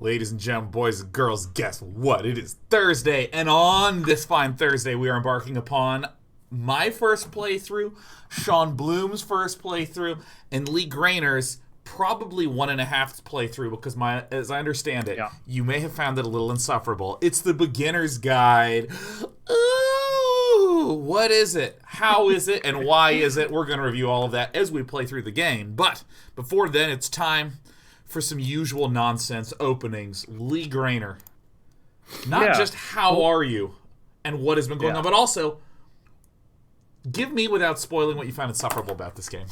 Ladies and gentlemen, boys and girls, guess what? It is Thursday, and on this fine Thursday, we are embarking upon my first playthrough, Sean Bloom's first playthrough, and Lee Grainer's probably 1.5 playthrough, because as I understand it, you may have found it a little insufferable. It's the beginner's guide. Ooh, what is it? How is it? And why is it? We're going to review all of that as we play through the game. But before then, it's time for some usual nonsense openings. Lee Grainer. Not just how are you and what has been going on, but also give me, without spoiling, what you found insufferable about this game.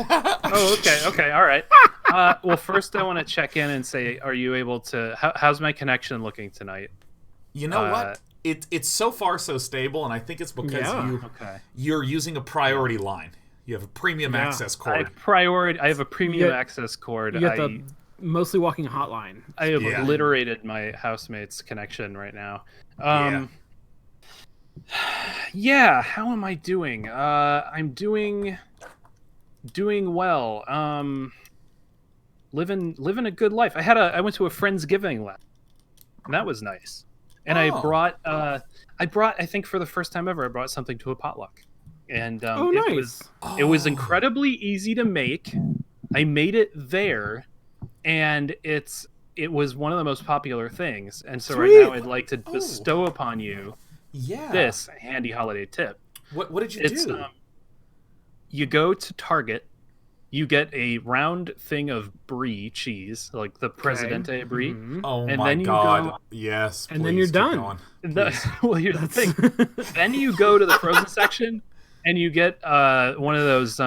Okay, all right. Well, first I want to check in and say, are you able to... how's my connection looking tonight? You know what? It's so far so stable, and I think it's because you're using a priority line. You have a premium access cord. I have a premium access cord. You got the mostly walking hotline. I have obliterated my housemate's connection right now. How am I doing? I'm doing well. Living a good life. I went to a Friendsgiving last, and that was nice. And I brought I think for the first time ever, I brought something to a potluck. And nice. It was incredibly easy to make. I made it there, and it was one of the most popular things. And so right now I'd like to bestow upon you this handy holiday tip. What did you do? You go to Target, you get a round thing of brie cheese, like the Presidente brie. Mm-hmm. Oh and my God! Yes, and then you're done. Well, here's the thing. Then you go to the frozen section, and you get one of those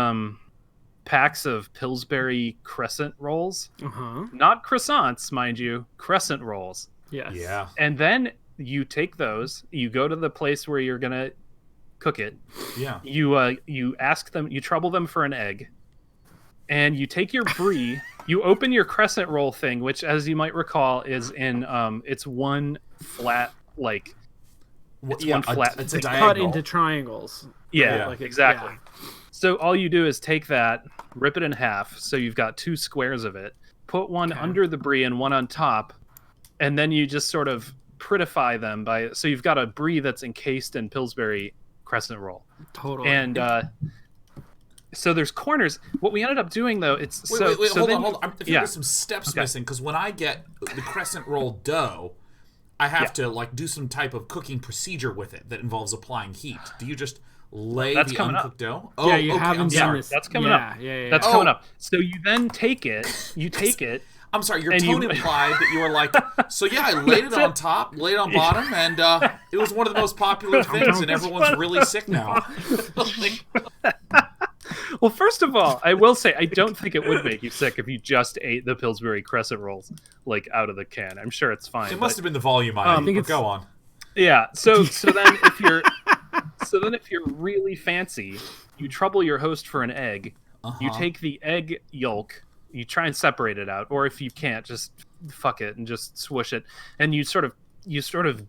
packs of Pillsbury crescent rolls. Not croissants, mind you, crescent rolls. Yes. Yeah. And then you take those, you go to the place where you're gonna cook it. Yeah. You ask them, you trouble them for an egg, and you take your brie. You open your crescent roll thing, which, as you might recall, is in it's one flat it's cut into triangles. Yeah, exactly. So all you do is take that, rip it in half, so you've got 2 squares of it, put one under the brie and one on top, and then you just sort of prettify them so you've got a brie that's encased in Pillsbury crescent roll. Totally. And so there's corners. What we ended up doing, though, wait, hold on. I think there's some steps missing, because when I get the crescent roll dough, I have to do some type of cooking procedure with it that involves applying heat. Do you just lay the uncooked dough? Oh, you haven't done this. That's coming up. That's coming up. So you then take it. I'm sorry, your tone implied that you were like, I laid it on top, laid it on bottom, and it was one of the most popular things, and everyone's really sick now. Well, first of all, I will say I don't think it would make you sick if you just ate the Pillsbury crescent rolls out of the can. I'm sure it's fine. It must have been the volume I think. Go on. Yeah. So then if you're really fancy, you trouble your host for an egg. You take the egg yolk, you try and separate it out, or if you can't, just fuck it and just swoosh it, and you sort of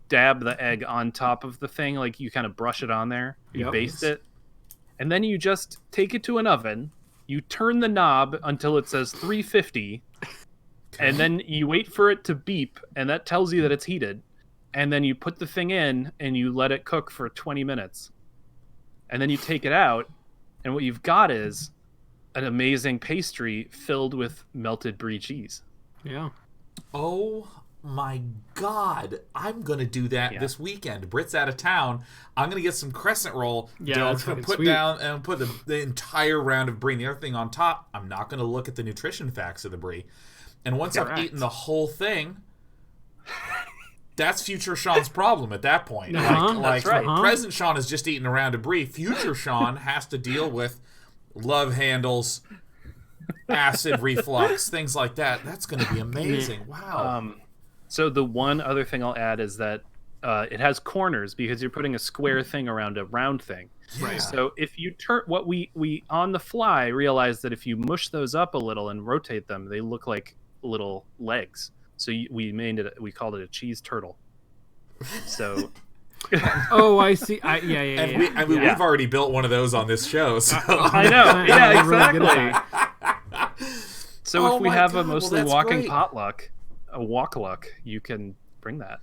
dab the egg on top of the thing, like you kind of brush it on there. You baste it. And then you just take it to an oven, you turn the knob until it says 350, and then you wait for it to beep, and that tells you that it's heated. And then you put the thing in, and you let it cook for 20 minutes. And then you take it out, and what you've got is an amazing pastry filled with melted brie cheese. Yeah. Oh my God, I'm gonna do that this weekend. Britt's out of town. I'm gonna get some crescent roll dough to put down and put the entire round of brie and the other thing on top. I'm not gonna look at the nutrition facts of the brie. And once I've eaten the whole thing, that's future Sean's problem at that point. That's right. Present Sean is just eating a round of brie. Future Sean has to deal with love handles, acid reflux, things like that. That's gonna be amazing. Wow. So the one other thing I'll add is that it has corners, because you're putting a square thing around a round thing. Right. So if you turn, what we on the fly realized that if you mush those up a little and rotate them, they look like little legs. So we called it a cheese turtle. So. Oh, I see. We've already built one of those on this show. So. I know. Yeah, exactly. So if we have a mostly walking potluck, a walk luck, you can bring that.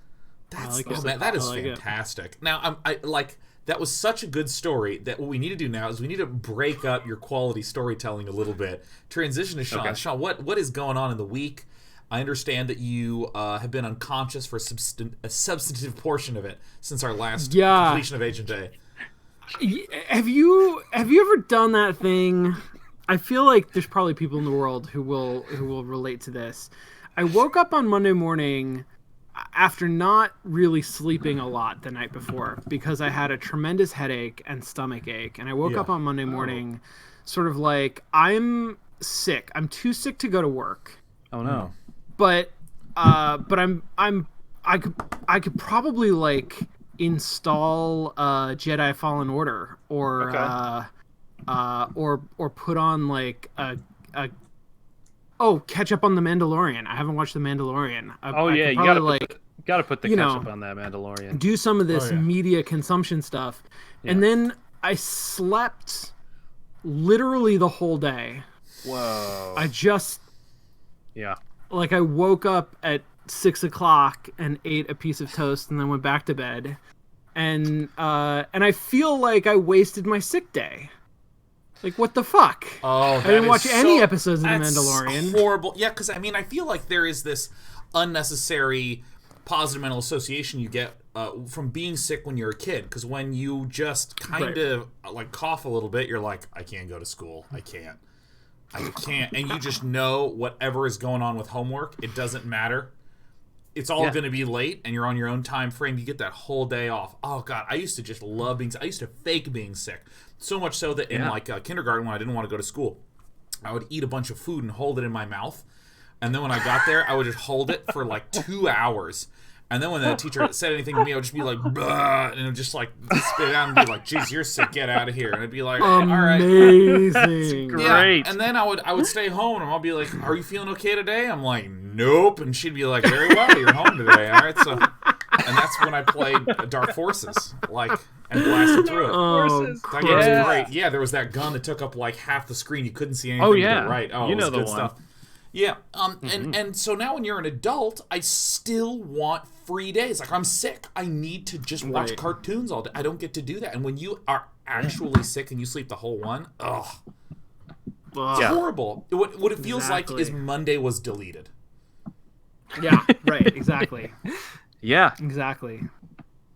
That is fantastic. Now, I like that was such a good story that what we need to do now is we need to break up your quality storytelling a little bit. Transition to Sean. Okay. Sean, what is going on in the week? I understand that you have been unconscious for a substantive portion of it since our last completion of Agent A. Have you ever done that thing? I feel like there's probably people in the world who will relate to this. I woke up on Monday morning after not really sleeping a lot the night before because I had a tremendous headache and stomach ache, and I woke up on Monday morning sort of like, I'm sick. I'm too sick to go to work. Oh no. But I could probably like install Jedi Fallen Order or put on like catch up on The Mandalorian. I haven't watched The Mandalorian. You gotta put the catch up on that Mandalorian. Do some of this media consumption stuff, and then I slept literally the whole day. Whoa! Like I woke up at 6 o'clock and ate a piece of toast and then went back to bed, and I feel like I wasted my sick day. Like, what the fuck? Oh, I didn't watch any episodes of The Mandalorian. Horrible. Yeah, because I mean, I feel like there is this unnecessary positive mental association you get from being sick when you're a kid. Because when you just kind of like cough a little bit, you're like, I can't go to school. I can't. And you just know whatever is going on with homework, it doesn't matter. It's all going to be late, and you're on your own time frame. You get that whole day off. Oh, God, I used to just love being sick. I used to fake being sick. So much so that in kindergarten, when I didn't want to go to school, I would eat a bunch of food and hold it in my mouth. And then when I got there, I would just hold it for like 2 hours. And then when the teacher said anything to me, I would just be like, "Bah," and it would just like spit it out and be like, "Jeez, you're sick. Get out of here." And I'd be like, "All right, amazing, great." Yeah. And then I would stay home, and I'll be like, "Are you feeling okay today?" I'm like, "Nope." And she'd be like, "Very well, you're home today." All right, so, and that's when I played Dark Forces, and blasted through it. That game was great. Yeah, there was that gun that took up like half the screen. You couldn't see anything. Oh yeah, right. Oh, you know the good one. Stuff. Yeah, and so now when you're an adult, I still want free days. Like, I'm sick. I need to just watch cartoons all day. I don't get to do that. And when you are actually sick and you sleep the whole one, it's horrible. What it feels like is Monday was deleted. Yeah, right, exactly. Yeah. Exactly.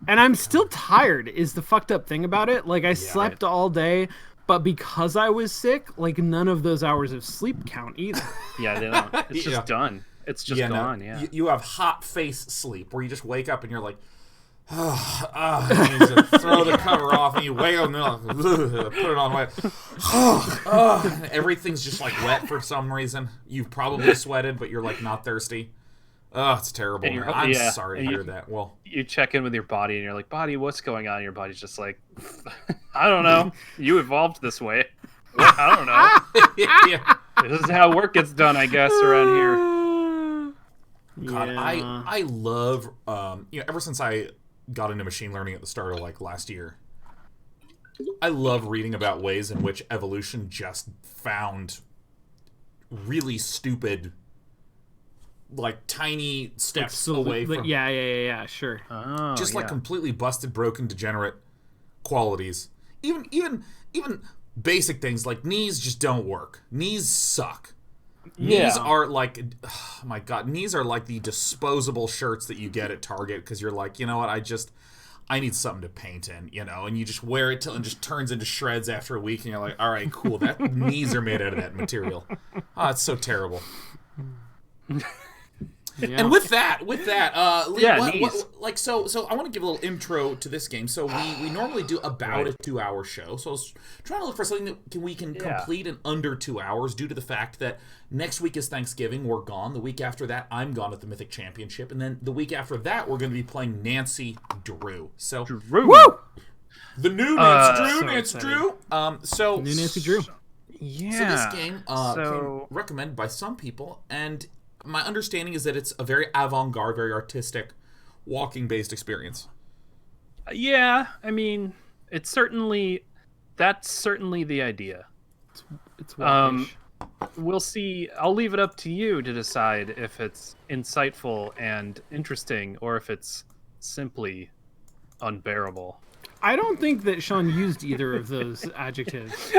And I'm still tired is the fucked up thing about it. Like, I slept all day, but because I was sick, like, none of those hours of sleep count either. Yeah, they don't. It's just done. It's just gone, You have hot face sleep where you just wake up and you're like, and you just throw the cover off and you wake up and you're like, put it on wet. And everything's just like wet for some reason. You've probably sweated, but you're like not thirsty. Oh, it's terrible. I'm sorry to hear that. Well, you check in with your body and you're like, "Body, what's going on?" And your body's just like, "I don't know. You evolved this way. I don't know. This is how work gets done, I guess, around here." God, I love ever since I got into machine learning at the start of like last year, I love reading about ways in which evolution just found really stupid, like tiny steps away from sure. Just like completely busted, broken, degenerate qualities. Even basic things like knees just don't work. Knees suck. Knees are like, oh my God, knees are like the disposable shirts that you get at Target because you're like, you know what, I need something to paint in, and you just wear it till it just turns into shreds after a week, and you're like, all right, cool, that knees are made out of that material. Oh, it's so terrible. Yeah. And with that, Lee, so I want to give a little intro to this game. So we normally do about a 2-hour show. So I was trying to look for something that we can complete in under 2 hours due to the fact that next week is Thanksgiving. We're gone. The week after that, I'm gone at the Mythic Championship. And then the week after that, we're going to be playing Nancy Drew. So, Woo! The new Nancy Drew. New Nancy Drew. Yeah. So this game came recommended by some people, and my understanding is that it's a very avant-garde, very artistic, walking-based experience. Yeah, I mean, that's certainly the idea. It's walkish. we'll see. I'll leave it up to you to decide if it's insightful and interesting or if it's simply unbearable. I don't think that Sean used either of those adjectives.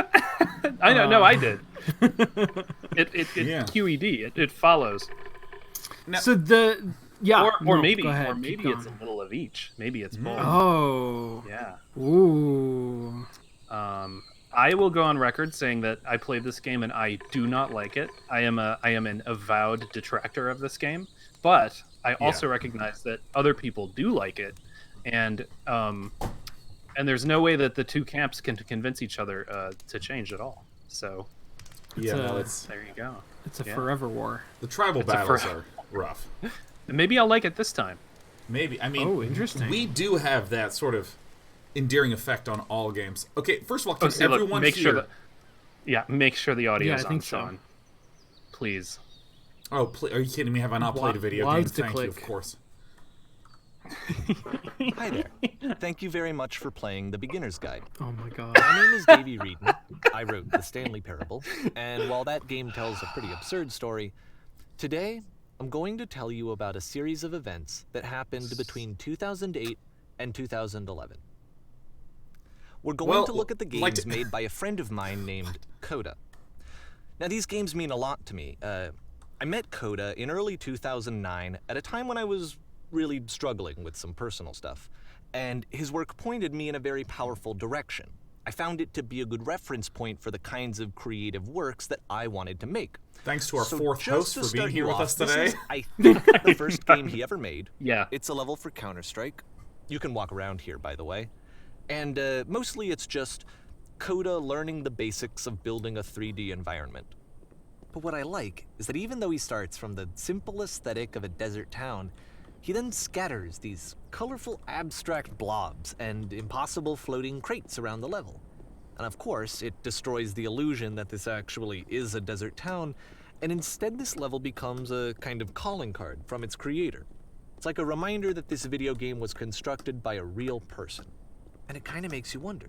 I don't know. I did. It QED. It follows. Now, so maybe it's a little of each. Maybe it's both. Oh. Yeah. Ooh. I will go on record saying that I played this game and I do not like it. I am an avowed detractor of this game, but I also recognize that other people do like it, and there's no way that the two camps can convince each other to change at all. So, there you go. It's a forever war. The tribal battles are rough. Maybe I'll like it this time. Maybe. I mean, interesting. We do have that sort of endearing effect on all games. Okay, first of all, can everyone make hear? Make sure the audio is I on, think so. Sean. Please. Oh, are you kidding me? Have I not played a video game? Thank you, of course. Hi there. Thank you very much for playing The Beginner's Guide. Oh my god. My name is Davey Reedon. I wrote The Stanley Parable, and while that game tells a pretty absurd story, today I'm going to tell you about a series of events that happened between 2008 and 2011. We're going to look at the games made by a friend of mine named Coda. Now, these games mean a lot to me. I met Coda in early 2009 at a time when I was really struggling with some personal stuff, and his work pointed me in a very powerful direction. I found it to be a good reference point for the kinds of creative works that I wanted to make. Thanks to our fourth host for being here with us today. This is, I think, the first game he ever made. Yeah. It's a level for Counter-Strike. You can walk around here, by the way. And mostly it's just Coda learning the basics of building a 3D environment. But what I like is that even though he starts from the simple aesthetic of a desert town, he then scatters these colorful abstract blobs and impossible floating crates around the level. And of course, it destroys the illusion that this actually is a desert town, and instead this level becomes a kind of calling card from its creator. It's like a reminder that this video game was constructed by a real person. And it kind of makes you wonder,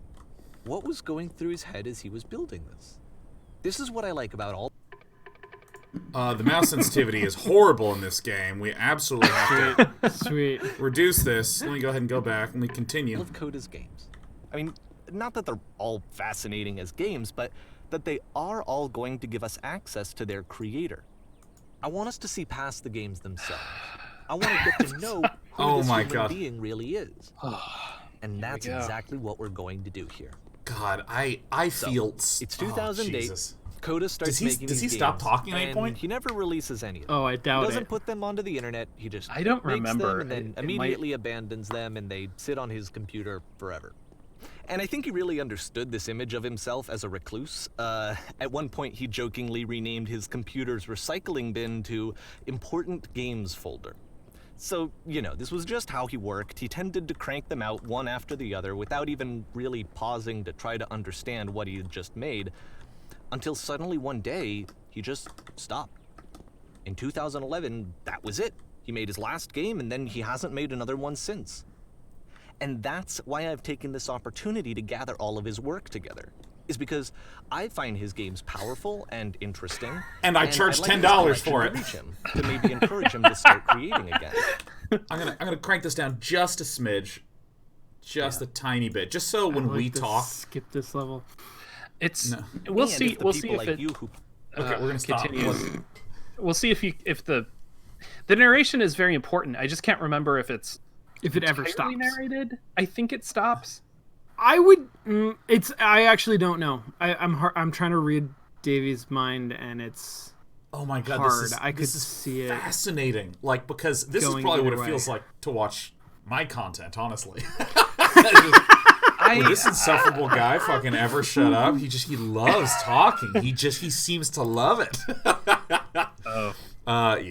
what was going through his head as he was building this? This is what I like about all... The mouse sensitivity is horrible in this game. We absolutely have to reduce this. Let me go ahead and go back. Let me continue. I love Coda's games. I mean, not that they're all fascinating as games, but that they are all going to give us access to their creator. I want us to see past the games themselves. I want to get to know who this human being really is. And that's exactly what we're going to do here. God, I feel... It's 2008. Coda starts making Does he stop talking at any point? He never releases any of them. Oh, I doubt it. He doesn't put them onto the internet. He just I don't remember. them and then immediately abandons them, and they sit on his computer forever. And I think he really understood this image of himself as a recluse. At one point, he jokingly renamed his computer's recycling bin to Important Games Folder. So, you know, this was just how he worked. He tended to crank them out one after the other without even really pausing to try to understand what he had just made, until suddenly one day, he just stopped. In 2011, that was it. He made his last game, and then he hasn't made another one since. And that's why I've taken this opportunity to gather all of his work together, is because I find his games powerful and interesting. And I charge $10 for it. To reach him, to maybe encourage him to start creating again. I'm gonna crank this down just a smidge, just a tiny bit, just so when we talk. Skip this level. It's we'll see. We'll see if it. Okay, we're gonna stop. We'll see if the narration is very important. I just can't remember if it ever stops. Narrated. I think it stops. I would. I actually don't know. I'm trying to read Davey's mind, and it's. Oh my god, hard. I could see it. Fascinating. Like, because this is probably what it feels like to watch my content, honestly. This insufferable guy fucking ever shut up. He loves talking. He seems to love it.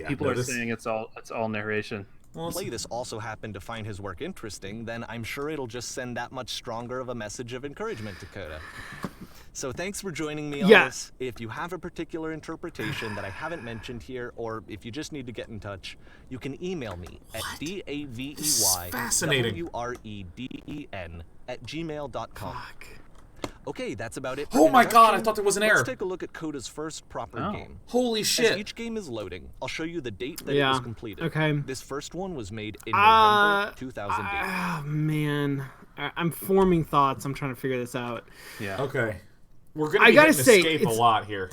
People are saying it's all narration. Well, if this also happened to find his work interesting, then I'm sure it'll just send that much stronger of a message of encouragement to Coda. So thanks for joining me on this. If you have a particular interpretation that I haven't mentioned here, or if you just need to get in touch, you can email me at daveyWreden@gmail.com. Okay, that's about it. Oh my god, I thought there was an error. Let's take a look at Coda's first proper game. Holy shit. As each game is loading, I'll show you the date that it was completed. Okay. This first one was made in November 2008. Oh, man. I'm forming thoughts. I'm trying to figure this out. Yeah. Okay. We're going to be hitting escape a lot here.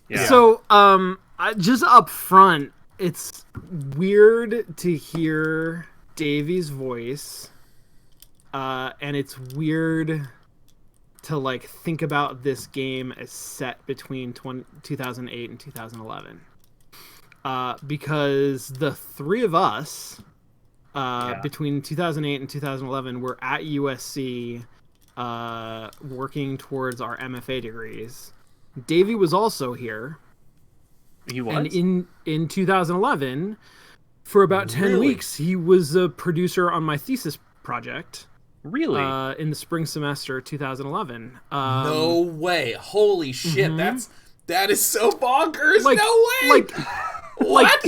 Yeah. So, just up front, it's weird to hear Davy's voice, and it's weird to like think about this game as set between 2008 and 2011, because the three of us between 2008 and 2011 were at USC working towards our MFA degrees. Davey was also here. He was? And in 2011, for about 10 weeks, he was a producer on my thesis project. Really? In the spring semester 2011. No way. Holy shit. Mm-hmm. That is so bonkers. Like, no way. Like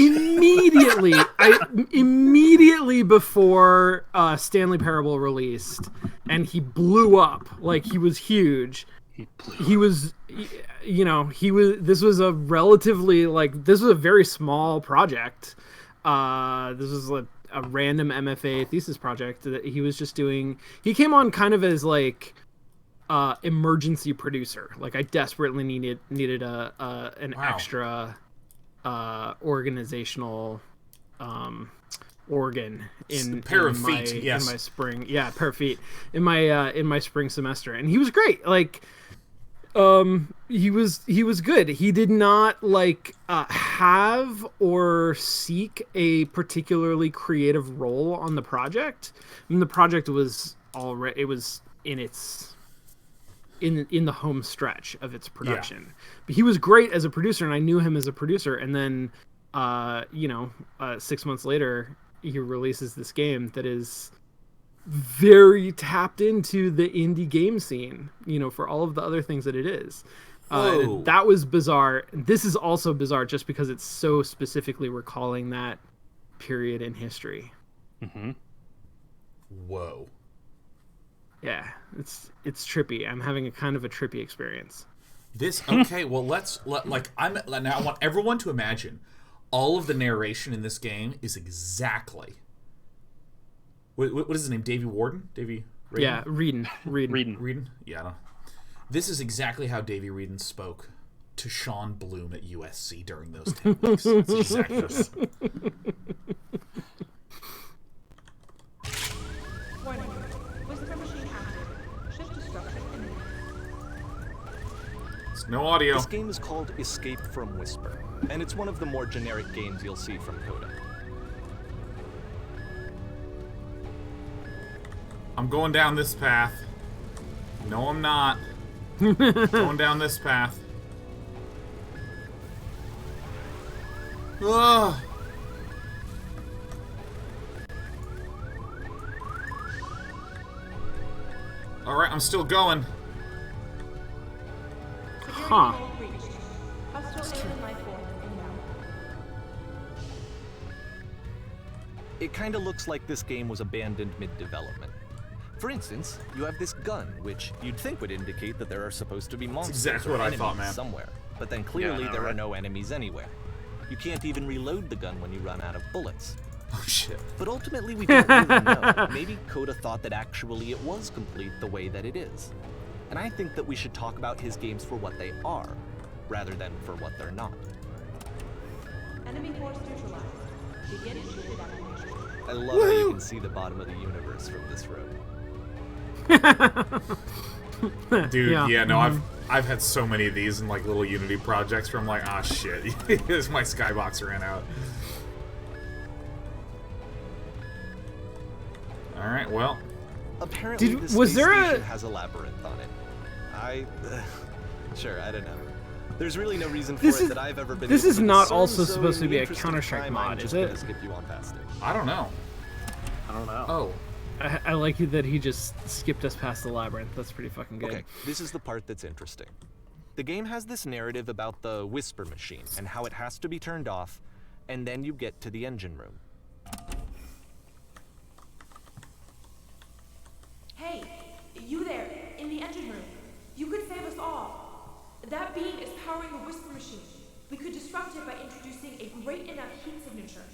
immediately before Stanley Parable released, and he blew up. Like, he was huge. He was, this was a relatively, this was a very small project. This was a random MFA thesis project that he was just doing. He came on kind of as emergency producer. Like, I desperately needed an extra organizational organ in pair of my feet. Yes. In my spring, pair of feet in my spring semester, and he was great. He was good. He did not have or seek a particularly creative role on the project. I mean, the project was already, it was in its in the home stretch of its production. Yeah. But he was great as a producer, and I knew him as a producer. And then 6 months later, he releases this game that is very tapped into the indie game scene, for all of the other things that it is. That was bizarre. This is also bizarre just because it's so specifically recalling that period in history. Mm-hmm. Whoa. Yeah, it's trippy. I'm having a kind of a trippy experience. Okay, well, now I want everyone to imagine all of the narration in this game is exactly... What is his name? Davey Warden? Davey Reedon? Yeah, Reedon. Yeah, I don't know. This is exactly how Davey Reedon spoke to Sean Bloom at USC during those 10 weeks. It's exactly this. Warning. Whisper machine active. Shift to structure imminent. It's no audio. This game is called Escape from Whisper, and it's one of the more generic games you'll see from Coda. I'm going down this path. No, I'm not. Going down this path. Ugh. Alright, I'm still going. Huh. It kinda looks like this game was abandoned mid-development. For instance, you have this gun, which you'd think would indicate that there are supposed to be monsters exactly what or I enemies thought, man. somewhere. But then clearly there are no enemies anywhere. You can't even reload the gun when you run out of bullets. Oh shit. But ultimately we don't really know. Maybe Coda thought that actually it was complete the way that it is. And I think that we should talk about his games for what they are, rather than for what they're not. Enemy force neutralized. Begin shooting animation. I love how you can see the bottom of the universe from this room. Dude, I've had so many of these in little Unity projects where I'm like, ah shit, my skybox ran out. Alright, well. Apparently this space station has a labyrinth on it. Sure, I don't know. There's really no reason for it that I've ever been This able is to not discern, also so supposed to in be the a interest of Counter-Strike time, mod, I'm is just it? gonna skip you on past it. I don't know. Oh. I like it that he just skipped us past the labyrinth. That's pretty fucking good. Okay, this is the part that's interesting. The game has this narrative about the Whisper machine and how it has to be turned off, and then you get to the engine room. Hey, you there, in the engine room. You could save us all. That beam is powering the whisper machine. We could disrupt it by introducing a great enough heat signature.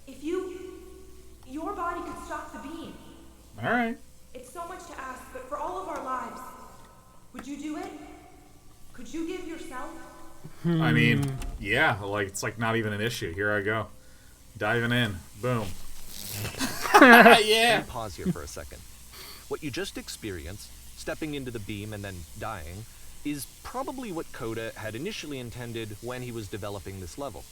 If your body could stop the beam. All right. It's so much to ask, but for all of our lives, would you do it? Could you give yourself? I mean, yeah, like it's like not even an issue. Here I go. Diving in. Boom. Yeah. Pause here for a second. What you just experienced, stepping into the beam and then dying, is probably what Coda had initially intended when he was developing this level.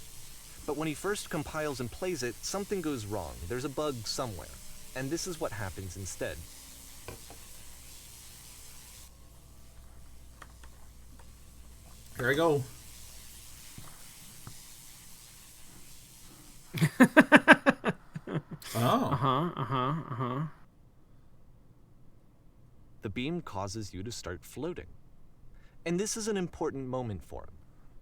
But when he first compiles and plays it, something goes wrong. There's a bug somewhere. And this is what happens instead. Here I go. Oh. The beam causes you to start floating. And this is an important moment for him.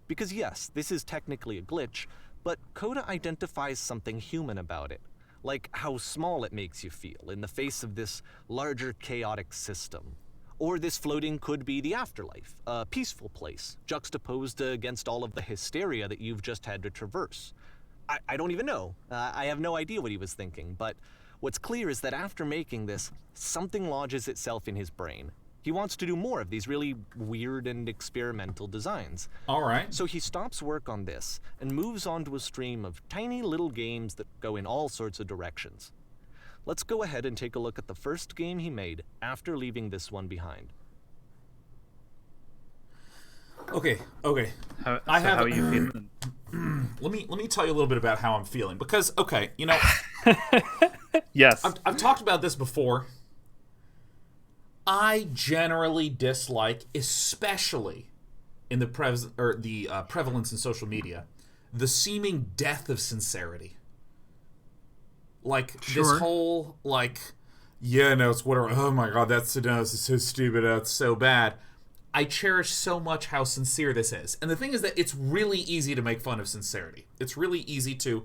Because yes, this is technically a glitch, but Coda identifies something human about it. Like how small it makes you feel in the face of this larger chaotic system. Or this floating could be the afterlife, a peaceful place, juxtaposed against all of the hysteria that you've just had to traverse. I don't even know. I have no idea what he was thinking, but what's clear is that after making this, something lodges itself in his brain. He wants to do more of these really weird and experimental designs. All right. So he stops work on this and moves on to a stream of tiny little games that go in all sorts of directions. Let's go ahead and take a look at the first game he made after leaving this one behind. Okay. How are you feeling? Let me tell you a little bit about how I'm feeling because you know, yes, I've talked about this before. I generally dislike, especially in the prevalence in social media, the seeming death of sincerity. Like this whole it's whatever. Oh my god, this is so stupid. That's so bad. I cherish so much how sincere this is. And the thing is that it's really easy to make fun of sincerity. It's really easy to...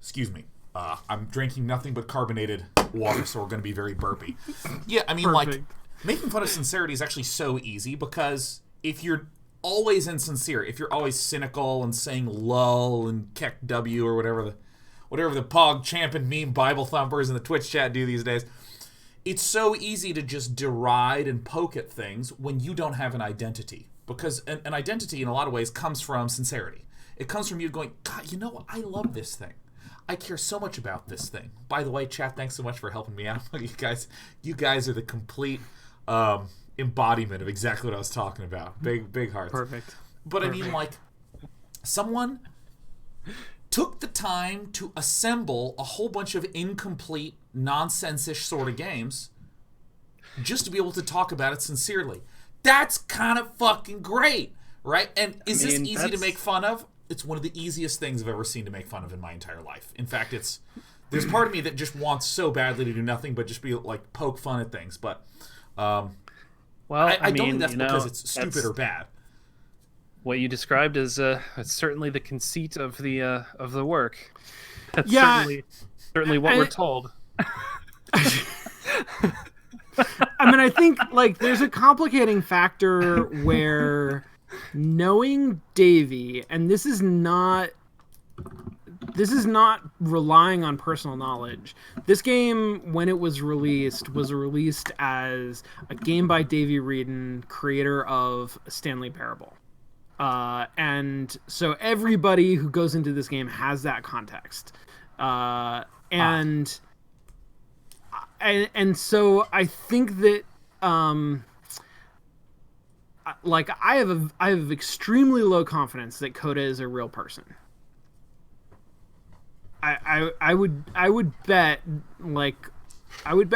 Excuse me. I'm drinking nothing but carbonated water, so we're going to be very burpy. Yeah, I mean, Perfect. making fun of sincerity is actually so easy because if you're always insincere, if you're always cynical and saying lull and keck W or whatever the Pog Champion meme Bible thumpers in the Twitch chat do these days... It's so easy to just deride and poke at things when you don't have an identity. Because an identity, in a lot of ways, comes from sincerity. It comes from you going, God, you know what? I love this thing. I care so much about this thing. By the way, chat, thanks so much for helping me out. You guys are the complete embodiment of exactly what I was talking about. Big hearts. Perfect. But I mean, someone took the time to assemble a whole bunch of incomplete, nonsense-ish sort of games just to be able to talk about it sincerely. That's kind of fucking great, right? And is this easy to make fun of? It's one of the easiest things I've ever seen to make fun of in my entire life. In fact, there's part of me that just wants so badly to do nothing but just be poke fun at things. But I don't think that's because it's stupid or bad. What you described is certainly the conceit of the work. That's certainly what we're told. I mean, I think there's a complicating factor where knowing Davey, and this is not relying on personal knowledge. This game, when it was released as a game by Davey Wreden, creator of Stanley Parable. And so everybody who goes into this game has that context. And so I think that I have extremely low confidence that Coda is a real person. I would bet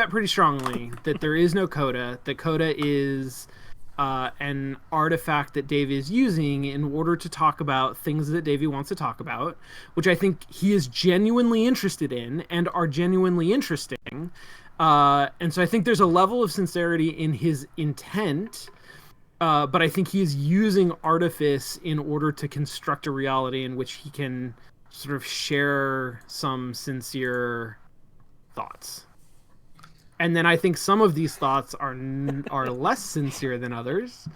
pretty strongly that there is no Coda, that Coda is an artifact that Davey is using in order to talk about things that Davey wants to talk about, which I think he is genuinely interested in and are genuinely interesting. And so I think there's a level of sincerity in his intent, but I think he is using artifice in order to construct a reality in which he can sort of share some sincere thoughts. And then I think some of these thoughts are less sincere than others,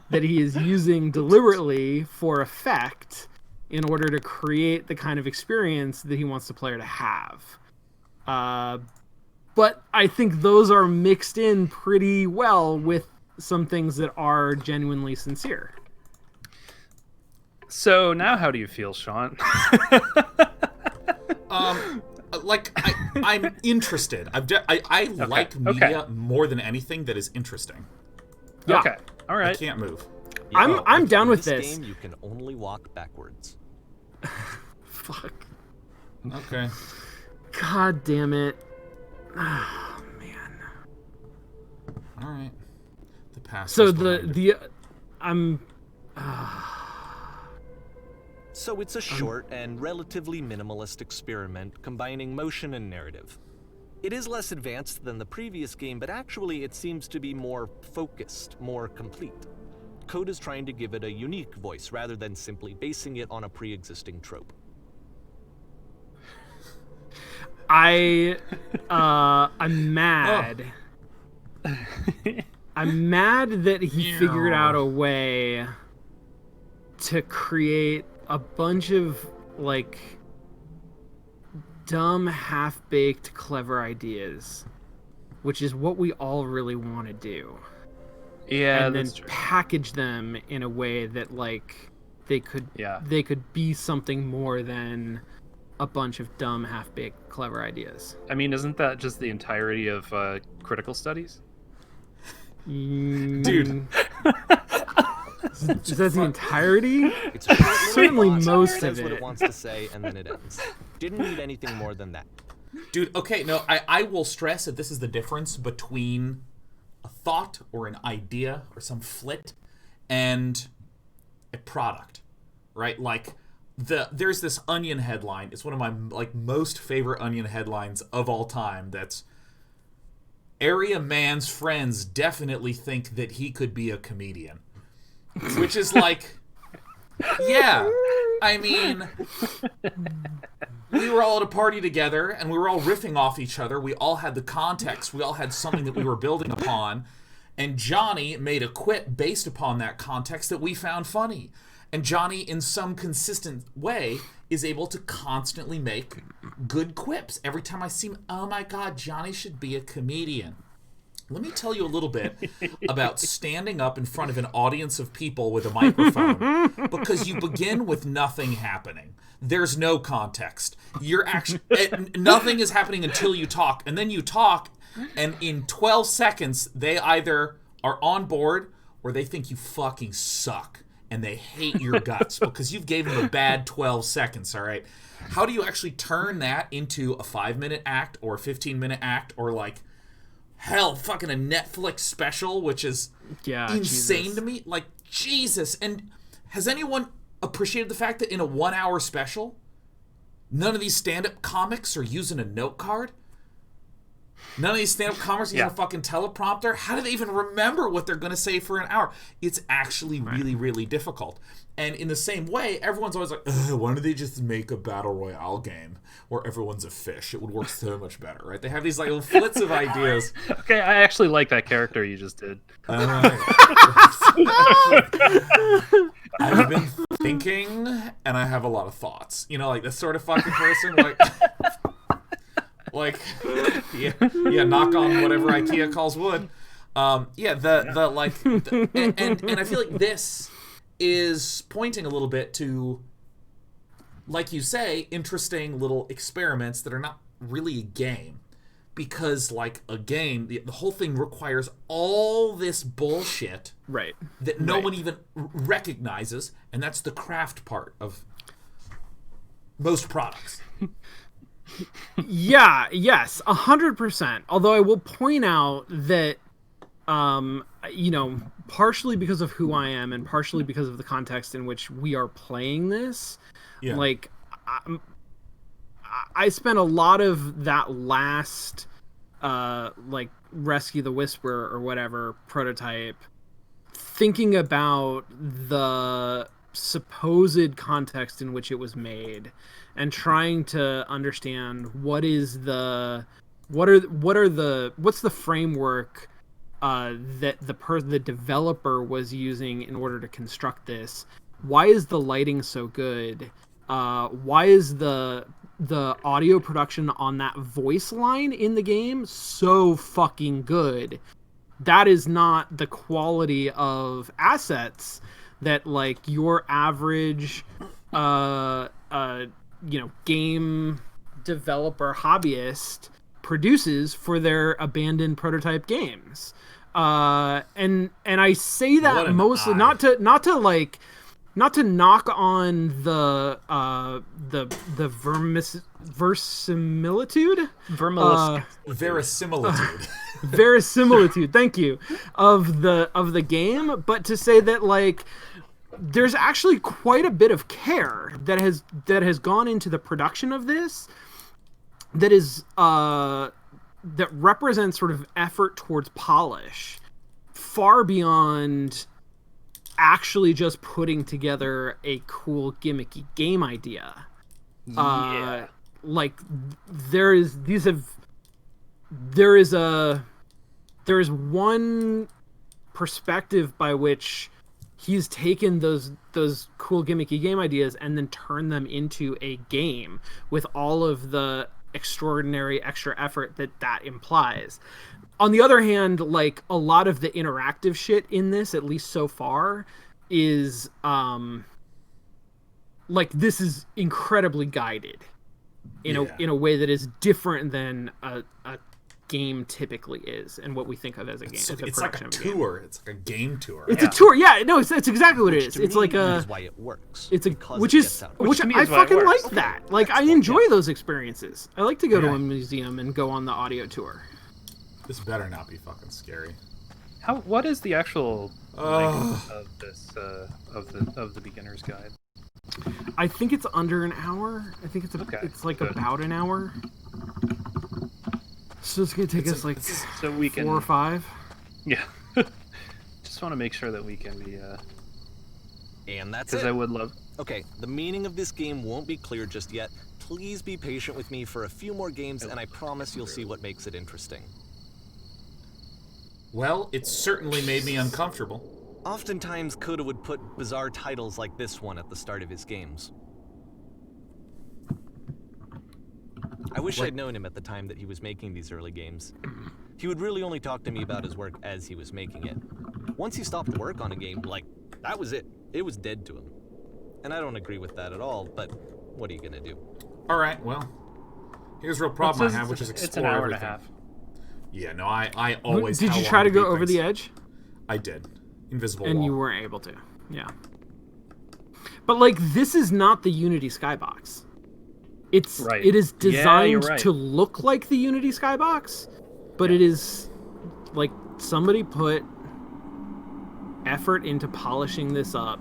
that he is using deliberately for effect in order to create the kind of experience that he wants the player to have. But I think those are mixed in pretty well with some things that are genuinely sincere. So now how do you feel, Sean? I'm interested. I like media more than anything that is interesting. Yeah. Okay. All right. I can't move. I'm down with this this. game, you can only walk backwards. Fuck. Okay. God damn it. Oh, man. All right. The past. So So it's a short and relatively minimalist experiment combining motion and narrative. It is less advanced than the previous game, but actually it seems to be more focused, more complete. Code is trying to give it a unique voice rather than simply basing it on a pre-existing trope. I'm mad. Oh. I'm mad that he figured out a way to create a bunch of, like, dumb, half-baked, clever ideas, which is what we all really want to do. Yeah, and then that's true. package them in a way that, like, they could be something more than a bunch of dumb, half-baked, clever ideas. I mean, isn't that just the entirety of critical studies? Dude. Is that the entirety? It's certainly most of what it. It wants to say, and then it ends. Didn't need anything more than that. Dude, okay, no, I will stress that this is the difference between a thought or an idea or some flit and a product, right? Like, there's this Onion headline. It's one of my, like, most favorite Onion headlines of all time. That's, area man's friends definitely think that he could be a comedian. Which is like, yeah, I mean, we were all at a party together, and we were all riffing off each other. We all had the context. We all had something that we were building upon. And Johnny made a quip based upon that context that we found funny. And Johnny, in some consistent way, is able to constantly make good quips. Every time I see him, oh my God, Johnny should be a comedian. Let me tell you a little bit about standing up in front of an audience of people with a microphone, because you begin with nothing happening. There's no context. You're actually nothing is happening until you talk, and then you talk, and in 12 seconds they either are on board or they think you fucking suck and they hate your guts because you've gave them a bad 12 seconds, all right? How do you actually turn that into a 5-minute act or a 15-minute act or, like, hell, fucking a Netflix special, which is insane to me. Like, Jesus. And has anyone appreciated the fact that in a 1-hour special, none of these stand-up comics are using a note card? None of these stand-up comics are using a fucking teleprompter? How do they even remember what they're going to say for an hour? It's actually really, really difficult. And in the same way, everyone's always like, why don't they just make a battle royale game where everyone's a fish? It would work so much better, right? They have these like little flits of ideas. Okay, I actually like that character you just did. I've been thinking, and I have a lot of thoughts. You know, like this sort of fucking person, yeah, knock on whatever IKEA calls wood. And I feel like this is pointing a little bit to, like you say, interesting little experiments that are not really a game. Because, like, a game, the whole thing requires all this bullshit that no one even recognizes, and that's the craft part of most products. Yes, 100%. Although I will point out that, partially because of who I am and partially because of the context in which we are playing this, like, I spent a lot of that last, Rescue the Whisperer or whatever prototype thinking about the supposed context in which it was made and trying to understand what is the what's the framework that the developer was using in order to construct this? Why is the lighting so good? Why is the audio production on that voice line in the game so fucking good? That is not the quality of assets that like your average game developer hobbyist produces for their abandoned prototype games. And I say that mostly not to knock on the verisimilitude. Verisimilitude, thank you, of the game, but to say that like there's actually quite a bit of care that has gone into the production of this that is that represents sort of effort towards polish far beyond actually just putting together a cool gimmicky game idea. Like there is one perspective by which he's taken those cool gimmicky game ideas and then turned them into a game with all of the extraordinary extra effort that implies. On the other hand, like a lot of the interactive shit in this, at least so far, is like this is incredibly guided in a way that is different than a game typically is, and what we think of as a game. It's like a tour. It's like a game tour. It's a tour. Yeah, no, it's exactly what it is. It's like a. Why it works. It's a which I fucking like that. Like I enjoy those experiences. I like to go to a museum and go on the audio tour. This better not be fucking scary. What is the actual length of this of the beginner's guide? I think it's under an hour. I think it's like about an hour. So it's gonna take us like so we 4 or 5. Yeah. Just want to make sure that we can be. And that's it. Because I would love. Okay, the meaning of this game won't be clear just yet. Please be patient with me for a few more games, and I promise you'll see what makes it interesting. Well, it certainly made me uncomfortable. Oftentimes, Coda would put bizarre titles like this one at the start of his games. I wish I'd known him at the time that he was making these early games. He would really only talk to me about his work as he was making it. Once he stopped work on a game, like, that was it. It was dead to him. And I don't agree with that at all, but what are you gonna do? Alright, well, here's a real problem I have, which is explore it's an hour everything. And a half. Yeah, no, I always. Did you try to go over the edge? I did. Invisible and wall. You weren't able to. Yeah. But like, this is not the Unity skybox. It is designed to look like the Unity skybox, but it is like somebody put effort into polishing this up.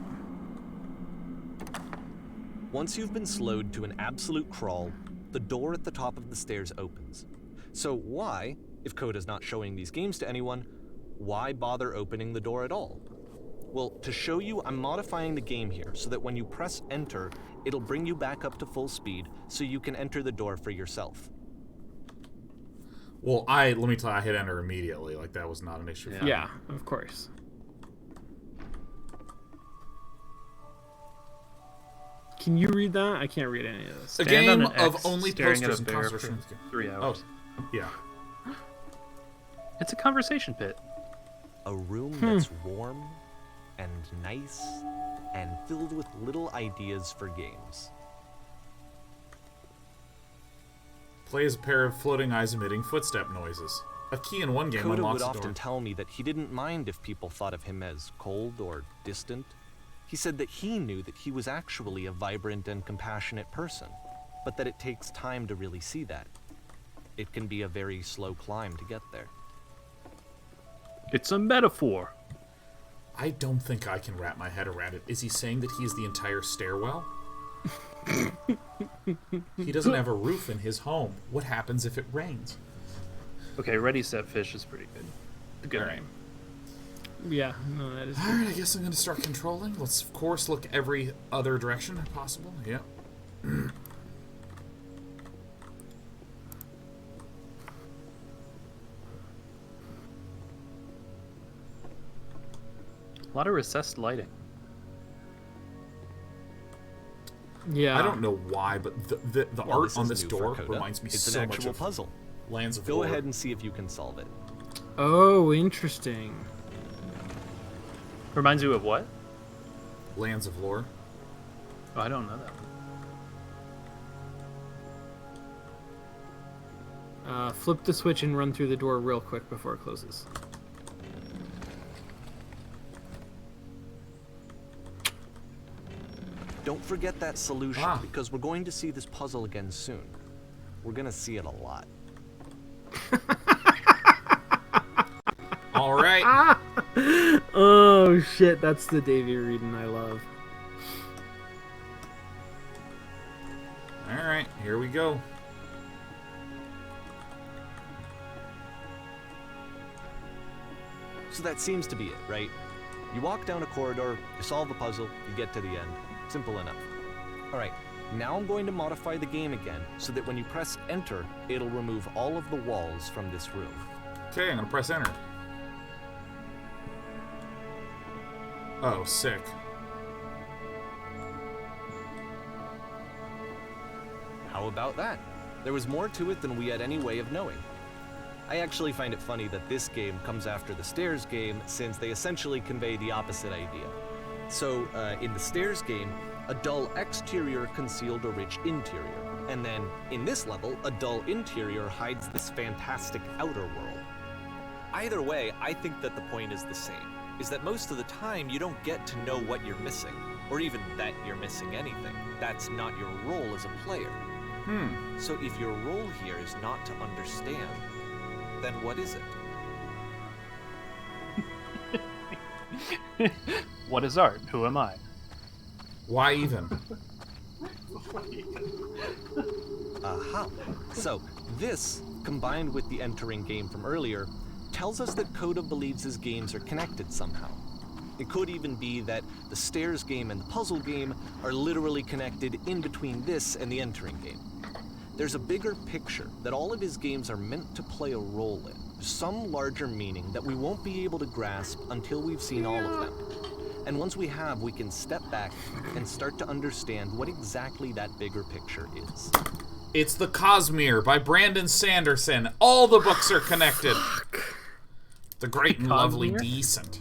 Once you've been slowed to an absolute crawl, the door at the top of the stairs opens. So why, if Coda's not showing these games to anyone, why bother opening the door at all? Well, to show you, I'm modifying the game here so that when you press enter, it'll bring you back up to full speed so you can enter the door for yourself. Well, let me tell you, I hit enter immediately. Like, that was not an issue for me. Yeah, of course. Can you read that? I can't read any of this. A game of only posters and conversation. 3 hours. Oh, yeah. It's a conversation pit. A room that's warm and nice and filled with little ideas for games. Play as a pair of floating eyes emitting footstep noises. A key in one game Coda unlocks would the door. often tell me that he didn't mind if people thought of him as cold or distant. He said that he knew that he was actually a vibrant and compassionate person, but that it takes time to really see that. It can be a very slow climb to get there. It's a metaphor. I don't think I can wrap my head around it. Is he saying that he's the entire stairwell? He doesn't have a roof in his home. What happens if it rains? Okay, Ready Set Fish is pretty good. A good name. Yeah, no, that is good. Alright, I guess I'm going to start controlling. Let's, of course, look every other direction possible. Yep. A lot of recessed lighting. Yeah. I don't know why, but the art on this door reminds me so much of puzzle. Lands of Go Lore. ahead and see if you can solve it. Oh, interesting. Reminds you of what? Lands of Lore. Oh, I don't know that. Flip the switch and run through the door real quick before it closes. Don't forget that solution, because we're going to see this puzzle again soon. We're going to see it a lot. All right. Oh, shit. That's the Davey reading I love. All right, here we go. So that seems to be it, right? You walk down a corridor, you solve the puzzle, you get to the end. Simple enough. Alright, now I'm going to modify the game again so that when you press enter, it'll remove all of the walls from this room. Okay, I'm gonna press enter. Oh, sick. How about that? There was more to it than we had any way of knowing. I actually find it funny that this game comes after the Stairs game, since they essentially convey the opposite idea. So, in the Stairs game, a dull exterior concealed a rich interior. And then, in this level, a dull interior hides this fantastic outer world. Either way, I think that the point is the same, is that most of the time you don't get to know what you're missing, or even that you're missing anything. That's not your role as a player. So if your role here is not to understand, then what is it? What is art? Who am I? Why even? Aha. So, this, combined with the entering game from earlier, tells us that Coda believes his games are connected somehow. It could even be that the Stairs game and the puzzle game are literally connected in between this and the entering game. There's a bigger picture that all of his games are meant to play a role in, some larger meaning that we won't be able to grasp until we've seen all of them. And once we have, we can step back and start to understand what exactly that bigger picture is. It's The Cosmere by Brandon Sanderson. All the books are connected. The Great and Lovely Decent.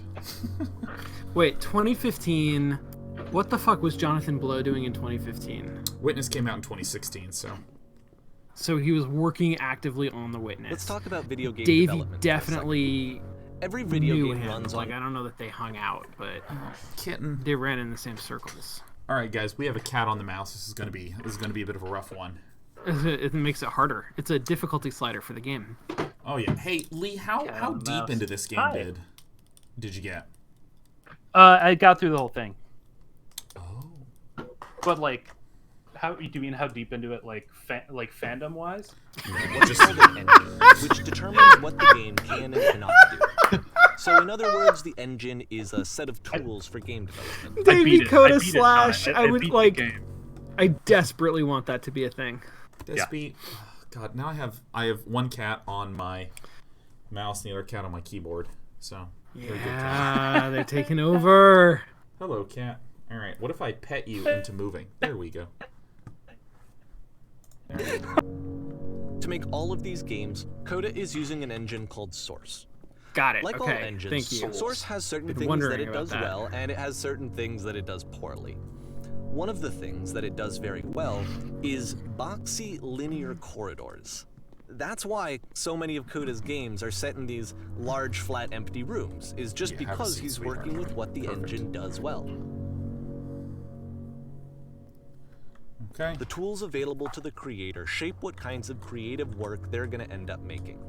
Wait, 2015. What the fuck was Jonathan Blow doing in 2015? Witness came out in 2016, so... So he was working actively on The Witness. Let's talk about video game Davey development. definitely every video knew game him. runs Like, on... I don't know that they hung out, but kitten. They ran in the same circles. All right, guys, we have a cat on the mouse. This is gonna be a bit of a rough one. It makes it harder. It's a difficulty slider for the game. Oh yeah. Hey Lee, how deep into this game did you get? I got through the whole thing. Oh. But like, how do you mean how deep into it? Like fandom wise? What's called an engine, which determines what the game can and cannot do. So in other words, the engine is a set of tools for game development. Davey Coda Slash. I would like. I desperately want that to be a thing. Despy, God, now I have one cat on my mouse and the other cat on my keyboard. So yeah, they're taking over. Hello, cat. All right, what if I pet you into moving? There we go. To make all of these games, Coda is using an engine called Source. Got it. Like okay. all engines, Thank you. Source has certain things that it does well, and it has certain things that it does poorly. One of the things that it does very well is boxy linear corridors. That's why so many of Coda's games are set in these large, flat, empty rooms, is just because he's working with what the engine does well. Okay. The tools available to the creator shape what kinds of creative work they're going to end up making.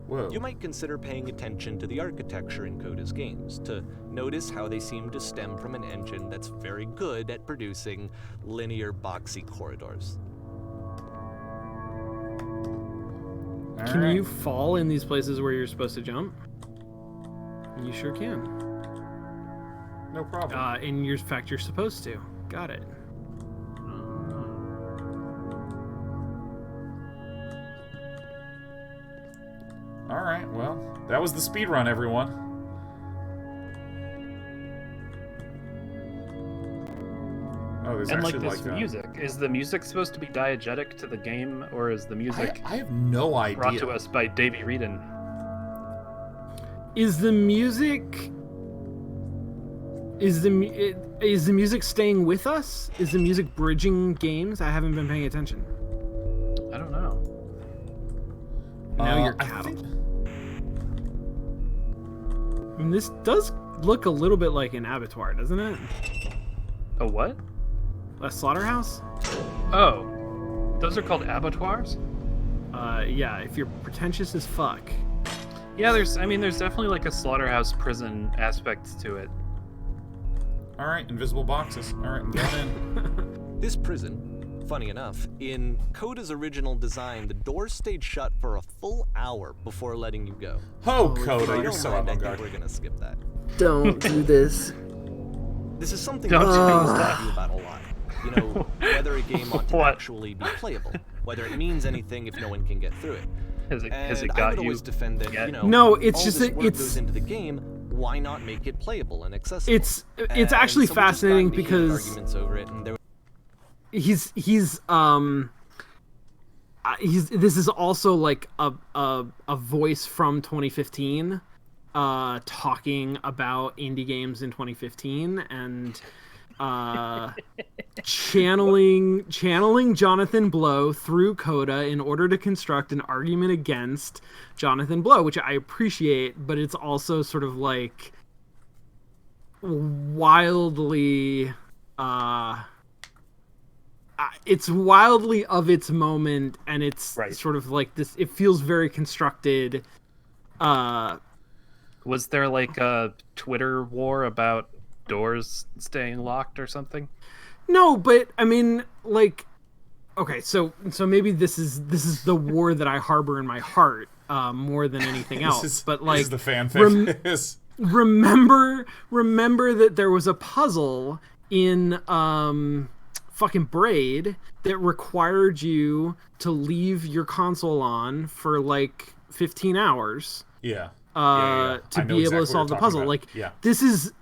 Whoa. You might consider paying attention to the architecture in Coda's games, to notice how they seem to stem from an engine that's very good at producing linear, boxy corridors. Can you fall in these places where you're supposed to jump? You sure can. No problem. In fact, you're supposed to. Got it. All right, well, that was the speed run, everyone. there's and actually like this music. Is the music supposed to be diegetic to the game, or is the music I have no idea. brought to us by Davey Reedon? Is the music staying with us? Is the music bridging games? I haven't been paying attention. I don't know. Now you're cattle. I mean, this does look a little bit like an abattoir, doesn't it? A what? A slaughterhouse? Oh, those are called abattoirs? Yeah, if you're pretentious as fuck. Yeah, there's definitely like a slaughterhouse prison aspect to it. All right, invisible boxes. All right, I'm going in. This prison, funny enough, in Coda's original design, the doors stayed shut for a full hour before letting you go. Oh, Coda, you're so I think avant-garde. we're gonna skip that. Don't do this. This is something Don't that do we that. argue about a lot. You know, whether a game ought to actually be playable, whether it means anything if no one can get through it. Has it And got I would you? always defend that, you know, No, it's all just this that work it's goes into the game. Why not make it playable and accessible? It's And actually so we just got fascinating into because arguments over it, and there he's this is also like a voice from 2015 talking about indie games in 2015 and channeling Jonathan Blow through Coda in order to construct an argument against Jonathan Blow, which I appreciate, but it's also sort of like wildly it's wildly of its moment, and it's sort of like this, it feels very constructed. Was there like a Twitter war about doors staying locked or something? No, but I mean, like, okay, so maybe this is the war that I harbor in my heart more than anything else. But like, this is the fanfic. Remember that there was a puzzle in fucking Braid that required you to leave your console on for like 15 hours. Yeah. To be able to solve the puzzle. About. Like, yeah. this is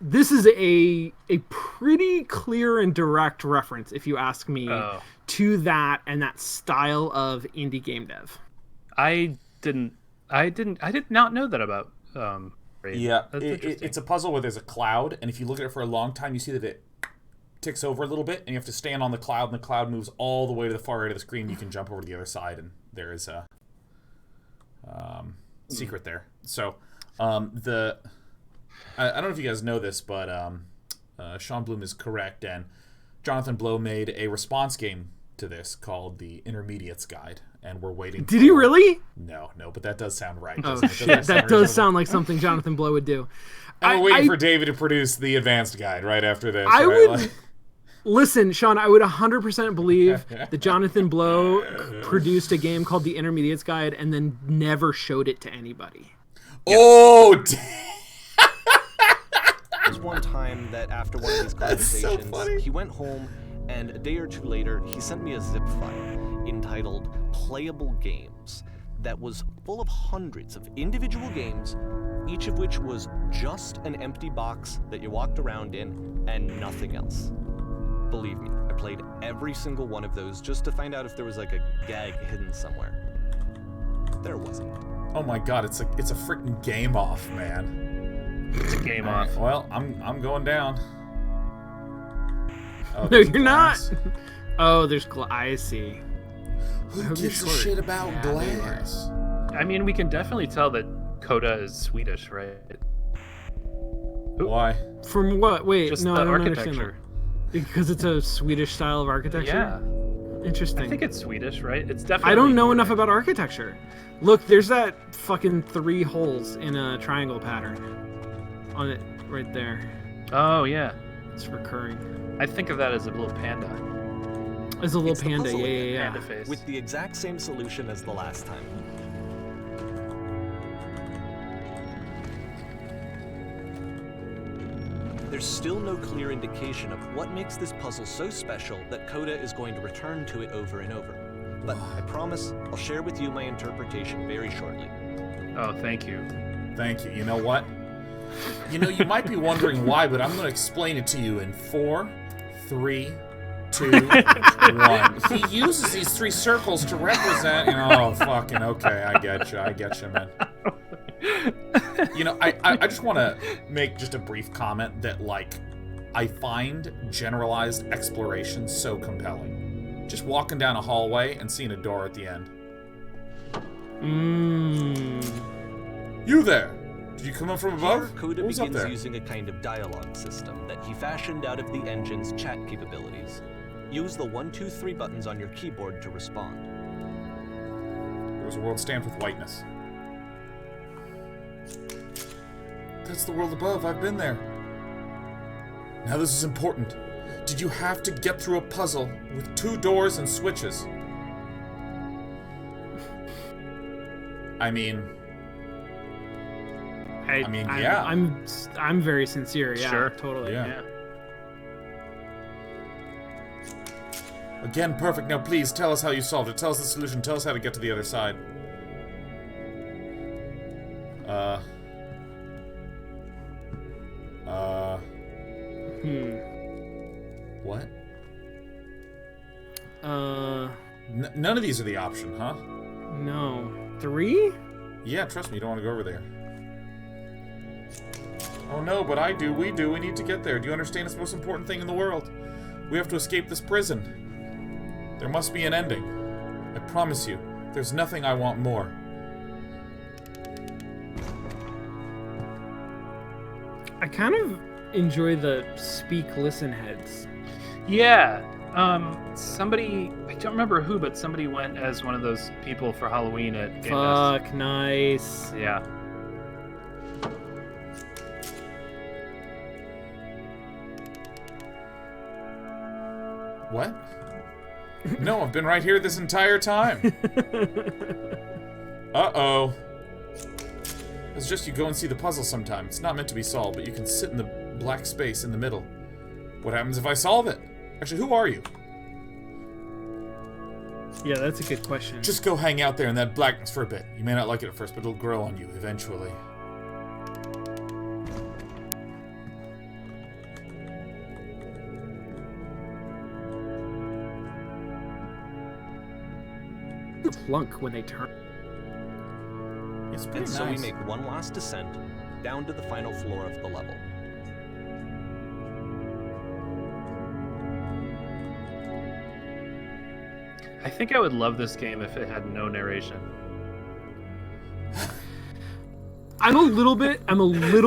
a pretty clear and direct reference, if you ask me, to that and that style of indie game dev. I did not know that about Braid. Yeah, it's a puzzle where there's a cloud, and if you look at it for a long time, you see that it ticks over a little bit, and you have to stand on the cloud, and the cloud moves all the way to the far right of the screen. You can jump over to the other side, and there is a secret there. So, I don't know if you guys know this, but Sean Bloom is correct, and Jonathan Blow made a response game to this called the Intermediates Guide, and we're waiting. Did he really? No, but that does sound right. Oh shit, that does sound like something Jonathan Blow would do. And we're waiting for David to produce the advanced guide right after this. I right? would listen, Sean. I would 100% believe that Jonathan Blow produced a game called the Intermediates Guide and then never showed it to anybody. Yeah. Oh, There's one time that after one of these conversations, he went home, and a day or two later, he sent me a zip file entitled Playable Games that was full of hundreds of individual games, each of which was just an empty box that you walked around in and nothing else. Believe me, I played every single one of those just to find out if there was like a gag hidden somewhere. There wasn't. Oh my god, it's a freaking game off, man. It's a game off. Right, well, I'm going down. Oh, no, you're not. Oh, there's I see. Who gives a shit about glass? I mean, we can definitely tell that Coda is Swedish, right? Why? From what? Wait, just no, the I don't architecture. Understand that. Because it's a Swedish style of architecture? Yeah. Interesting. I think it's Swedish, right? It's definitely. I don't know enough about architecture. Look, there's that fucking 3 holes in a triangle pattern on it right there. Oh, yeah. It's recurring. I think of that as a little panda. As a little It's the panda, puzzle yeah. Panda face. With the exact same solution as the last time. There's still no clear indication of what makes this puzzle so special that Coda is going to return to it over and over. But I promise I'll share with you my interpretation very shortly. Oh, thank you. Thank you. You know what? You know, you might be wondering why, but I'm going to explain it to you in 4, 3, 2, 1. He uses these 3 circles to represent. Oh, fucking okay. I get you, man. I just want to make just a brief comment that, like, I find generalized exploration so compelling. Just walking down a hallway and seeing a door at the end. You there! Did you come up from above? Here, Coda begins using a kind of dialogue system that he fashioned out of the engine's chat capabilities. Use the 1, 2, 3 buttons on your keyboard to respond. There was a world stamped with whiteness. That's the world above. I've been there. Now this is important. Did you have to get through a puzzle with 2 doors and switches? I mean, yeah. I'm very sincere. Yeah, sure. Totally. Yeah. Again, perfect. Now, please tell us how you solved it. Tell us the solution. Tell us how to get to the other side. What? None of these are the option, huh? No. 3? Yeah, trust me, you don't want to go over there. Oh no, but I do, we do, we need to get there. Do you understand it's the most important thing in the world? We have to escape this prison. There must be an ending. I promise you, there's nothing I want more. I kind of enjoy the speak-listen heads. Yeah. Somebody, I don't remember who, but somebody went as one of those people for Halloween at Game Fest. Fuck, nice. Yeah. What? No, I've been right here this entire time. Uh-oh. It's just you go and see the puzzle sometime. It's not meant to be solved, but you can sit in the black space in the middle. What happens if I solve it? Actually, who are you? Yeah, that's a good question. Just go hang out there in that blackness for a bit. You may not like it at first, but it'll grow on you eventually. Plunk when they turn. It's pretty And nice. so we make one last descent down to the final floor of the level. I think I would love this game if it had no narration. I'm a little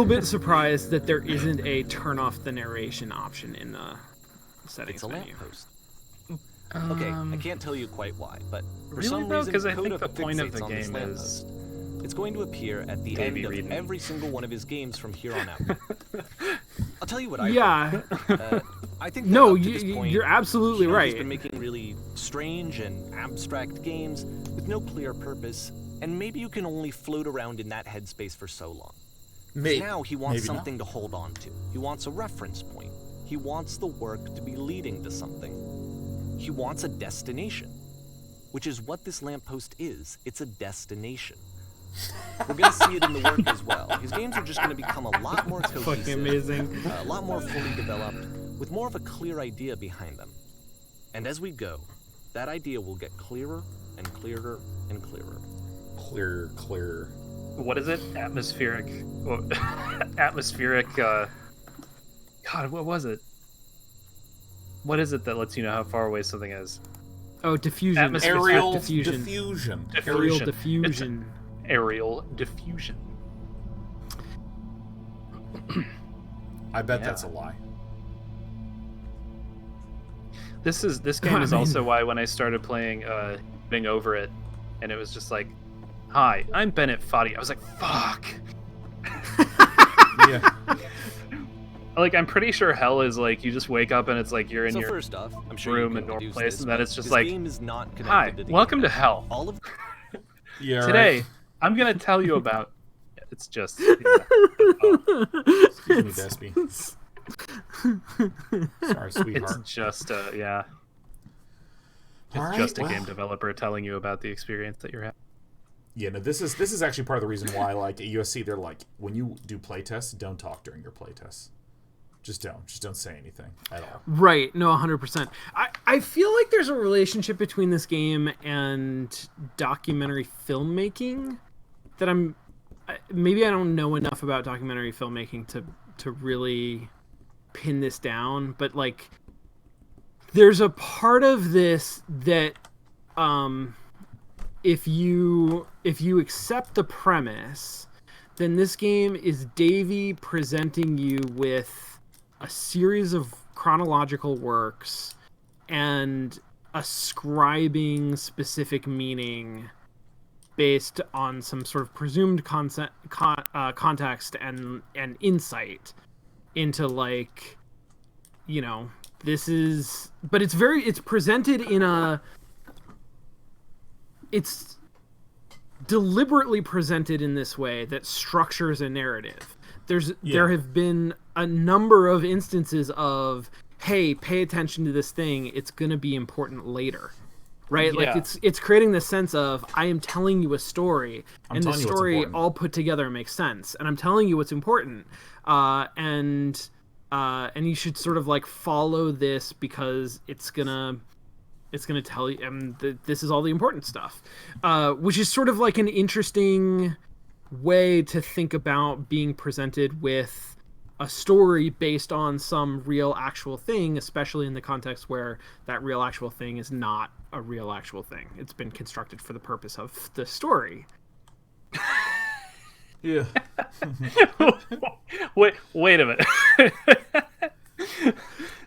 bit surprised that there isn't a turn off the narration option in the settings It's a menu. lamppost. Okay, I can't tell you quite why, but for Really, some though? reason, 'Cause I Coda think the point of the fixates on this game is- lamppost. It's going to appear at the Davey end of reading. every single one of his games from here on out. I'll tell you what I Yeah. think. I think that No, up to this point, you're absolutely He's right. been making really strange and abstract games with no clear purpose, and maybe you can only float around in that headspace for so long. Maybe. Now he wants Maybe something to hold on to. He wants a reference point. He wants the work to be leading to something. He wants a destination, which is what this lamppost is. It's a destination. We're going to see it in the work as well. His games are just going to become a lot more cohesive, Fucking amazing. a lot more fully developed, with more of a clear idea behind them. And as we go, that idea will get clearer and clearer and clearer. Clearer. What is it? Atmospheric. Atmospheric. God, what was it? What is it that lets you know how far away something is? Oh, diffusion. Atmospheric Aerial diffusion. diffusion. Aerial diffusion. Aerial diffusion. I bet that's a lie. This game is also why when I started playing Getting Over It, and it was just like, "Hi, I'm Bennett Foddy." I was like, "Fuck." Yeah. Like, I'm pretty sure hell is like you just wake up and it's like you're in So your first off, I'm sure room you in can normal deduce place, this, and then but it's just this like, game is not connected "Hi, to the welcome to internet. hell. All of Yeah. Today, Right. I'm gonna tell you about." It's just. Excuse me, Despy. Sorry, sweetheart. It's just yeah. It's All right, just a well. game developer telling you about the experience that you're having. Yeah, no, this is actually part of the reason why, like, at USC, they're like, when you do playtests, don't talk during your playtests. Just don't say anything at all. Right. No, 100%. I feel like there's a relationship between this game and documentary filmmaking that maybe I don't know enough about documentary filmmaking to really pin this down, but like there's a part of this that if you accept the premise, then this game is Davey presenting you with a series of chronological works and ascribing specific meaning based on some sort of presumed context and insight into, like, you know, this is, but it's presented in it's deliberately presented in this way that structures a narrative. There have been a number of instances of, hey, pay attention to this thing, it's going to be important later. Right? Yeah. Like it's creating this sense of, I am telling you a story, and the story all put together makes sense, and I'm telling you what's important. And you should sort of like follow this because it's gonna tell you this is all the important stuff, which is sort of like an interesting way to think about being presented with a story based on some real actual thing, especially in the context where that real actual thing is not a real actual thing. It's been constructed for the purpose of the story. Yeah. Wait a minute.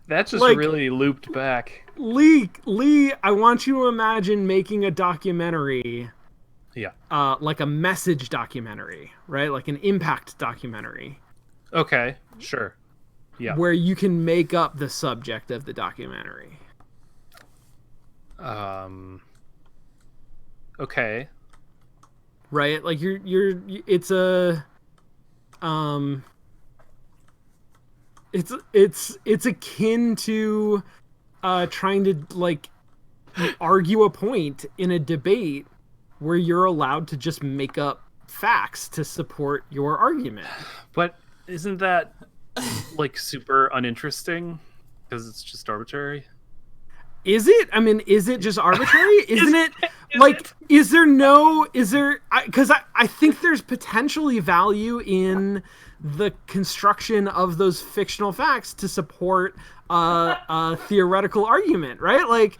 That just really looped back. Lee, I want you to imagine making a documentary. Yeah. Like a message documentary, right? Like an impact documentary. Okay, sure. Yeah. Where you can make up the subject of the documentary. Okay. Right? Like it's akin to trying to like argue a point in a debate where you're allowed to just make up facts to support your argument. But isn't that like super uninteresting because it's just arbitrary? Is it? I mean, is it just arbitrary? Isn't it? Like, is there because I think there's potentially value in the construction of those fictional facts to support a theoretical argument, right? Like,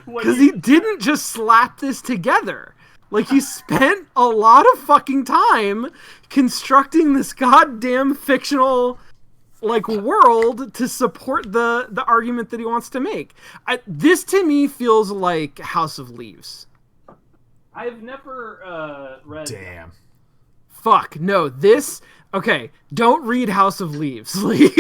because he didn't just slap this together. Like, he spent a lot of fucking time constructing this goddamn fictional, like, world to support the argument that he wants to make. This, to me, feels like House of Leaves. I've never read... Damn. Fuck, no, this... Okay, don't read House of Leaves, Lee.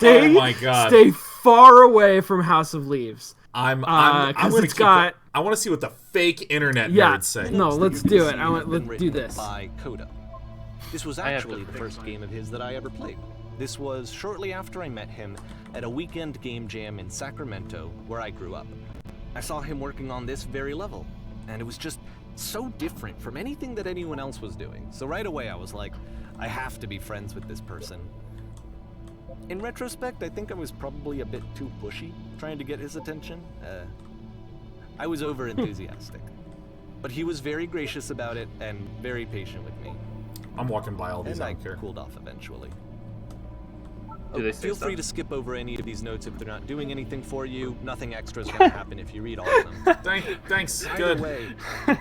Oh my God. Stay far away from House of Leaves. I'm gonna got. I want to see what the fake internet nerds say. No, let's do it. Let's do this. By Coda. This was actually the first game of his that I ever played. This was shortly after I met him at a weekend game jam in Sacramento, where I grew up. I saw him working on this very level, and it was just so different from anything that anyone else was doing. So right away I was like, I have to be friends with this person. In retrospect, I think I was probably a bit too pushy, trying to get his attention. I was over-enthusiastic. But he was very gracious about it and very patient with me. I'm walking by all these, and I don't care. Cooled off eventually. Feel free to skip over any of these notes if they're not doing anything for you. Nothing extra is going to happen if you read all of them. Thanks. Either Good. way,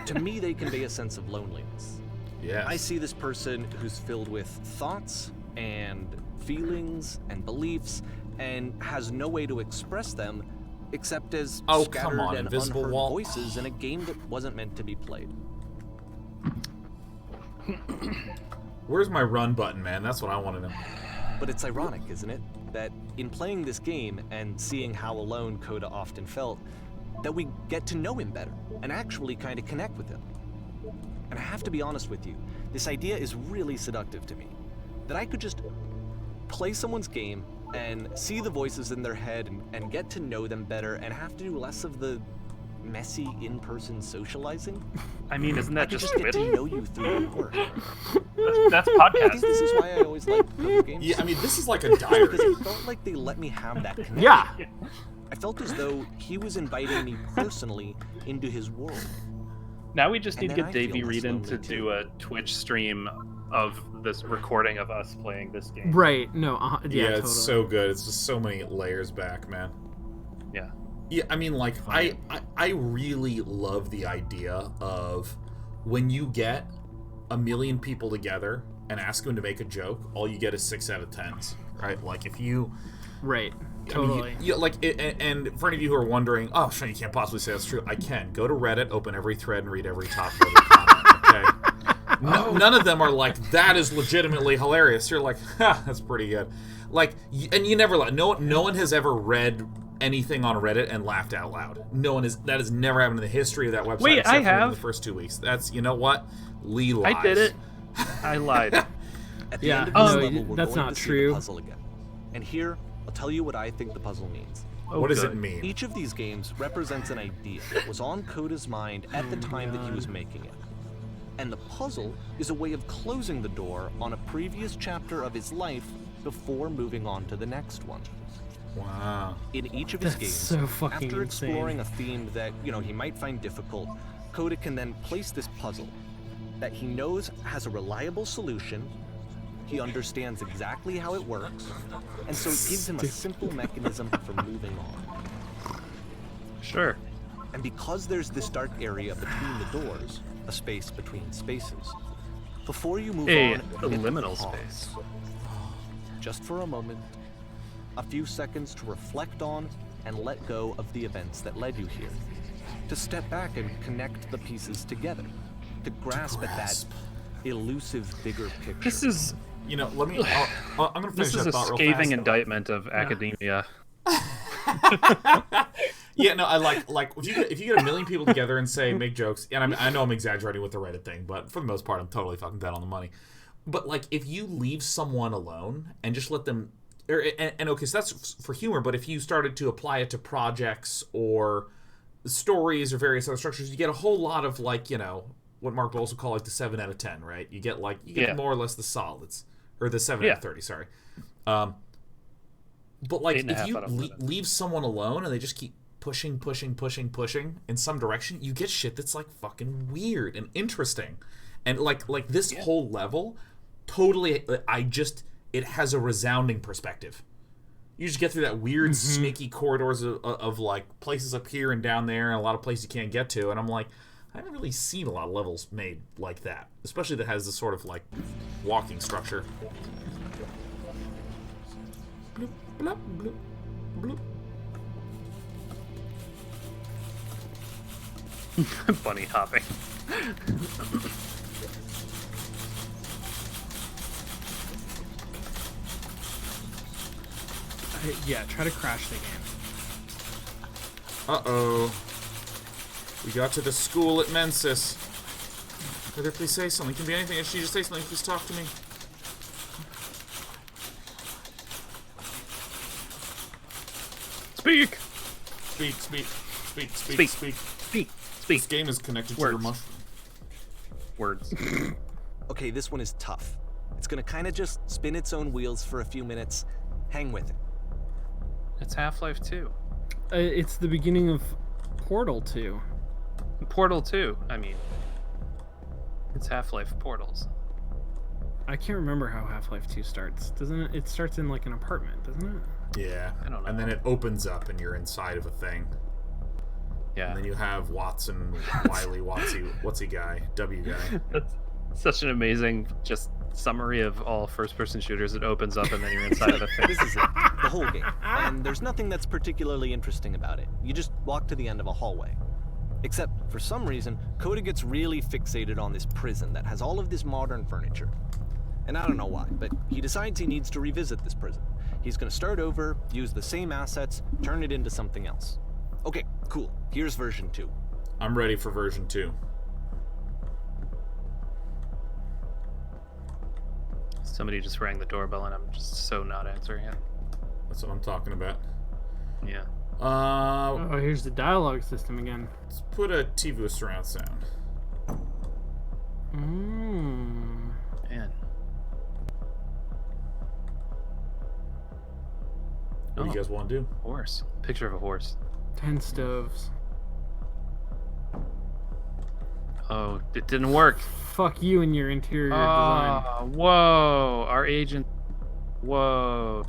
to me they convey a sense of loneliness. Yes. I see this person who's filled with thoughts and feelings and beliefs and has no way to express them except as scattered and invisible unheard wall. voices in a game that wasn't meant to be played. Where's my run button, man? That's what I want to know. But it's ironic, isn't it, that in playing this game and seeing how alone Coda often felt, that we get to know him better and actually kind of connect with him. And I have to be honest with you, this idea is really seductive to me. That I could just play someone's game and see the voices in their head and get to know them better and have to do less of the messy in-person socializing. I mean, isn't that just get to know you through your work. That's I podcast. think this is why I always liked Code's games. Yeah, I mean, this is like a diary. Because it felt like they let me have that connection. Yeah. I felt as though he was inviting me personally into his world. Now we just And need to then get I feel Davey less Reedon to lonely, do a Twitch stream of this recording of us playing this game. Right. No. Yeah. Yeah, it's totally. so good. It's just so many layers back, man. Yeah. Yeah, I mean, like, I really love the idea of when you get a million people together and ask them to make a joke, all you get is 6 out of 10s, right? Like, if you... Right. I Totally. mean, and for any of you who are wondering, oh, sure, you can't possibly say that's true. I can. Go to Reddit, open every thread, and read every top Reddit comment, okay? None of them are like, that is legitimately hilarious. You're like, ha, that's pretty good. Like, and you never... No one has ever read anything on Reddit and laughed out loud. That has never happened in the history of that website. Wait, except I have. for the first 2 weeks. That's, you know what? Lee lies. I did it. I lied. At the Yeah, end of no, this level, we're that's going not to see true. the puzzle again. And here, I'll tell you what I think the puzzle means. Oh, What does good. it mean? Each of these games represents an idea that was on Coda's mind at the time that he was making it. And the puzzle is a way of closing the door on a previous chapter of his life before moving on to the next one. Wow. In each of his That's games, so fucking after insane. exploring a theme that, he might find difficult, Coda can then place this puzzle that he knows has a reliable solution, he understands exactly how it works, and so it gives him a simple mechanism for moving on. Sure. And because there's this dark area between the doors, a space between spaces, before you move A on, liminal pause. space. Just for a moment, a few seconds to reflect on and let go of the events that led you here. To step back and connect the pieces together. To grasp at that elusive bigger picture. This is I'm going to finish this is that a thought real scathing fast. indictment of academia. Yeah, no, I like if you get a million people together and say make jokes, and I know I'm exaggerating with the Reddit thing, but for the most part, I'm totally fucking dead on the money. But like, if you leave someone alone and just let them, okay, so that's for humor. But if you started to apply it to projects or stories or various other structures, you get a whole lot of like, what Mark Bowles would call like the 7 out of 10, right? You get more or less the solids, or the 7 out of 30. Sorry. But like, if you leave someone alone and they just keep pushing in some direction, you get shit that's like fucking weird and interesting. And like this whole level, totally, it has a resounding perspective. You just get through that weird, snaky corridors of like places up here and down there, and a lot of places you can't get to. And I'm like, I haven't really seen a lot of levels made like that, especially that has this sort of like walking structure. Bloop, bloop, bloop, bloop. Bunny hopping. Try to crash the game. Uh-oh. We got to the school at Mensis. Could there please say something? Can be anything. If she just say something, please talk to me. Speak! Speak. This game is connected to your mushroom. Words. Okay, this one is tough. It's gonna kind of just spin its own wheels for a few minutes. Hang with it. It's Half-Life 2. It's the beginning of Portal 2. Portal 2, I mean. It's Half-Life Portals. I can't remember how Half-Life 2 starts. Doesn't it? It starts in like an apartment, doesn't it? Yeah. I don't know. And then it opens up and you're inside of a thing. Yeah. And then you have Watson, Wiley, Watsy guy, W guy. That's such an amazing just summary of all first-person shooters. It opens up and then you're inside of the thing. This is it, the whole game. And there's nothing that's particularly interesting about it. You just walk to the end of a hallway. Except, for some reason, Coda gets really fixated on this prison that has all of this modern furniture. And I don't know why, but he decides he needs to revisit this prison. He's gonna start over, use the same assets, turn it into something else. Okay, cool. Here's version 2. I'm ready for version 2. Somebody just rang the doorbell and I'm just so not answering it. That's what I'm talking about. Yeah. Oh, here's the dialogue system again. Let's put a TV with surround sound. Man. What do you guys want to do? Horse. Picture of a horse. 10 stoves. Oh, it didn't work. Fuck you and your interior design. Whoa. Our agent. Whoa.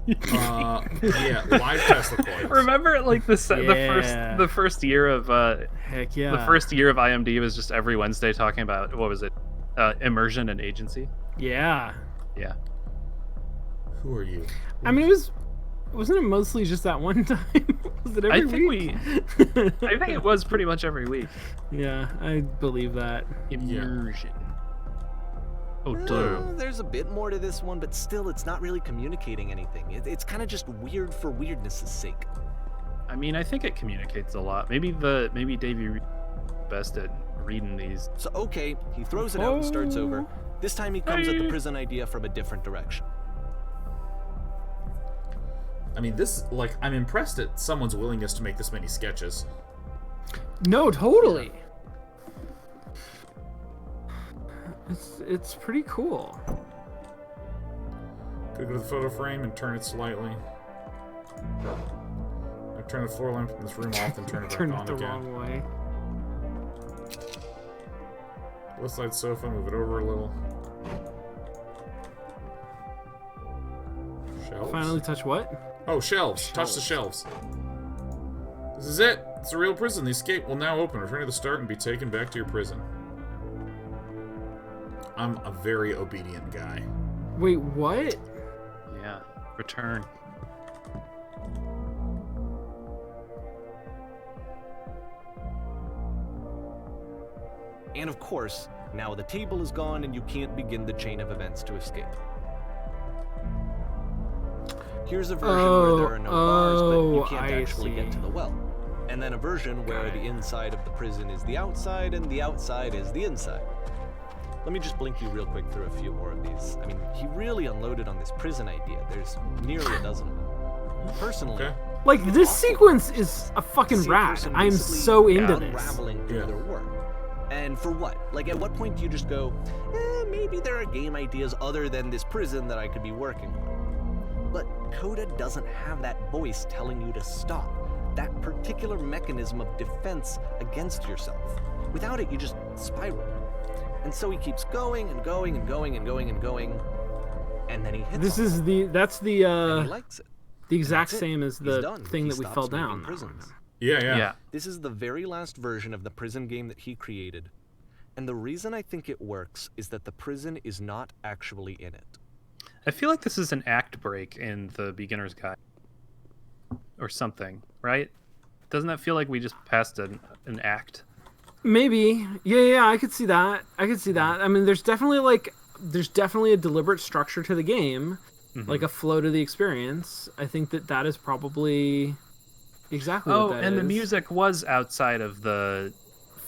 Yeah, live Tesla coils. Remember, like the first year of Heck yeah. the first year of IMD was just every Wednesday talking about what was it, immersion and agency. Yeah. Yeah. Who are you? I mean, wasn't it mostly just that one time? Was it every week? I think it was pretty much every week. Yeah, I believe that. Immersion. Oh, well, there's a bit more to this one, but still, it's not really communicating anything. It's kind of just weird for weirdness' sake. I mean, I think it communicates a lot. Maybe Davey best at reading these. So okay, he throws it out and starts over. This time he comes at the prison idea from a different direction. I mean, I'm impressed at someone's willingness to make this many sketches. No, totally. It's pretty cool. Go to the photo frame and turn it slightly. I turn the floor lamp in this room off and turn it back on the again. Wrong way. Left side sofa, move it over a little. Shelves? Finally touch what? Oh, shelves. Touch the shelves. This is it. It's a real prison. The escape will now open. Return to the start and be taken back to your prison. I'm a very obedient guy. Wait, what? Yeah. Return. And of course, now the table is gone and you can't begin the chain of events to escape. Here's a version where there are no bars, but you can't actually get to the well. And then a version where the inside of the prison is the outside and the outside is the inside. Let me just blink you real quick through a few more of these. I mean, he really unloaded on this prison idea. There's nearly a dozen of them. Personally, like, this sequence is a fucking rad. I'm so into this. Unraveling through their work. And for what? Like, at what point do you just go, maybe there are game ideas other than this prison that I could be working on? But Coda doesn't have that voice telling you to stop. That particular mechanism of defense against yourself. Without it, you just spiral. And so he keeps going and going and going and going and going, and then he hits. This is the and he likes it. The exact same as the thing that we fell down. Yeah. This is the very last version of the prison game that he created, and the reason I think it works is that the prison is not actually in it. I feel like this is an act break in the beginner's guide, or something, right? Doesn't that feel like we just passed an act? Maybe. Yeah, I could see that. I mean, there's definitely a deliberate structure to the game, like a flow to the experience. I think that is probably exactly what that is. Oh, and the music was outside of the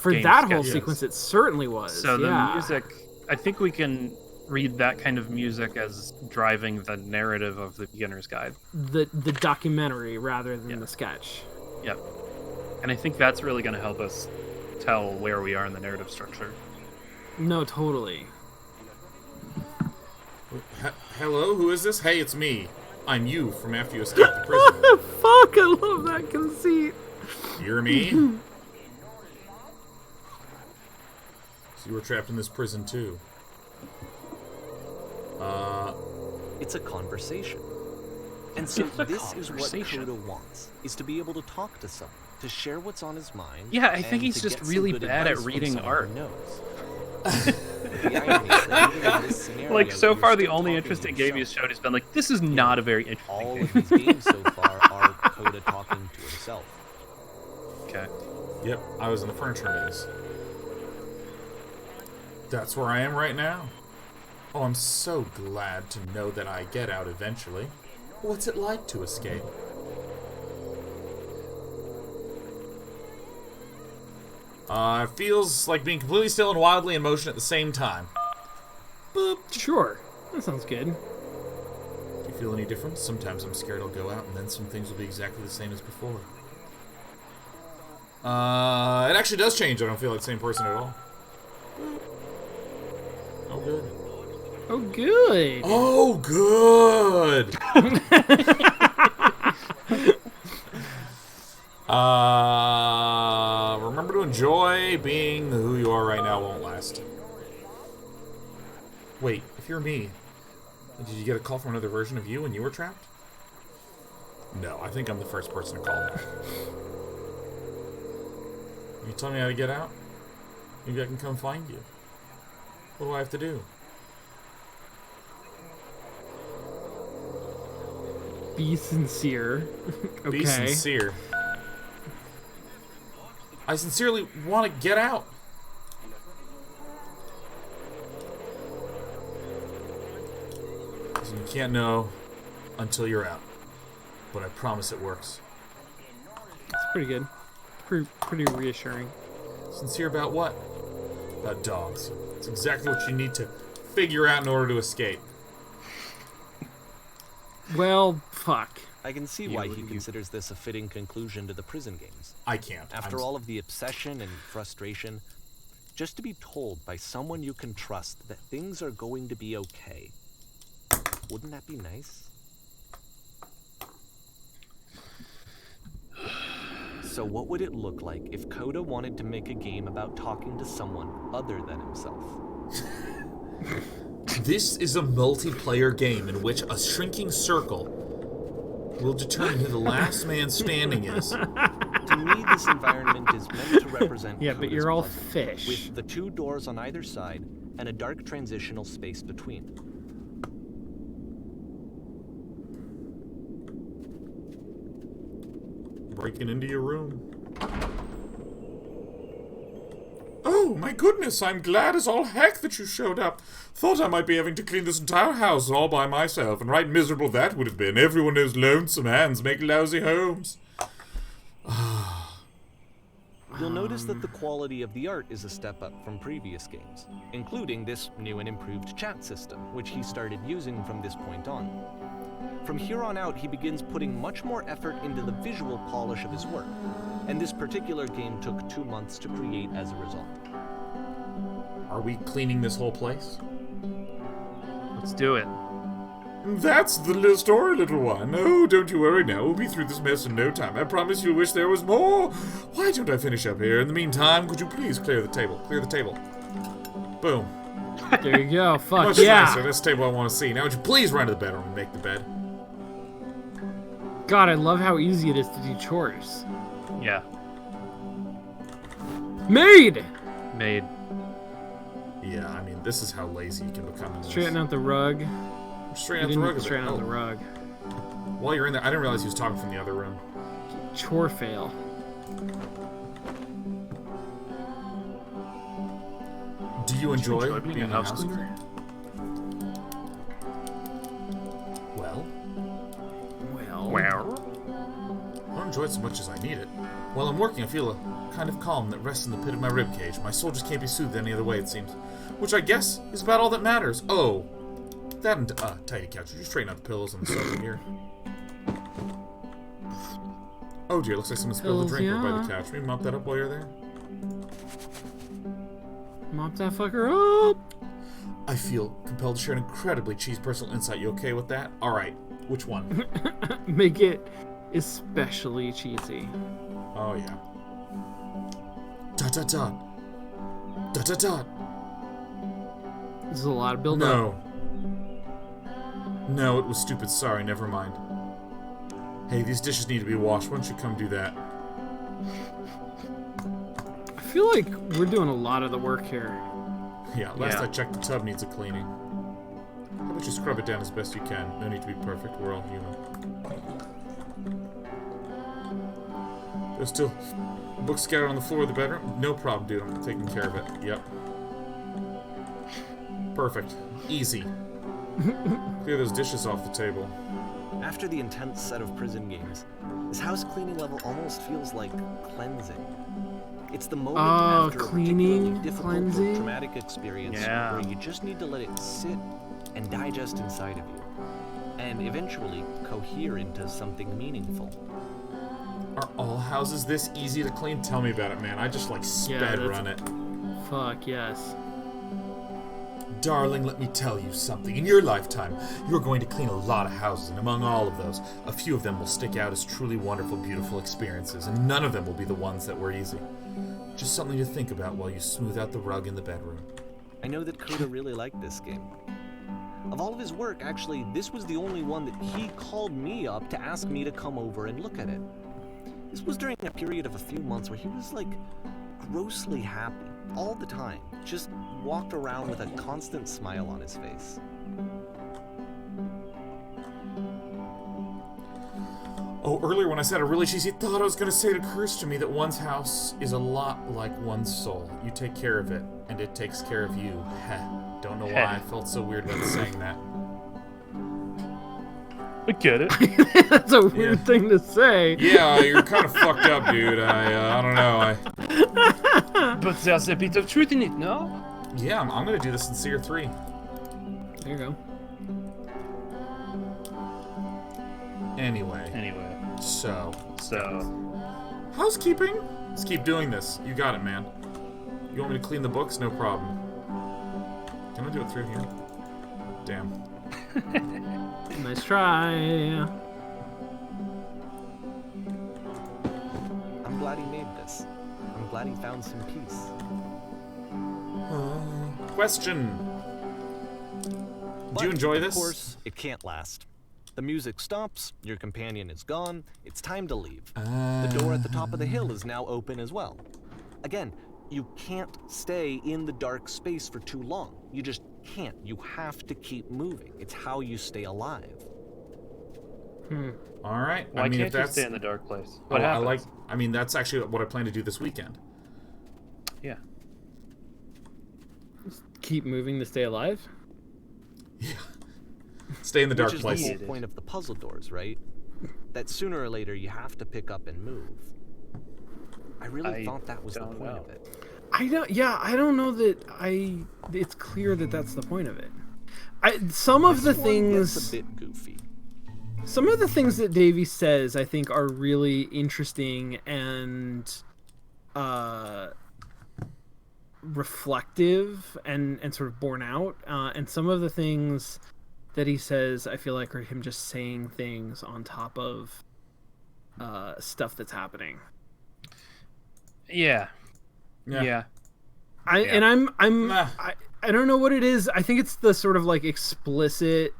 For that whole sequence, it certainly was. So the music, I think we can read that kind of music as driving the narrative of the beginner's guide. The documentary rather than the sketch. Yep. And I think that's really going to help us tell where we are in the narrative structure. No, totally. Hello, who is this? Hey, it's me. I'm you from after you escaped the prison. Fuck, I love that conceit. You're me? So you were trapped in this prison too. It's a conversation. And so this is what Coda wants, is to be able to talk to someone, to share what's on his mind. Yeah, I think he's just really bad at reading art. Like, so far, the only interesting game he's showed has been like, this is not a very interesting All game. of these games so far are Coda talking to himself. Okay. Yep, I was in the furniture maze. That's where I am right now. Oh, I'm so glad to know that I get out eventually. What's it like to escape? It feels like being completely still and wildly in motion at the same time. Boop. Sure, that sounds good. Do you feel any different? Sometimes I'm scared I'll go out and then some things will be exactly the same as before. It actually does change. I don't feel like the same person at all. Oh, good. Oh, good. Oh, good. Remember to enjoy being who you are right now won't last. Wait, if you're me, did you get a call from another version of you when you were trapped? No, I think I'm the first person to call back. You tell me how to get out? Maybe I can come find you. What do I have to do? Be sincere. Okay. Be sincere. I sincerely want to get out. So you can't know until you're out. But I promise it works. That's pretty good. Pretty reassuring. Sincere about what? About dogs. It's exactly what you need to figure out in order to escape. Well, fuck. I can see why he considers this a fitting conclusion to the prison games. I can't. After all of the obsession and frustration, just to be told by someone you can trust that things are going to be okay. Wouldn't that be nice? So what would it look like if Coda wanted to make a game about talking to someone other than himself? This is a multiplayer game in which a shrinking circle will determine who the last man standing is. To me, this environment is meant to represent Yeah, but Coda's you're all pleasure, fish. with the 2 doors on either side and a dark transitional space between. Breaking into your room. Oh, my goodness, I'm glad as all heck that you showed up. Thought I might be having to clean this entire house all by myself, and right miserable that would have been. Everyone knows lonesome hands make lousy homes. You'll notice that the quality of the art is a step up from previous games, including this new and improved chat system, which he started using from this point on. From here on out, he begins putting much more effort into the visual polish of his work, and this particular game took 2 months to create as a result. Are we cleaning this whole place? Let's do it. That's the little story, little one. Oh, don't you worry now. We'll be through this mess in no time. I promise you'll wish there was more. Why don't I finish up here? In the meantime, could you please clear the table? Clear the table. Boom. There you go. Fuck Much yeah. nicer. This table I want to see. Now, would you please run to the bedroom and make the bed? God, I love how easy it is to do chores. Yeah. Made! Made. Yeah, I mean, this is how lazy you can become in this. Straighten out the rug. Straighten out the rug. Straighten out the rug. While you're in there, I didn't realize he was talking from the other room. Chore fail. Do you enjoy being a house cleaner? Well, Well. I don't enjoy it so much as I need it. While I'm working, I feel a kind of calm that rests in the pit of my ribcage. My soul just can't be soothed any other way, it seems. Which I guess is about all that matters. Oh, that and tidy couch. Would you straighten out the pillows on the sofa here? Oh dear, looks like someone spilled a drink over by the couch. Maybe mop that up while you're there. Mop that fucker up. I feel compelled to share an incredibly cheesy personal insight. You okay with that? Alright, which one? Make it especially cheesy. Oh yeah. Dot dot dot. Dot dot dot. This is a lot of build-up. No. No, it was stupid. Sorry, never mind. Hey, these dishes need to be washed. Why don't you come do that? I feel like we're doing a lot of the work here. Yeah, last I checked, the tub needs a cleaning. How about you scrub it down as best you can? No need to be perfect. We're all human. There's still books scattered on the floor of the bedroom? No problem, dude. I'm taking care of it. Yep. Perfect. Easy. Clear those dishes off the table. After the intense set of prison games, this house cleaning level almost feels like cleansing. It's the moment after a particularly difficult or cleansing? traumatic experience where you just need to let it sit and digest inside of you. and eventually cohere into something meaningful. Are all houses this easy to clean? Tell me about it, man. I just sped run it. Fuck yes. Darling, let me tell you something. In your lifetime, you're going to clean a lot of houses, and among all of those, a few of them will stick out as truly wonderful, beautiful experiences, and none of them will be the ones that were easy. Just something to think about while you smooth out the rug in the bedroom. I know that Coda really liked this game. Of all of his work, actually, this was the only one that he called me up to ask me to come over and look at it. This was during a period of a few months where he was, grossly happy all the time. Just walked around with a constant smile on his face. Oh, earlier when I said a really cheesy thought, I was going to say it occurs to me that one's house is a lot like one's soul. You take care of it, and it takes care of you. Heh. Don't know why I felt so weird about saying that. I get it. That's a weird thing to say. Yeah, you're kind of fucked up, dude. I don't know. But there's a bit of truth in it, no? Yeah, I'm going to do this in Seer 3. There you go. Anyway. So. Housekeeping? Let's keep doing this. You got it, man. You want me to clean the books? No problem. Can I do it through here? Damn. Nice try. I'm glad he made this. I'm glad he found some peace. Question. Do you enjoy this? Of course, it can't last. The music stops, your companion is gone, it's time to leave. The door at the top of the hill is now open as well. Again, you can't stay in the dark space for too long. You just can't. You have to keep moving. It's how you stay alive. All right. Why can't you stay in the dark place? What happens? That's actually what I plan to do this weekend. Yeah. Just keep moving to stay alive? Yeah. Stay in the dark place. place. Which is the whole point of the puzzle doors, right? That sooner or later you have to pick up and move. I really thought that was the point of it. I don't know that it's clear that that's the point of it. Some of the things gets a bit goofy. Some of the things that Davey says, I think, are really interesting and reflective and sort of borne out. And some of the things that he says, I feel like, are him just saying things on top of stuff that's happening. Yeah. I don't know what it is. I think it's the sort of explicit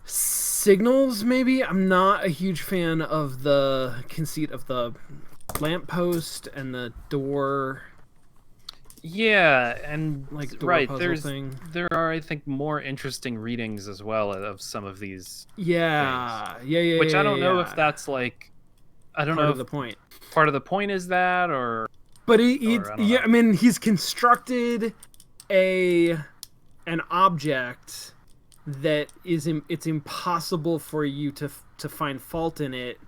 signals, maybe. I'm not a huge fan of the conceit of the lamppost and the door. Yeah, and right, there are, I think, more interesting readings as well of some of these things. Which I don't know if that's I don't know part if of the point. Part of the point is that, or but I mean, he's constructed an object that it's impossible for you to find fault in it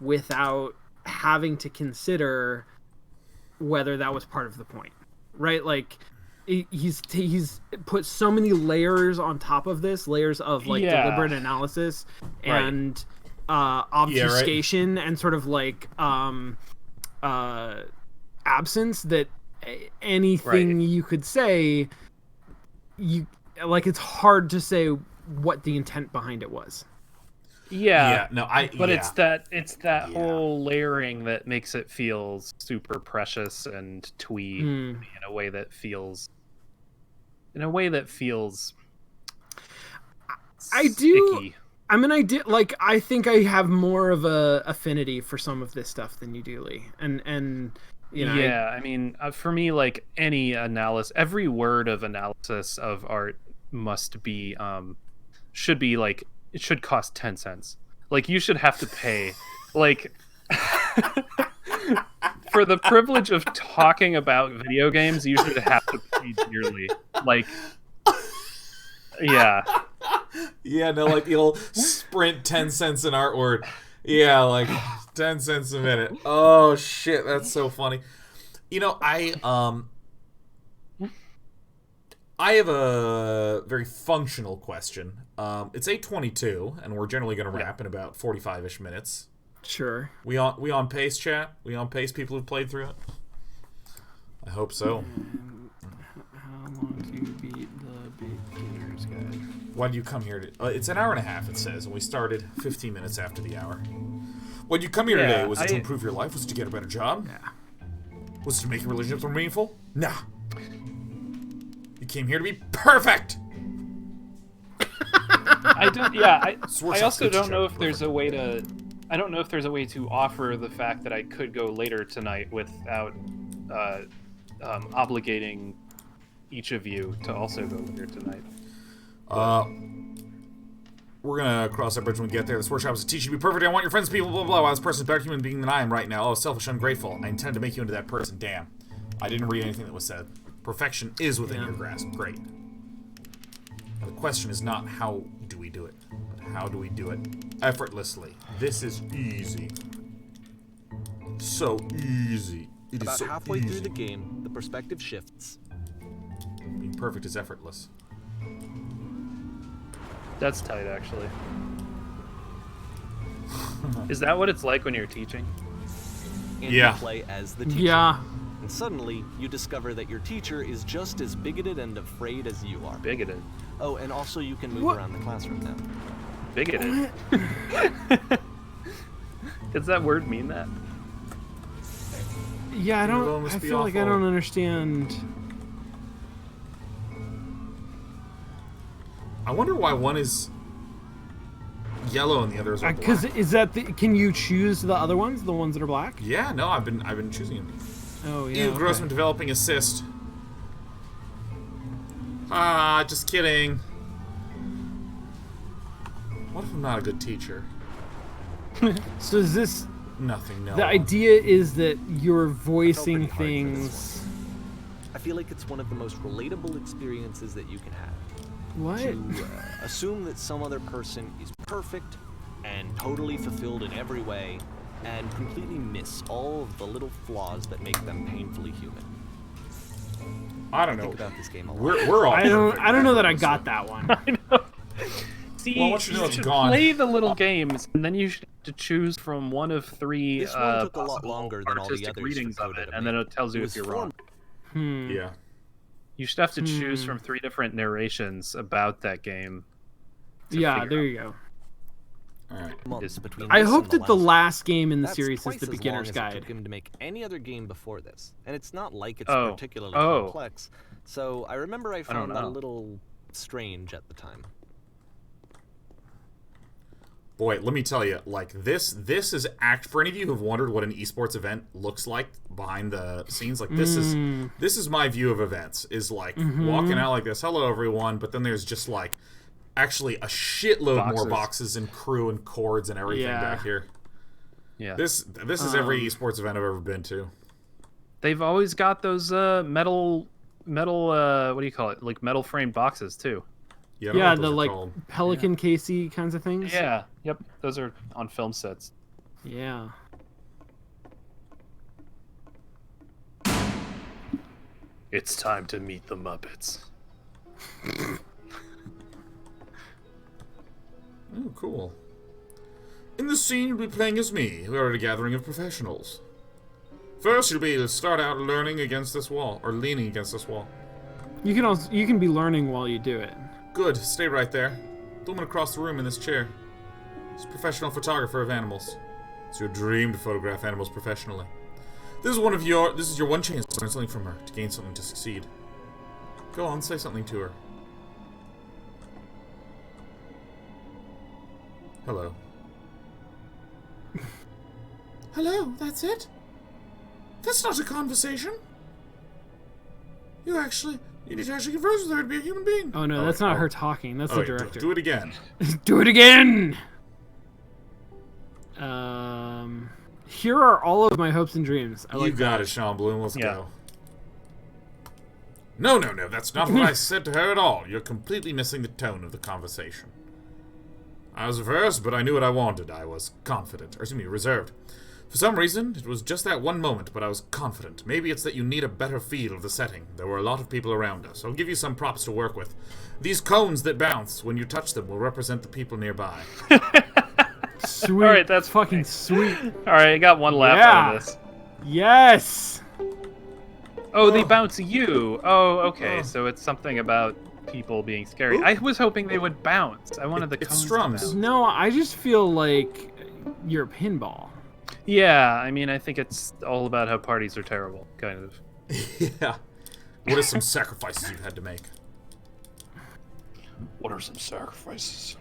without having to consider whether that was part of the point, right? He's put so many layers on top of this, layers of deliberate analysis and obfuscation and sort of absence that anything you could say, it's hard to say what the intent behind it was. It's that whole layering that makes it feel super precious and twee in a way that feels sticky. I think I have more of a affinity for some of this stuff than you do, Lee. And for me, any analysis, every word of analysis of art must be should be it should cost 10 cents. You should have to pay for the privilege of talking about video games, you should have to pay dearly. You'll sprint 10 cents an artwork. 10 cents a minute. Oh shit, that's so funny. I have a very functional question. It's 8:22, and we're generally going to wrap in about 45-ish minutes. Sure. We on pace, chat? We on pace, people who've played through it? I hope so. How long do you beat the beginner's guide? Why do you come here? It's an hour and a half, it says, and we started 15 minutes after the hour. Why did you come here today? Was it to improve your life? Was it to get a better job? Yeah. Was it to make your relationships more meaningful? Nah. You came here to be perfect! I also don't know if there's a way to... I don't know if there's a way to offer the fact that I could go later tonight without obligating each of you to also go later tonight. We're gonna cross that bridge when we get there. This workshop is to teach you to be perfect. I want your friends to be blah, blah, blah. While this person's a better human being than I am right now. Oh, selfish, ungrateful. I intend to make you into that person. Damn. I didn't read anything that was said. Perfection is within your grasp. Great. Now, the question is not how do we do it, but how do we do it effortlessly. This is easy. So easy. It About is so halfway easy. through the game, the perspective shifts. Being perfect is effortless. That's tight, actually. Is that what it's like when you're teaching? And Yeah. you play as the teacher. Yeah. And suddenly, you discover that your teacher is just as bigoted and afraid as you are. Bigoted. Oh, and also you can move What? around the classroom now. Bigoted. Does that word mean that? Yeah, I Well, don't. must I be feel like I awful. don't understand. I wonder why one is yellow and the others are black. Because is that the? Can you choose the other ones, the ones that are black? Yeah, no, I've been choosing them. Oh yeah. Ew, okay. Grossman developing assist. Ah, just kidding. What if I'm not a good teacher? So is this? Nothing, no. The idea is that you're voicing pretty hard for this things. I feel like it's one of the most relatable experiences that you can have. What? To assume that some other person is perfect and totally fulfilled in every way, and completely miss all of the little flaws that make them painfully human. I don't know. Think about this game a lot. We're all I don't. perfect I don't know that I so- got that one. I know. See, Well, once you know you it's should gone. play the little games, and then you should have to choose from one of three This one took a lot possible longer than all the artistic others readings for of Coda it, to and then make. it tells you It if was you're wrong. Yeah. You should have to choose from three different narrations about that game. to Yeah, figure there out. you go. All right. Months between I this hope and that the last last game in the That's series is twice the as long beginner's as it guide. took him to make any other game before this, and it's not like it's Oh. particularly Oh. complex. So I remember I don't found that a know. little strange at the time. Boy, let me tell you, like this is for any of you who've wondered what an esports event looks like behind the scenes, like this is my view of events, is like walking out like this, hello everyone, but then there's just like actually a shitload more boxes and crew and cords and everything back here. Yeah. This is every esports event I've ever been to. They've always got those metal what do you call it? Like metal framed boxes too. Yeah, I don't know Yeah, what the those are like called. Pelican Casey kinds of things. Yeah. Yep. Those are on film sets. Yeah. It's time to meet the Muppets. Oh, cool. In this scene, you'll be playing as me. We are at a gathering of professionals. First, you'll be able to start out learning against this wall, or leaning against this wall. You can be learning while you do it. Good, stay right there. The woman across the room in this chair. She's a professional photographer of animals. It's your dream to photograph animals professionally. This is your one chance to learn something from her, to gain something to succeed. Go on, say something to her. Hello. Hello, that's it? That's not a conversation. You need to actually converse with her to be a human being. Oh no, that's not her talking. That's the wait, director. do it again. Do it again. Here are all of my hopes and dreams. I You like got it, Sean Bloom. Let's go. No, that's not what I said to her at all. You're completely missing the tone of the conversation. I was averse, but I knew what I wanted. I was confident, or excuse me, reserved. For some reason, it was just that one moment, but I was confident. Maybe it's that you need a better feel of the setting. There were a lot of people around us. I'll give you some props to work with. These cones that bounce when you touch them will represent the people nearby. Sweet. All right, that's fucking sweet. All right, I got one laugh out of this. Yes. Oh, they bounce you. Oh, okay. So it's something about people being scary. I was hoping they would bounce. I wanted the cones to bounce. No, I just feel like you're a pinball. Yeah, I mean, I think it's all about how parties are terrible, kind of. Yeah. What are some sacrifices you've had to make? What are some sacrifices?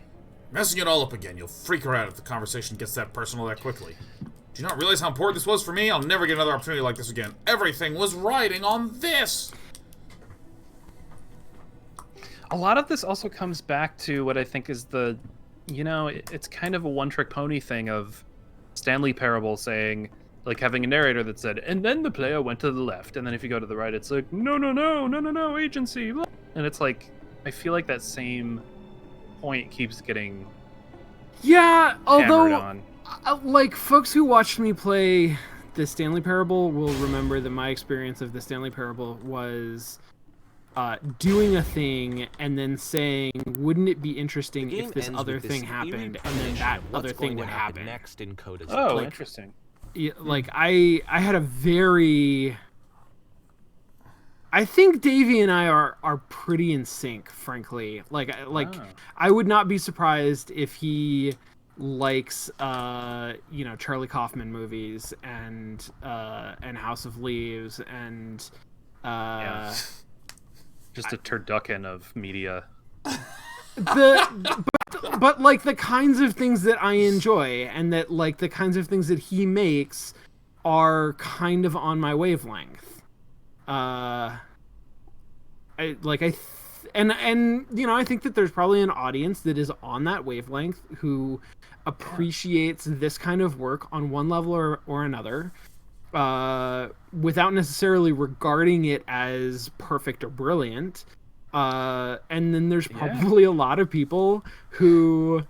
Messing it all up again. You'll freak her out if the conversation gets that personal that quickly. Do you not realize how important this was for me? I'll never get another opportunity like this again. Everything was riding on this. A lot of this also comes back to what I think is the, it's kind of a one-trick pony thing of Stanley Parable saying, like having a narrator that said, and then the player went to the left, and then if you go to the right, it's like, no, agency. And it's like, I feel like that same point keeps getting although on. Like folks who watched me play the Stanley Parable will remember that my experience of the Stanley Parable was doing a thing and then saying, wouldn't it be interesting if this other thing happened, and then that other thing would happen next in Coda's interesting. Like I had a very, I think Davey and I are pretty in sync, frankly. I would not be surprised if he likes Charlie Kaufman movies and House of Leaves and just a turducken of media. But like the kinds of things that I enjoy and that like the kinds of things that he makes are kind of on my wavelength. I think that there's probably an audience that is on that wavelength who appreciates this kind of work on one level or another, without necessarily regarding it as perfect or brilliant. And then there's probably a lot of people who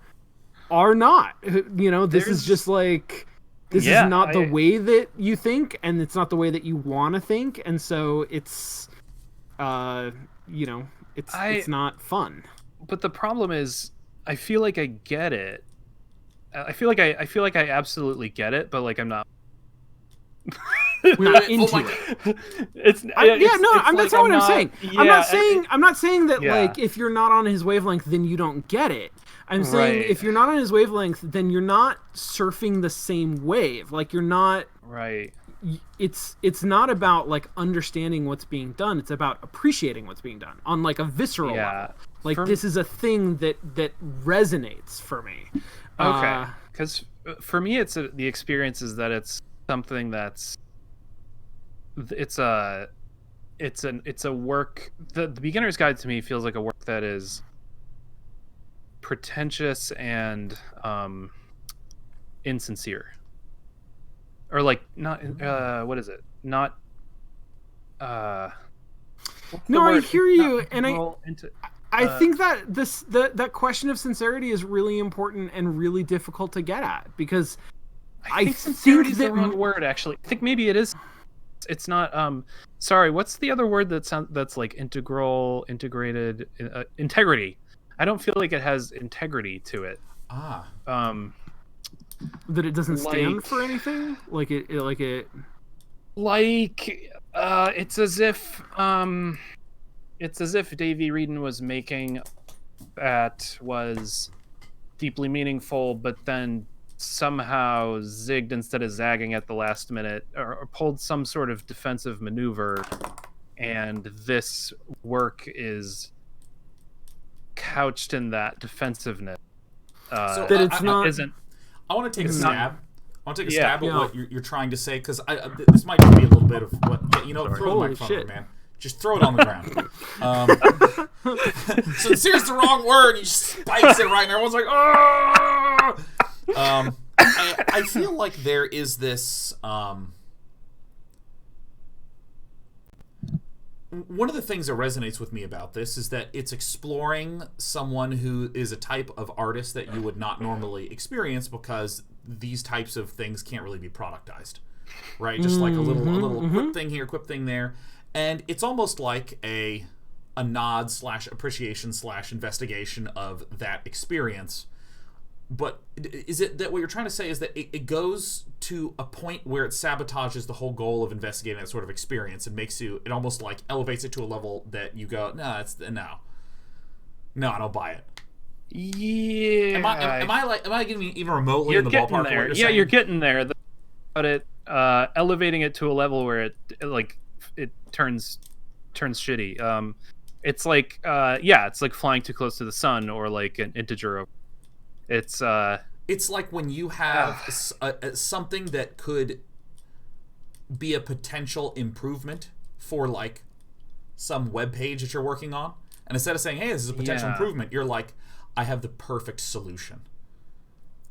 are not. This is just like, this is not the way that you think, and it's not the way that you want to think, and so it's, it's not fun. But the problem is, I feel like I get it. I feel like I absolutely get it, but like I'm not. Not into it. That's not what I'm saying. I'm not saying that like if you're not on his wavelength, then you don't get it. I'm saying if you're not on his wavelength, then you're not surfing the same wave. Like you're not. Right. It's not about like understanding what's being done. It's about appreciating what's being done on like a visceral level. Like this is a thing that resonates for me. Okay. Because for me, the experience is that it's something that's. It's a work. The Beginner's Guide to me feels like a work that is pretentious and insincere, or like not. What is it? Not. No, I hear you, and I think that that question of sincerity is really important and really difficult to get at, because I think sincerity is the wrong word. Actually, I think maybe it is. It's not. Sorry, what's the other word that's like integrated, integrity? I don't feel like it has integrity to it. That it doesn't stand for anything. It's as if Davey Reedon was making that was deeply meaningful, but then somehow zigged instead of zagging at the last minute, or pulled some sort of defensive maneuver, and this work is couched in that defensive-ness. So that it's not. I want to take a stab. I want to take a stab at what you're trying to say, because this might be a little bit of what throw the microphone over, man. Just throw it on the ground. Sincere's the wrong word. He spikes it right, and everyone's like, oh. I feel like there is this. One of the things that resonates with me about this is that it's exploring someone who is a type of artist that you would not normally experience, because these types of things can't really be productized, right? Just like a little quip thing here, quip thing there, and it's almost like a nod / appreciation / investigation of that experience. But is it that what you're trying to say is that it goes to a point where it sabotages the whole goal of investigating that sort of experience and makes it almost like elevates it to a level that you go, no, I don't buy it. Yeah. Am I getting even remotely in the ballpark? There. Yeah, you're getting there. But it elevating it to a level where it turns shitty. It's like it's like flying too close to the sun, or like an integer. It's like when you have something that could be a potential improvement for like some web page that you're working on, and instead of saying, "Hey, this is a potential improvement," you're like, "I have the perfect solution."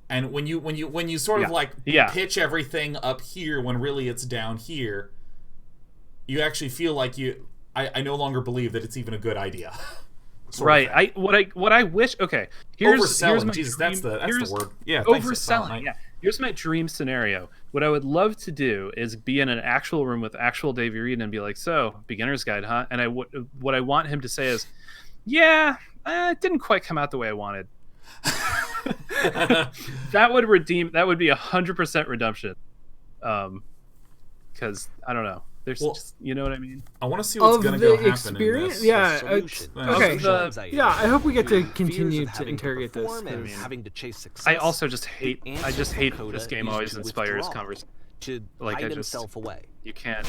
And when you sort of pitch everything up here when really it's down here, you actually feel like I no longer believe that it's even a good idea. Right. What I wish. Okay. Here's my Jesus, dream, that's the word. Yeah. Overselling. Yeah. Here's my dream scenario. What I would love to do is be in an actual room with actual Davey Reed and be like, "So, beginner's guide, huh?" And what I want him to say is, "Yeah, it didn't quite come out the way I wanted." That would be 100% redemption. Because I don't know. There's just, you know what I mean? I want to see what's going to go happen experience? in this. Yeah. Okay. I hope we get to continue to interrogate this. Having to chase success. I also just hate this game always inspires conversation. To hide himself away. You can't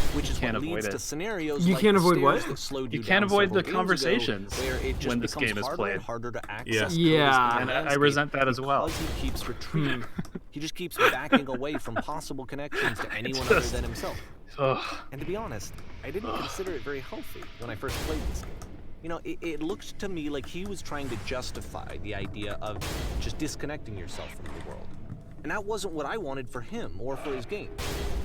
avoid it. Scenarios you can't avoid what? You can't avoid the conversations when this game is played. Harder to access. Yeah. And I resent that as well. Because he keeps retreating. He just keeps backing away from possible connections to anyone other than himself. And to be honest, I didn't consider it very healthy when I first played this game. You know, it looked to me like he was trying to justify the idea of just disconnecting yourself from the world. And that wasn't what I wanted for him or for his game.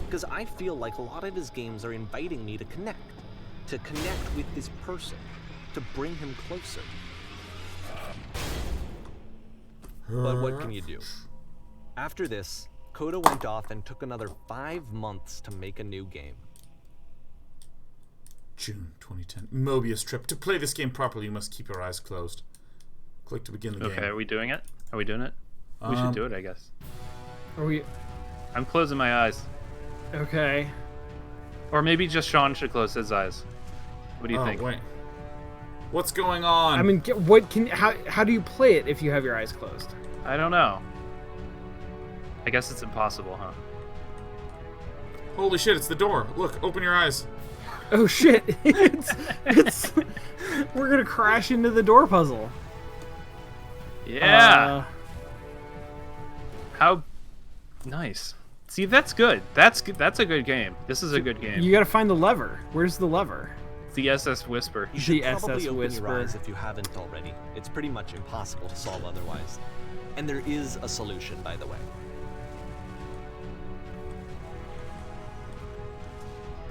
Because I feel like a lot of his games are inviting me to connect with this person, to bring him closer. But what can you do? After this, Coda went off and took another 5 months to make a new game. June 2010. Mobius trip. To play this game properly, you must keep your eyes closed. Click to begin the game. Okay, are we doing it? We should do it, I guess. I'm closing my eyes. Okay. Or maybe just Sean should close his eyes. What do you think? Wait. What's going on? I mean, how do you play it if you have your eyes closed? I don't know. I guess it's impossible, huh? Holy shit, it's the door. Look, open your eyes. Oh shit. it's we're gonna crash into the door puzzle. Yeah. How nice. See, that's good. That's a good game. This is a good game. You gotta find the lever. Where's the lever? It's the SS Whisper. You should probably open your eyes if you haven't already. It's pretty much impossible to solve otherwise. And there is a solution, by the way.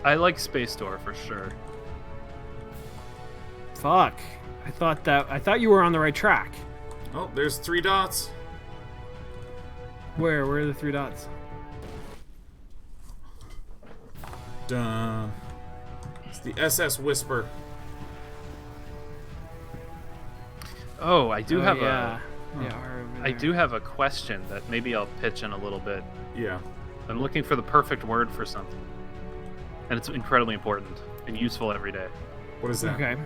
I like Space Door for sure. Fuck. I thought you were on the right track. Oh, there's 3 dots. Where are the 3 dots? Duh. It's the SS Whisper. Oh, I do have I do have a question that maybe I'll pitch in a little bit. Yeah. I'm looking for the perfect word for something. And it's incredibly important and useful every day. What is that? Okay.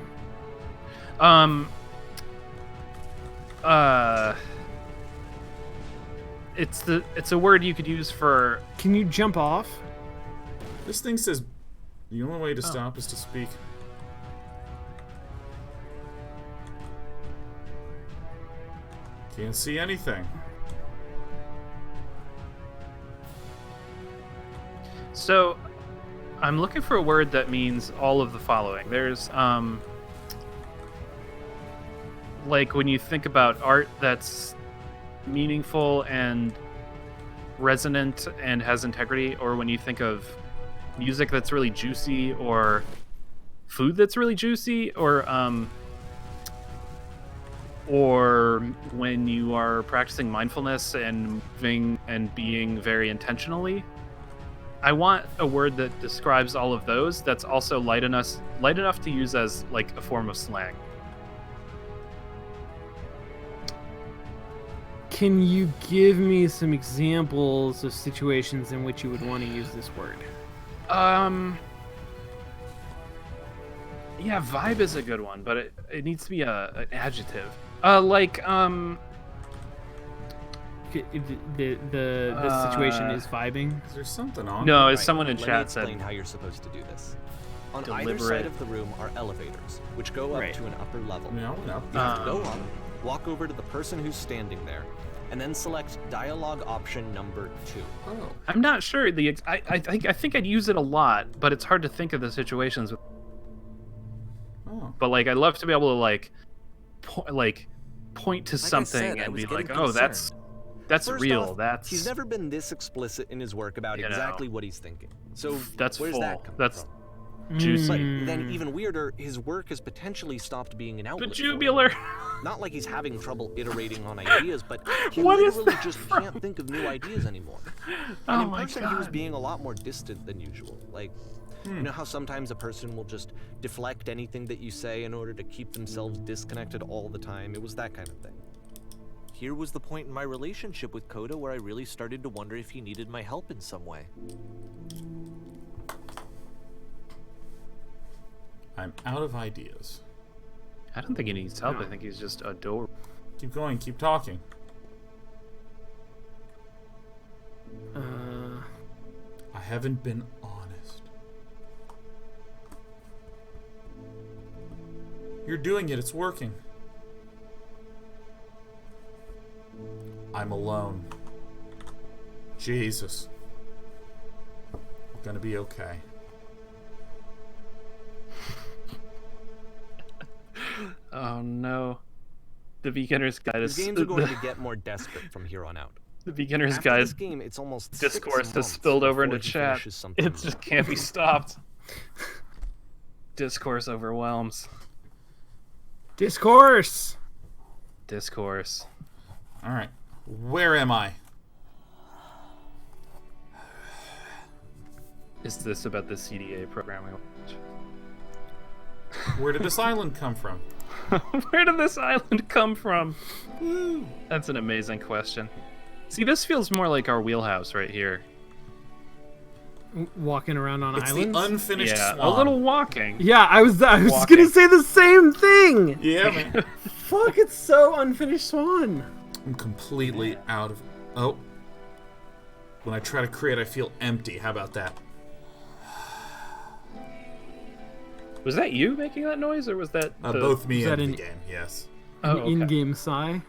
It's a word you could use for. Can you jump off? This thing says the only way to stop is to speak. Can't see anything. So, I'm looking for a word that means all of the following. There's, like when you think about art that's meaningful and resonant and has integrity, or when you think of music that's really juicy, or food that's really juicy, or or when you are practicing mindfulness and moving and being very intentionally. I want a word that describes all of those that's also light enough to use as like a form of slang. Can you give me some examples of situations in which you would want to use this word? Yeah, vibe is a good one, but it needs to be an adjective. The situation is vibing. Is there something on? No, Right, as someone in let me chat explain said. how you're supposed to do this. On either Deliberate. side of the room are elevators, which go up to an upper level. No, no. You have to go up, walk over to the person who's standing there, and then select dialogue option number 2. Oh. I'm not sure. I think I'd use it a lot, but it's hard to think of the situations. Oh. But like, I'd love to be able to point to something and be like, oh, that's First real. Off, he's never been this explicit in his work about exactly what he's thinking. So that's where's full. that come That's from? juicy. But then even weirder, his work has potentially stopped being an outlet. The for him. jubilar. Not like he's having trouble iterating on ideas, but he What is literally that just from? can't think of new ideas anymore. Oh And in my person, he was God. being a lot more distant than usual. Like, you know how sometimes a person will just deflect anything that you say in order to keep themselves disconnected all the time? It was that kind of thing. Here was the point in my relationship with Coda where I really started to wonder if he needed my help in some way. I'm out of ideas. I don't think he needs help. I think he's just adorable. Keep going. Keep talking. I haven't been honest. You're doing it. It's working. I'm alone. Jesus. We're gonna be okay. Oh no. The beginner's guide His is games are going to get more desperate from here on out. the beginner's After guide this game, it's almost 6 discourse has months spilled over into before he chat. finishes something It new. just can't be stopped. Discourse overwhelms. Discourse. Discourse. All right. Where am I? Is this about the CDA program we watch? Where did this island come from? Where did this island come from? That's an amazing question. See, this feels more like our wheelhouse right here. Walking around on It's islands. the unfinished Yeah, swan. a little walking. Yeah, I was Walking. gonna say the same thing. Yeah, man. Fuck, it's so unfinished swan. I'm completely out of... Oh. When I try to create, I feel empty. How about that? Was that you making that noise, or was that the... Both me Is that and an- the game, yes. Oh, An okay. in-game sigh.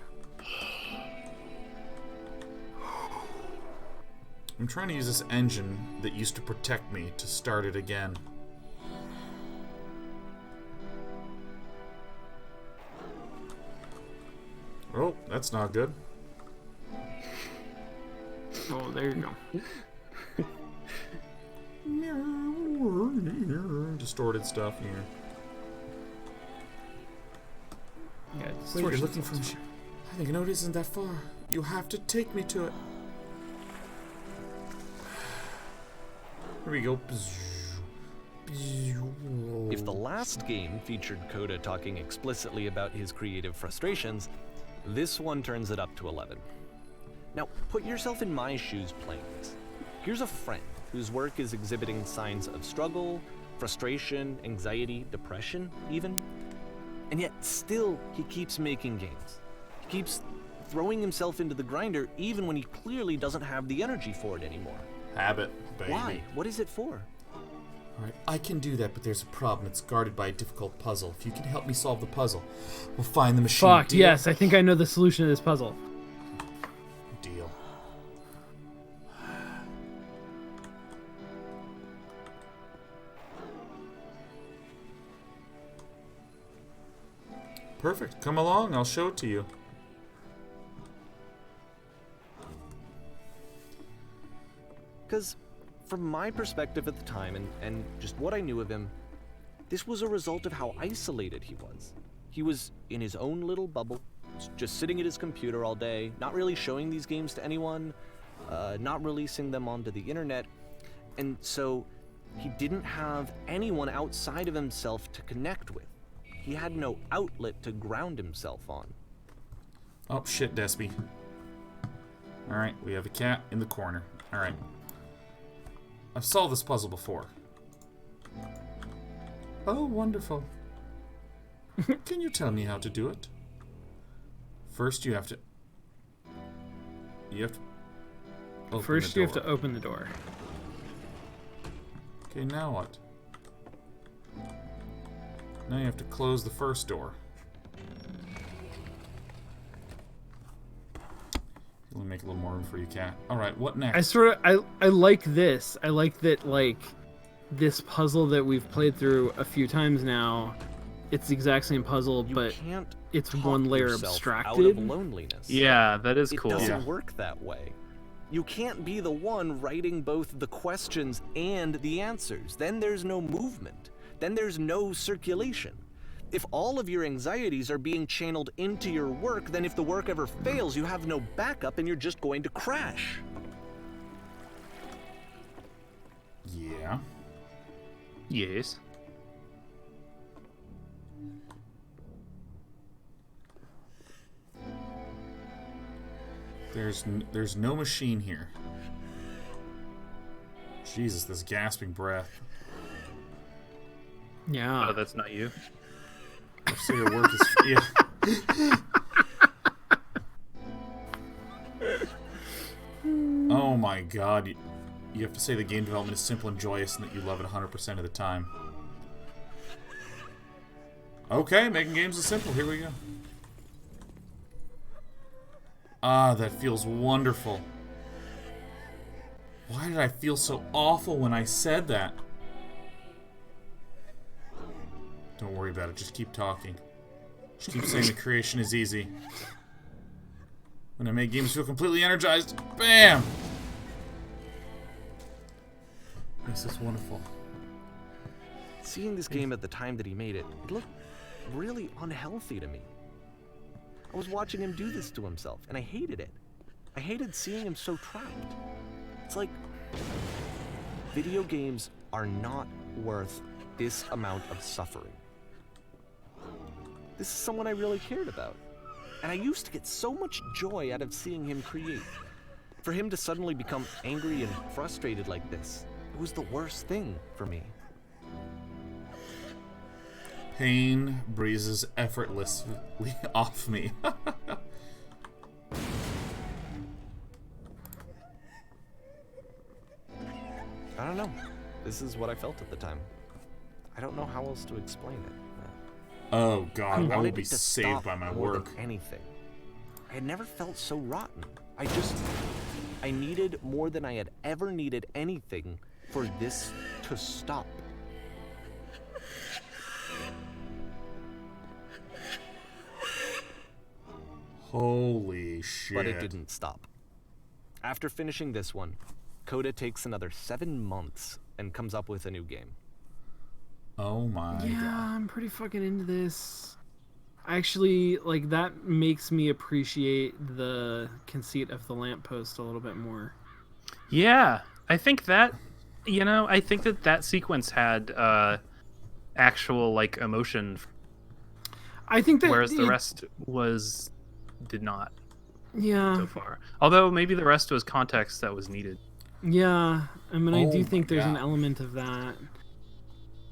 I'm trying to use this engine that used to protect me to start it again. Oh, that's not good. Oh, there you go. Distorted stuff here. Yeah, Wait, you're distortion. looking for... I think it isn't that far. You have to take me to it. Here we go. If the last game featured Coda talking explicitly about his creative frustrations, this one turns it up to 11. Now, put yourself in my shoes playing this. Here's a friend whose work is exhibiting signs of struggle, frustration, anxiety, depression, even. And yet, still, he keeps making games. He keeps throwing himself into the grinder even when he clearly doesn't have the energy for it anymore. Habit, baby. Why? What is it for? Alright, I can do that, but there's a problem. It's guarded by a difficult puzzle. If you can help me solve the puzzle, we'll find the machine. Fuck, Deal? yes, I think I know the solution to this puzzle. Deal. Perfect. Come along, I'll show it to you. Because from my perspective at the time, and just what I knew of him, this was a result of how isolated he was. He was in his own little bubble, just sitting at his computer all day, not really showing these games to anyone, not releasing them onto the internet. And so he didn't have anyone outside of himself to connect with. He had no outlet to ground himself on. Oh, shit, Despy. Alright, we have a cat in the corner. Alright. I've solved this puzzle before. Oh, wonderful. Can you tell me how to do it? First, you have to... First, you have to open the door. Okay, now what? Now you have to close the first door. Let me make a little more room for you, cat. Alright, what next? I like this. I like that, like, this puzzle that we've played through a few times now. It's the exact same puzzle, but it's one layer abstracted. Out of loneliness. Yeah, that is cool. It doesn't work that way. You can't be the one writing both the questions and the answers. Then there's no movement. Then there's no circulation. If all of your anxieties are being channeled into your work, then if the work ever fails, you have no backup and you're just going to crash. Yeah. Yes. There's no machine here. Jesus, this gasping breath. Yeah. Oh, that's not you. So your work is... Yeah. Oh my god. You have to say the game development is simple and joyous and that you love it 100% of the time. Okay, making games is simple. Here we go. Ah, that feels wonderful. Why did I feel so awful when I said that? Don't worry about it. Just keep talking. Just keep saying the creation is easy. When I make games feel completely energized, bam! This is wonderful. Seeing this game at the time that he made it, it looked really unhealthy to me. I was watching him do this to himself, and I hated it. I hated seeing him so trapped. It's like, video games are not worth this amount of suffering. This is someone I really cared about. And I used to get so much joy out of seeing him create. For him to suddenly become angry and frustrated like this, it was the worst thing for me. Pain breezes effortlessly off me. I don't know. This is what I felt at the time. I don't know how else to explain it. Oh god, I will be it to saved by my work. Anything. I had never felt so rotten. I needed more than I had ever needed anything for this to stop. Holy shit. But it didn't stop. After finishing this one, Coda takes another 7 months and comes up with a new game. Oh my god. Yeah, I'm pretty fucking into this. Actually, like, that makes me appreciate the conceit of the lamppost a little bit more. Yeah, I think that, I think that sequence had actual, like, emotion. I think that... Whereas the rest did not. Yeah. So far. Although maybe the rest was context that was needed. Yeah, I mean, I do think there's an element of that.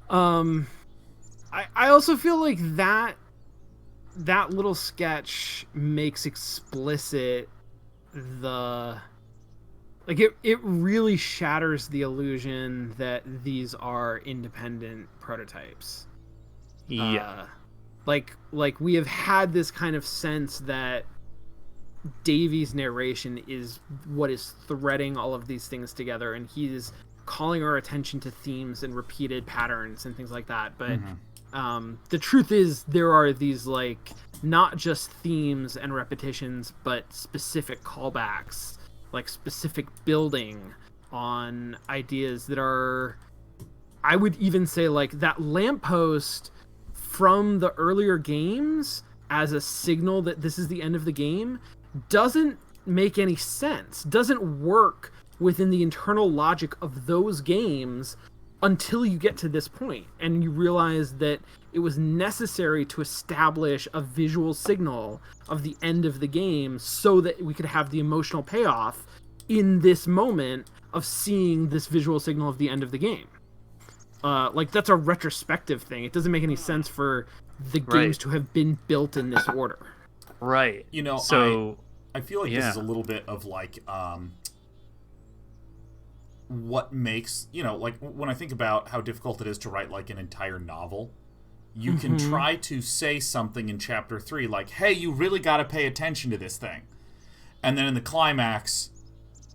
I also feel like that little sketch makes explicit the... Like, it really shatters the illusion that these are independent prototypes. Yeah. Like we have had this kind of sense that Davy's narration is what is threading all of these things together, and he's calling our attention to themes and repeated patterns and things like that. But the truth is, there are these, like, not just themes and repetitions, but specific callbacks, like specific building on ideas that are, I would even say, like, that lamppost from the earlier games as a signal that this is the end of the game doesn't make any sense, doesn't work within the internal logic of those games until you get to this point and you realize that it was necessary to establish a visual signal of the end of the game so that we could have the emotional payoff in this moment of seeing this visual signal of the end of the game. Like, that's a retrospective thing. It doesn't make any sense for the games to have been built in this order. Right. You know, so I feel like this is a little bit of like what makes, you know, like when I think about how difficult it is to write like an entire novel, you can try to say something in chapter 3 like, hey, you really got to pay attention to this thing. And then in the climax,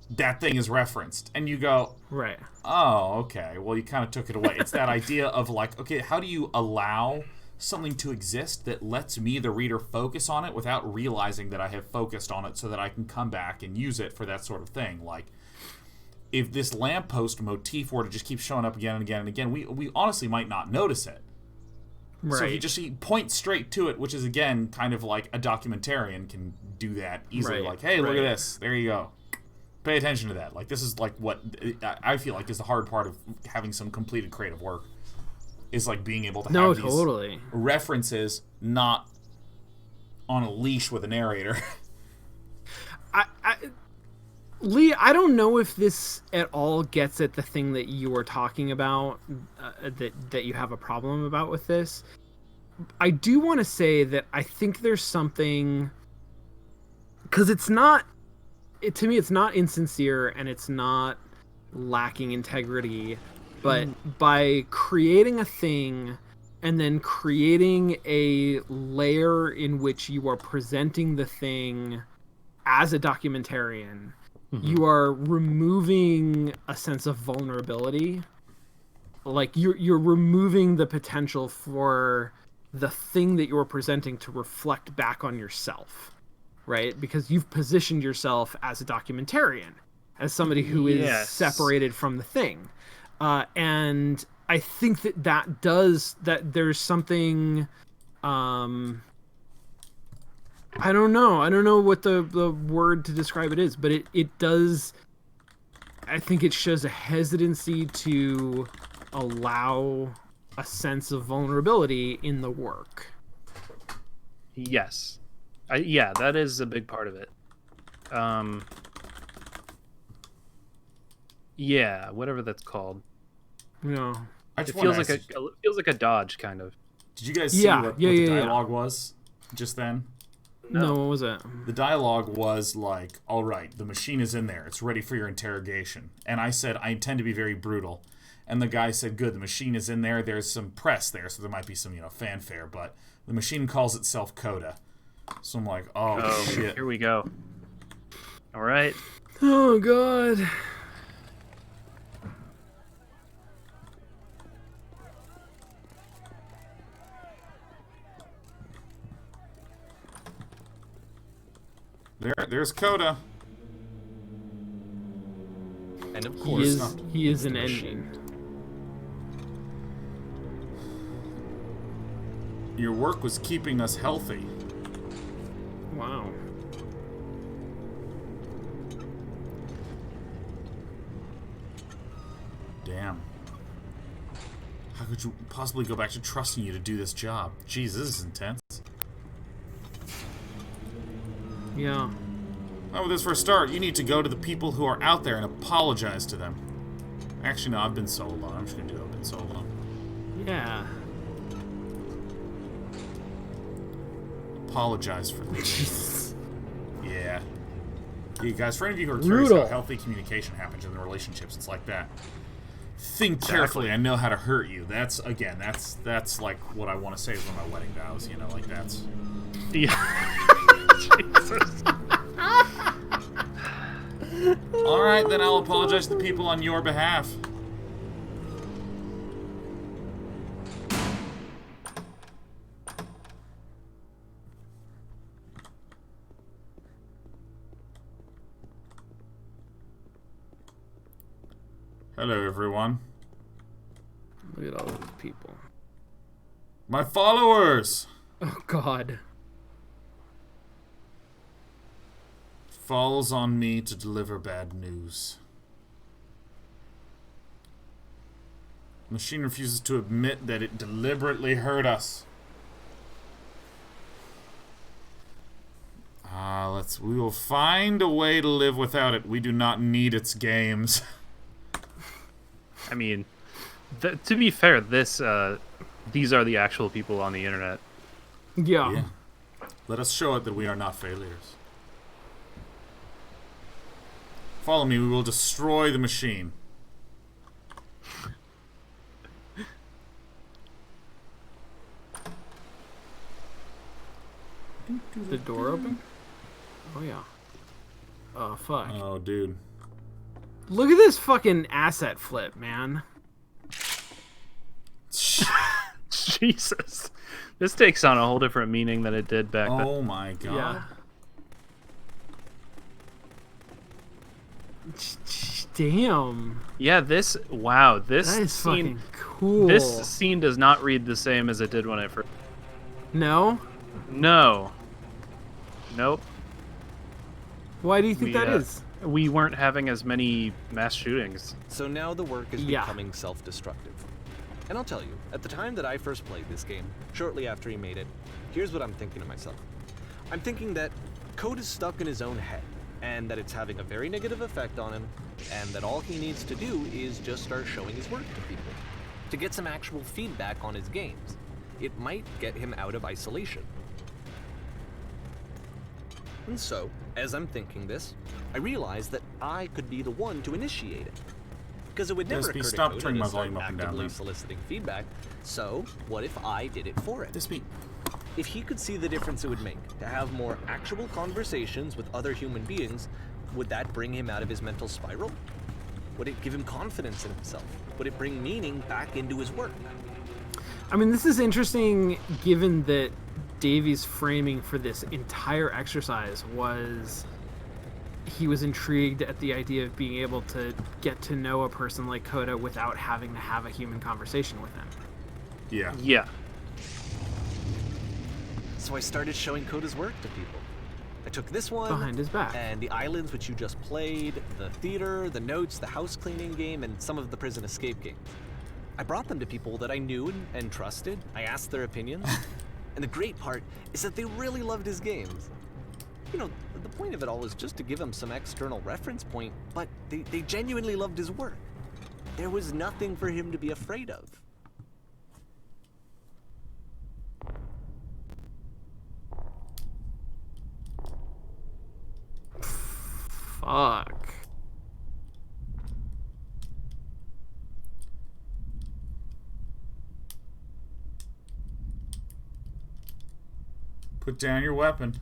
that thing is referenced. And you go, right. Oh, okay. Well, you kind of took it away. It's that idea of like, okay, how do you allow something to exist that lets me, the reader, focus on it without realizing that I have focused on it so that I can come back and use it for that sort of thing? Like, if this lamppost motif were to just keep showing up again and again and again, we honestly might not notice it. Right. So if you point straight to it, which is, again, kind of like a documentarian can do that easily. Like, hey, look at this. There you go. Pay attention to that. Like, this is like what I feel like is the hard part of having some completed creative work, is like being able to have these references not on a leash with a narrator. Lee, I don't know if this at all gets at the thing that you were talking about, that you have a problem about with this. I do want to say that I think there's something, because it's not, to me, it's not insincere and it's not lacking integrity, but by creating a thing and then creating a layer in which you are presenting the thing as a documentarian, you are removing a sense of vulnerability. Like, you're removing the potential for the thing that you're presenting to reflect back on yourself, right? Because you've positioned yourself as a documentarian, as somebody who is separated from the thing. And I think that there's something, I don't know what the word to describe it is, but it does, I think it shows a hesitancy to allow a sense of vulnerability in the work. Yes. Yeah, that is a big part of it. Yeah, whatever that's called. No. It feels like a dodge, kind of. Did you guys see what the dialogue was just then? No, what was it? The dialogue was like, all right, the machine is in there. It's ready for your interrogation. And I said, I intend to be very brutal. And the guy said, good, the machine is in there. There's some press there, so there might be some, fanfare. But the machine calls itself Coda. So I'm like, oh shit. Here we go. All right. Oh, God. There's Coda. And of course, he is an engine. Your work was keeping us healthy. Wow. Damn. How could you possibly go back to trusting you to do this job? Jeez, this is intense. Yeah. Oh, with this for a start, you need to go to the people who are out there and apologize to them. Actually, no, I've been so alone. I'm just gonna do it. I've been so alone. Yeah. Apologize for this. Yeah. Yeah, guys, for any of you who are Brutal. curious how healthy communication happens in relationships, it's like that. Think carefully. I know how to hurt you. That's like what I want to say is one of my wedding vows. Like that's. Yeah. Jesus. All right, then I'll apologize to the people on your behalf. Hello, everyone. Look at all those people. My followers! Oh, God. falls on me to deliver bad news. The machine refuses to admit that it deliberately hurt us. We will find a way to live without it. We do not need its games. I mean, to be fair, these are the actual people on the internet. Yeah. Let us show it that we are not failures. Follow me, we will destroy the machine. The door open? Oh, yeah. Oh, fuck. Oh, dude. Look at this fucking asset flip, man. Jesus. This takes on a whole different meaning than it did back then. Oh, my God. Yeah. Damn. Yeah, this That is scene, fucking cool. this scene does not read the same as it did when I first... No? No. Nope. Why do you think that is? We weren't having as many mass shootings. So now the work is becoming self-destructive. And I'll tell you, at the time that I first played this game, shortly after he made it, here's what I'm thinking to myself. I'm thinking that Code is stuck in his own head, and that it's having a very negative effect on him, and that all he needs to do is just start showing his work to people, to get some actual feedback on his games. It might get him out of isolation. And so, as I'm thinking this, I realize that I could be the one to initiate it. Because it would never occur to Code to start actively soliciting feedback, so what if I did it for him? If he could see the difference it would make to have more actual conversations with other human beings, would that bring him out of his mental spiral? Would it give him confidence in himself? Would it bring meaning back into his work? I mean, this is interesting given that Davy's framing for this entire exercise was he was intrigued at the idea of being able to get to know a person like Coda without having to have a human conversation with him. Yeah. Yeah. So I started showing Coda's work to people. I took this one behind his back, and the islands which you just played, the theater, the notes, the house cleaning game, and some of the prison escape games. I brought them to people that I knew and trusted. I asked their opinions. And the great part is that they really loved his games. You know, the point of it all was just to give him some external reference point, but they genuinely loved his work. There was nothing for him to be afraid of. Fuck. Put down your weapon.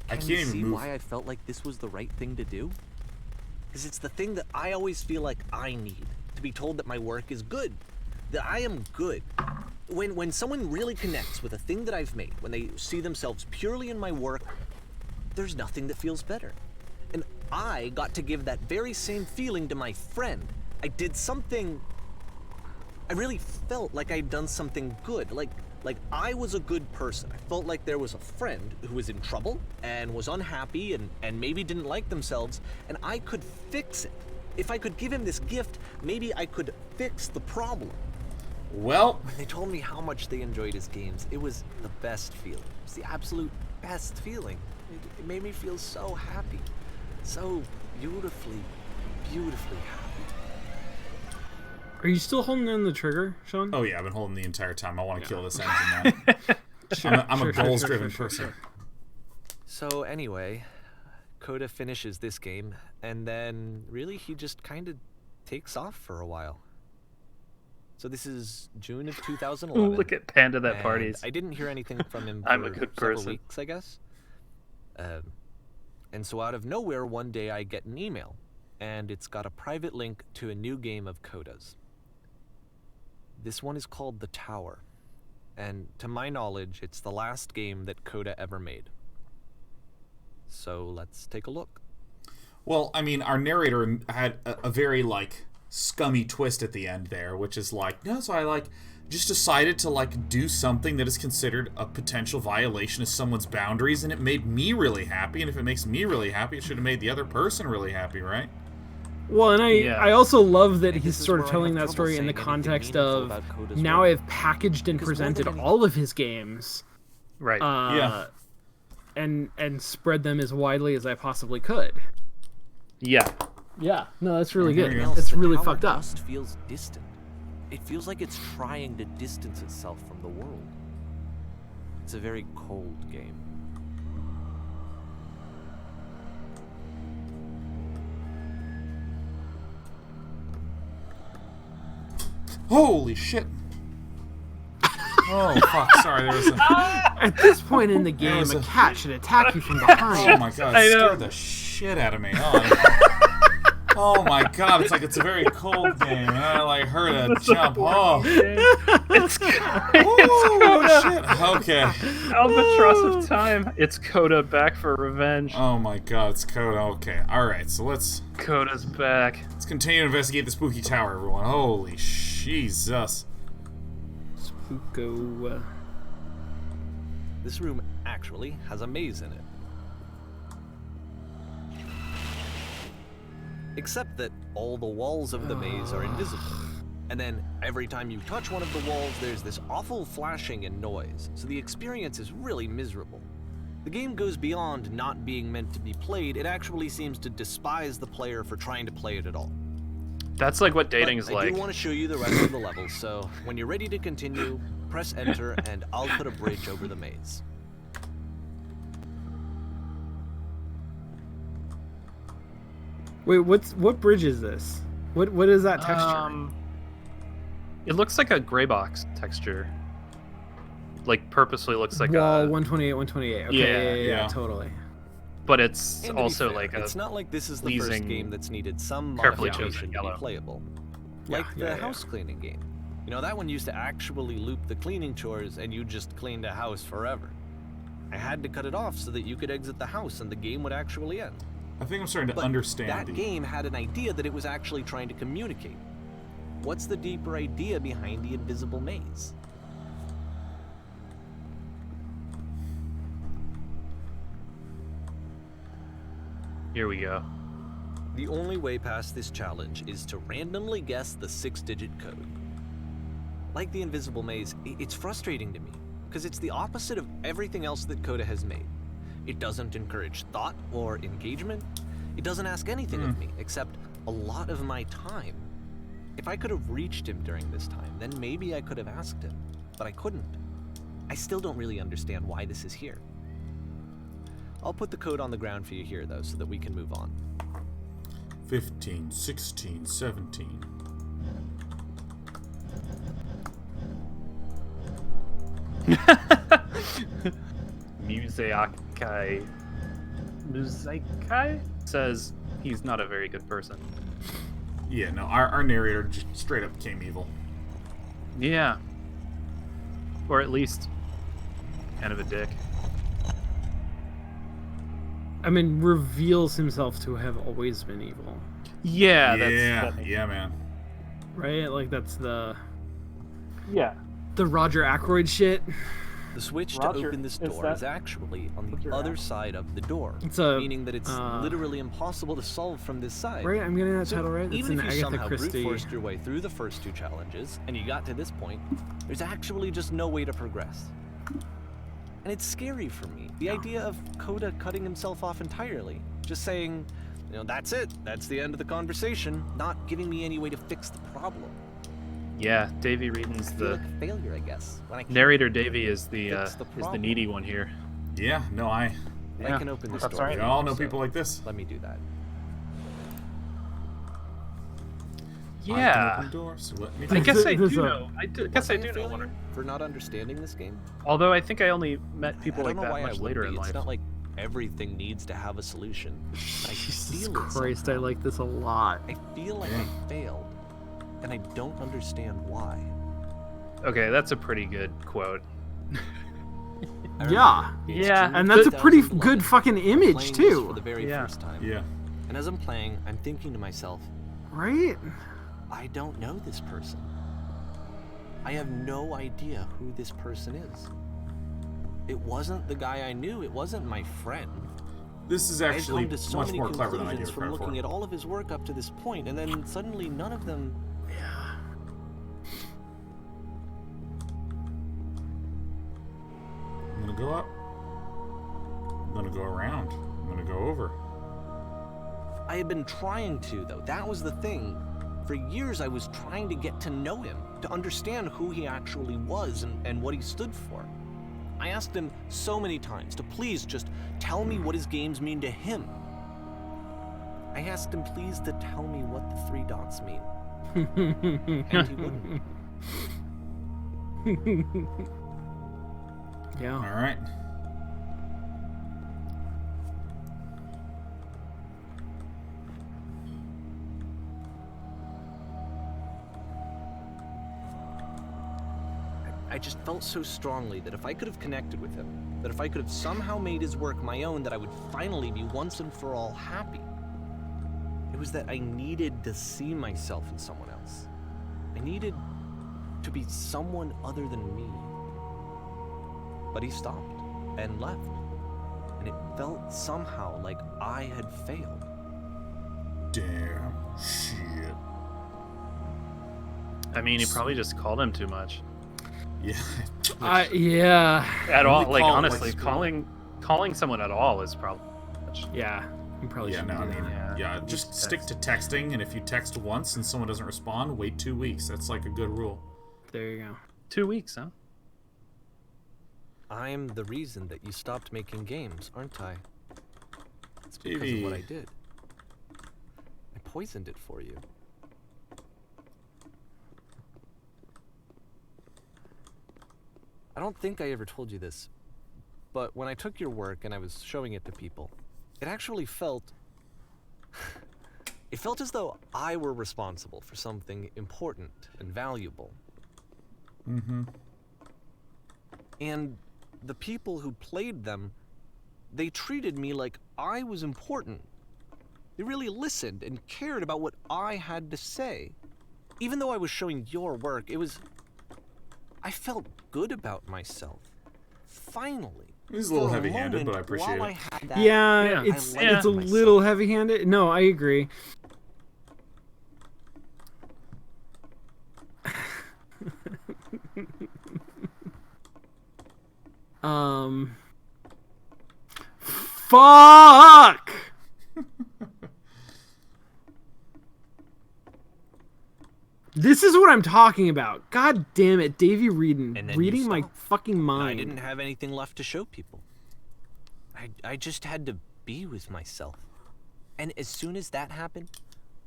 I can't even see move. Why I felt like this was the right thing to do? Because it's the thing that I always feel like I need, to be told that my work is good, that I am good. When someone really connects with a thing that I've made, when they see themselves purely in my work, there's nothing that feels better. And I got to give that very same feeling to my friend. I did something... I really felt like I'd done something good, like I was a good person. I felt like there was a friend who was in trouble and was unhappy and maybe didn't like themselves, and I could fix it. If I could give him this gift, maybe I could fix the problem. Well, when they told me how much they enjoyed his games, it was the best feeling. It was the absolute best feeling. It made me feel so happy. So beautifully, beautifully happy. Are you still holding in the trigger, Sean? Oh yeah, I've been holding the entire time. I want to kill this engine now. I'm a goals-driven person. So anyway, Coda finishes this game, and then really he just kind of takes off for a while. So this is June of 2011. Look at Panda that parties. I didn't hear anything from him for I'm a good several person. weeks, I guess. And so out of nowhere, one day I get an email, and it's got a private link to a new game of Coda's. This one is called The Tower, and to my knowledge, it's the last game that Coda ever made. So let's take a look. Well, I mean, our narrator had a very, scummy twist at the end there, which is no, so I, just decided to like do something that is considered a potential violation of someone's boundaries, and it made me really happy. And if it makes me really happy, it should have made the other person really happy, right? Well, and I also love that he's sort of telling that story in the context of now I've packaged and presented all of his games, right? And spread them as widely as I possibly could. Yeah. No, that's really good. It's really fucked up. Just feels distant. It feels like it's trying to distance itself from the world. It's a very cold game. Holy shit. Oh, fuck. Sorry, there was a... At this point in the game, a cat should attack you from behind. Oh my god, it scared the shit out of me. Oh my god, it's like it's a very cold game, and I like heard a jump. Oh, it's shit. Okay. Albatross of time. It's Coda back for revenge. Oh my god, it's Coda. Okay, all right. So Coda's back. Let's continue to investigate the spooky tower, everyone. Holy Jesus. Spooko. This room actually has a maze in it. Except that all the walls of the maze are invisible. And then every time you touch one of the walls, there's this awful flashing and noise, so the experience is really miserable. The game goes beyond not being meant to be played, it actually seems to despise the player for trying to play it at all. That's like what dating is like. I do want to show you the rest of the levels, so when you're ready to continue, press enter and I'll put a bridge over the maze. Wait, what bridge is this? What is that texture? It looks like a gray box texture. Like purposely looks like Wall a 128. Okay, yeah, totally. But it's also fair, like it's not like this is the first game that's needed some carefully modification to be playable. Like the house cleaning game. You know, that one used to actually loop the cleaning chores and you just cleaned a house forever. I had to cut it off so that you could exit the house and the game would actually end. I think I'm starting to understand. That game had an idea that it was actually trying to communicate. What's the deeper idea behind the invisible maze? Here we go. The only way past this challenge is to randomly guess the 6-digit code. Like the invisible maze, it's frustrating to me, because it's the opposite of everything else that Coda has made. It doesn't encourage thought or engagement. It doesn't ask anything of me, except a lot of my time. If I could have reached him during this time, then maybe I could have asked him, but I couldn't. I still don't really understand why this is here. I'll put the code on the ground for you here, though, so that we can move on. 15, 16, 17. Museikai says he's not a very good person. Yeah, no, our narrator just straight up became evil. Yeah. Or at least kind of a dick. I mean, reveals himself to have always been evil. Yeah, yeah, man. Right? Like, that's the... Yeah. The Roger Ackroyd shit. The switch to open this door is actually on the other side of the door, meaning that it's literally impossible to solve from this side. Right, I'm getting that title right. It's even an if you Agatha somehow Christie. brute-forced your way through the first 2 challenges, and you got to this point, there's actually just no way to progress. And it's scary for me, the idea of Coda cutting himself off entirely, just saying, you know, that's it, that's the end of the conversation, not giving me any way to fix the problem. Yeah, Davey Reedon's the failure, I guess. Narrator Davey is the needy one here. Yeah, no, I can open this door. We all know people like this. Let me do that. Yeah. I guess I do know. I guess I do know one. For not understanding this game. Although I think I only met people like that much later in life. It's not like everything needs to have a solution. Jesus Christ, I like this a lot. I feel like I failed, and I don't understand why. Okay, that's a pretty good quote. Yeah, and that's a pretty good fucking image too. For the very first time. Yeah. And as I'm playing, I'm thinking to myself, right? I don't know this person. I have no idea who this person is. It wasn't the guy I knew. It wasn't my friend. This is actually so much more clever than I gave it from credit looking for. at all of his work up to this point, and then suddenly none of them. Yeah. I'm gonna go up. I'm gonna go around. I'm gonna go over. I had been trying to, though. That was the thing. For years, I was trying to get to know him, to understand who he actually was and what he stood for. I asked him so many times to please just tell me what his games mean to him. I asked him please to tell me what the 3 dots mean. And he wouldn't. Yeah. All right. I just felt so strongly that if I could have connected with him, that if I could have somehow made his work my own, that I would finally be once and for all happy. It was that I needed to see myself in someone else. I needed to be someone other than me. But he stopped and left. And it felt somehow like I had failed. Damn shit. I mean, he probably just called him too much. Yeah. Yeah. At all, Only like call, honestly, like, calling someone at all is probably much. Yeah. You probably Yeah, shouldn't no, I do mean, that. yeah, just stick to texting, and if you text once and someone doesn't respond, wait 2 weeks. That's like a good rule. There you go. 2 weeks, huh? I'm the reason that you stopped making games, aren't I? It's because of what I did. I poisoned it for you. I don't think I ever told you this, but when I took your work and I was showing it to people, it actually felt... it felt as though I were responsible for something important and valuable. Mm-hmm. And the people who played them, they treated me like I was important. They really listened and cared about what I had to say. Even though I was showing your work, it was... I felt good about myself. Finally. He's a little heavy-handed, but I appreciate it. Yeah, it's a little heavy-handed. No, I agree. Fuck! This is what I'm talking about. God damn it, Davey reading my fucking mind. I didn't have anything left to show people. I just had to be with myself. And as soon as that happened,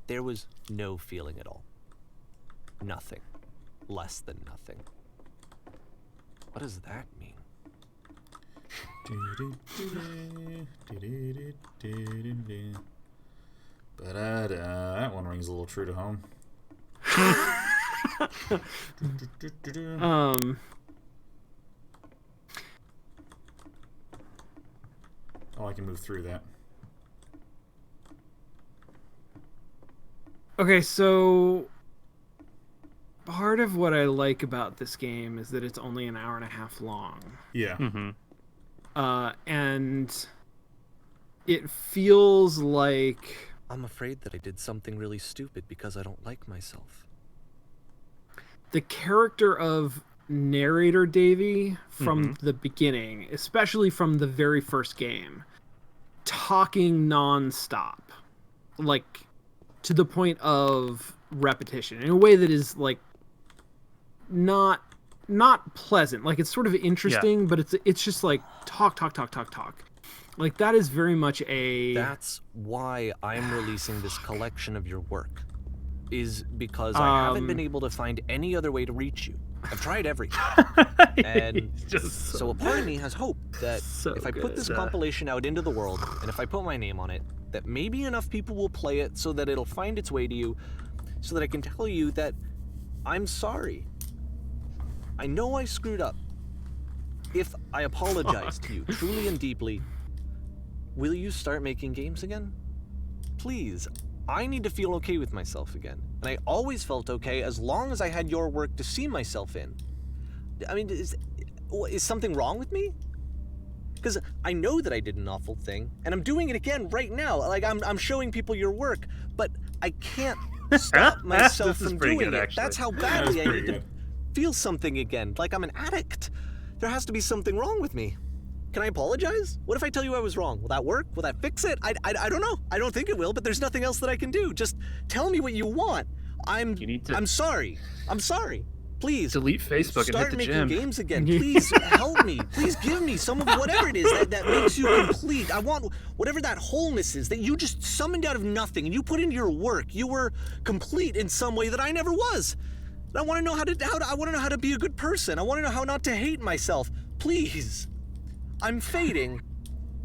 there was no feeling at all. Nothing. Less than nothing. What does that mean? That one rings a little true to home. Oh, I can move through that. Okay, so part of what I like about this game is that it's only an hour and a half long. Yeah. Mm-hmm. And it feels like... I'm afraid that I did something really stupid because I don't like myself. The character of narrator Davey from the beginning, especially from the very first game, talking nonstop, like to the point of repetition in a way that is like not pleasant. Like it's sort of interesting, but it's just like talk. Like that is very much a... That's why I'm releasing this collection of your work. Is because I haven't been able to find any other way to reach you. I've tried everything. And so a part of me has hope that if I put this compilation out into the world, and if I put my name on it, that maybe enough people will play it so that it'll find its way to you, so that I can tell you that I'm sorry. I know I screwed up. If I apologize to you truly and deeply, will you start making games again? Please. I need to feel okay with myself again. And I always felt okay as long as I had your work to see myself in. I mean, is something wrong with me? Because I know that I did an awful thing, and I'm doing it again right now. Like, I'm showing people your work, but I can't stop myself from doing it. Actually. That's how badly I need to feel something again, like I'm an addict. There has to be something wrong with me. Can I apologize? What if I tell you I was wrong? Will that work? Will that fix it? I don't know. I don't think it will, but there's nothing else that I can do. Just tell me what you want. I'm sorry. I'm sorry. Please. Delete Facebook and hit the gym. Start making games again. Please help me. Please give me some of whatever it is that makes you complete. I want whatever that wholeness is that you just summoned out of nothing and you put into your work. You were complete in some way that I never was. I want to know how to be a good person. I want to know how not to hate myself. Please. I'm fading,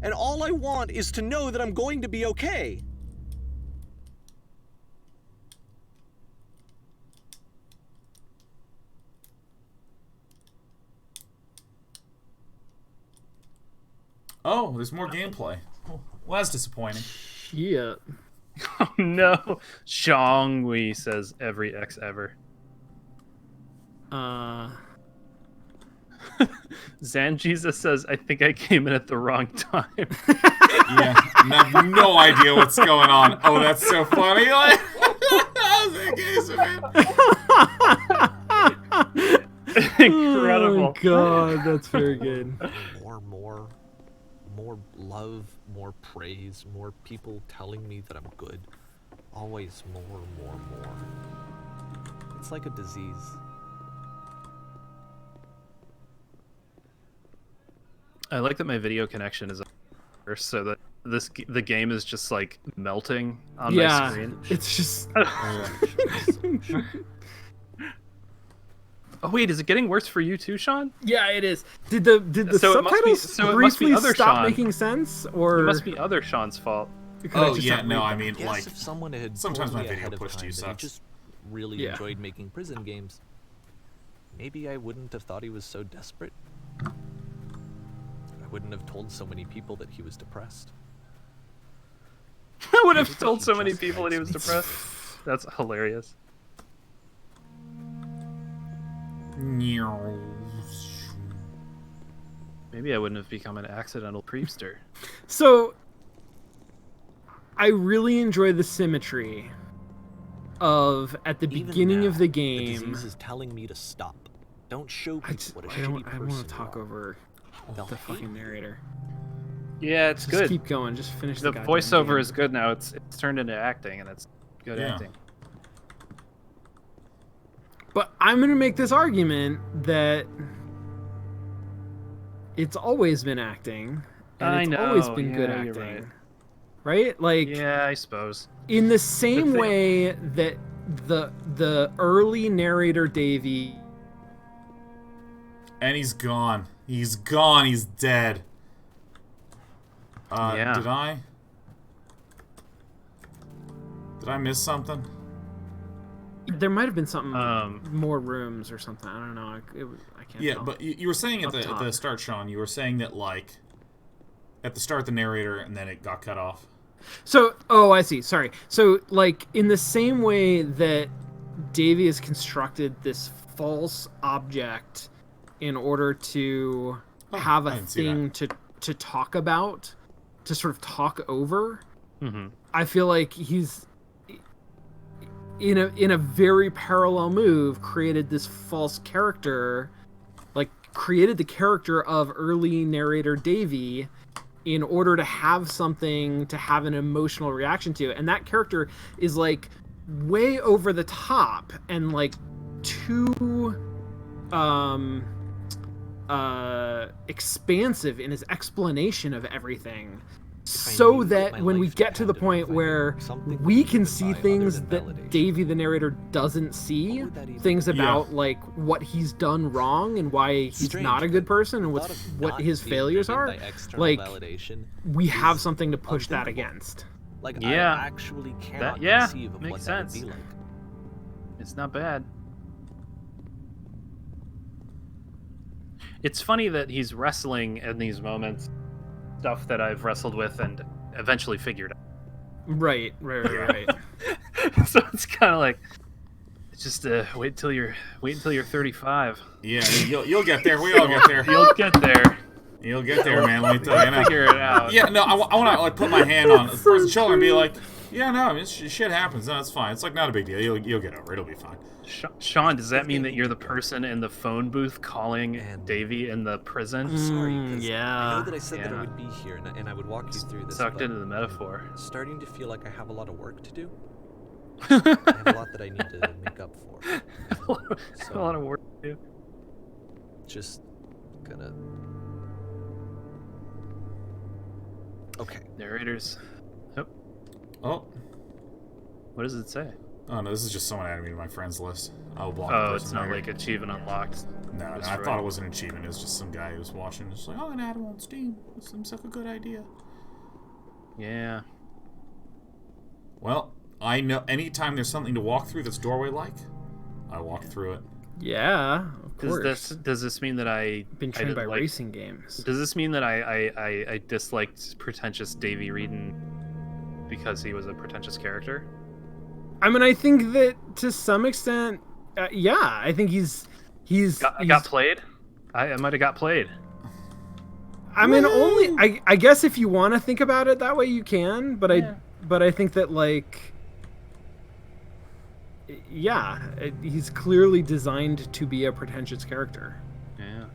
and all I want is to know that I'm going to be okay. Oh, there's more gameplay. Well, that's disappointing. Yeah. Oh no. Xiangwei says every X ever. Zanjesus says, I think I came in at the wrong time. Yeah, I have no idea what's going on. Oh, that's so funny. Like, incredible. Oh, God, that's very good. More love, more praise, more people telling me that I'm good. Always more. It's like a disease. I like that my video connection is so that the game is just like melting on my screen. It's just. Oh wait, is it getting worse for you too, Sean? Yeah, it is. Did the subtitles briefly stop Sean. Making sense, or it must be other Sean's fault? Oh yeah, no, I mean, like, if someone had sometimes my video push to you sucks. He just really enjoyed making prison games. Maybe I wouldn't have thought he was so desperate. I wouldn't have told so many people that he was depressed. I would have told so many people that he was depressed. That's hilarious. Maybe I wouldn't have become an accidental priester. So, I really enjoy the symmetry of at the beginning of the game. The disease is telling me to stop. Don't show people what a shitty person I want to talk over the fucking narrator. Yeah, it's good. Just keep going. Just finish the voiceover game. is good now. It's turned into acting, and it's good acting. But I'm going to make this argument that it's always been acting, and it's always been good acting. You're right? Like, yeah, I suppose. In the same way that the early narrator Davy, and he's gone. He's gone. He's dead. Did I miss something? There might have been something, more rooms or something. I don't know. I can't. Yeah, tell. but you were saying at the start, Sean. You were saying that, like, at the start, the narrator, and then it got cut off. So, I see. Sorry. So, like, in the same way that Davy has constructed this false object in order to have a thing to talk about, to sort of talk over, I feel like he's in a very parallel move created this false character, like created the character of early narrator Davy in order to have something to have an emotional reaction to, and that character is like way over the top and like too expansive in his explanation of everything, so that when we get to the point where we can see things that Davy the narrator doesn't see, things about like what he's done wrong and why he's not a good person and what his failures are, like we have something to push that against. Like, I actually cannot conceive of what that would be like. It's not bad. It's funny that he's wrestling in these moments, stuff that I've wrestled with and eventually figured out. Right. So it's kind of like, just wait until you're 35. Yeah, you'll get there. We all get there. You'll get there. You'll get there, man. Let me tell you. Figure it out. Yeah, no, I want to like put my hand on the person's shoulder and be like, yeah, no, I mean, shit happens. No, it's fine. It's like not a big deal. You'll get over it. It'll be fine. Sean, does that mean that you're the person in the phone booth calling Davey in the prison? I'm sorry. Yeah. I know that I said that I would be here and I would walk you through this. Sucked into the metaphor. Starting to feel like I have a lot of work to do. I have a lot that I need to make up for. A lot of work to do. Just gonna. Okay. Narrators. Yep. Oh. What does it say? Oh no, this is just someone adding me to my friends list. I'll block. Oh, it's not like achievement unlocked. No, I thought it was an achievement. It was just some guy who was watching. Just like, oh, I'm gonna add him on Steam. That seems like a good idea. Yeah. Well, I know anytime there's something to walk through that's doorway-like, I walk through it. Yeah, of course. Does this mean that I've been trained by racing games? Does this mean that I disliked pretentious Davey Reedon because he was a pretentious character? I mean, I think that to some extent, yeah. I think he's got played. I might have got played. I mean, I guess if you want to think about it that way, you can. But I think that like, yeah, he's clearly designed to be a pretentious character. Yeah.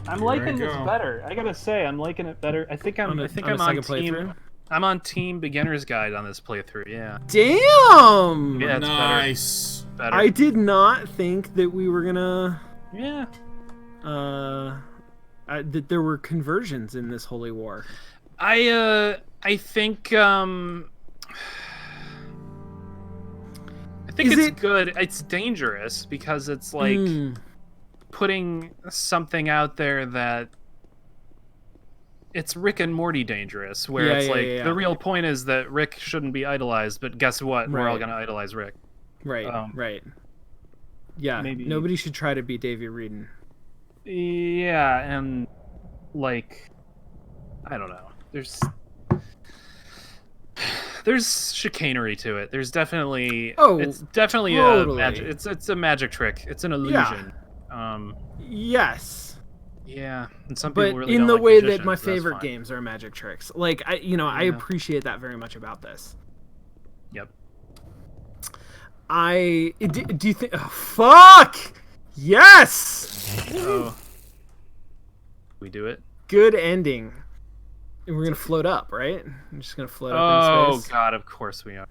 I'm liking this better. I gotta say, I'm liking it better. I think I'm on team. I'm on team beginner's guide on this playthrough. Yeah. Damn. Yeah, it's nice. Better. I did not think that we were gonna. Yeah. That there were conversions in this holy war. I think it's good. It's dangerous because it's like putting something out there that it's Rick and Morty dangerous, where the real point is that Rick shouldn't be idolized, but guess what? We're all gonna idolize Rick. Right. Right. Yeah. Maybe nobody should try to be Davey Reedon. Yeah, and like, I don't know. There's chicanery to it. There's definitely it's definitely totally. A magic. It's a magic trick. It's an illusion. Yeah. Yes. Yeah, and some people really in don't the like way magicians, that my favorite games are magic tricks. Like I appreciate that very much about this. Yep. Do you think? Oh, fuck! Yes. Oh. We do it. Good ending. And we're gonna float up, right? I'm just gonna float up in space. Oh god, of course we are.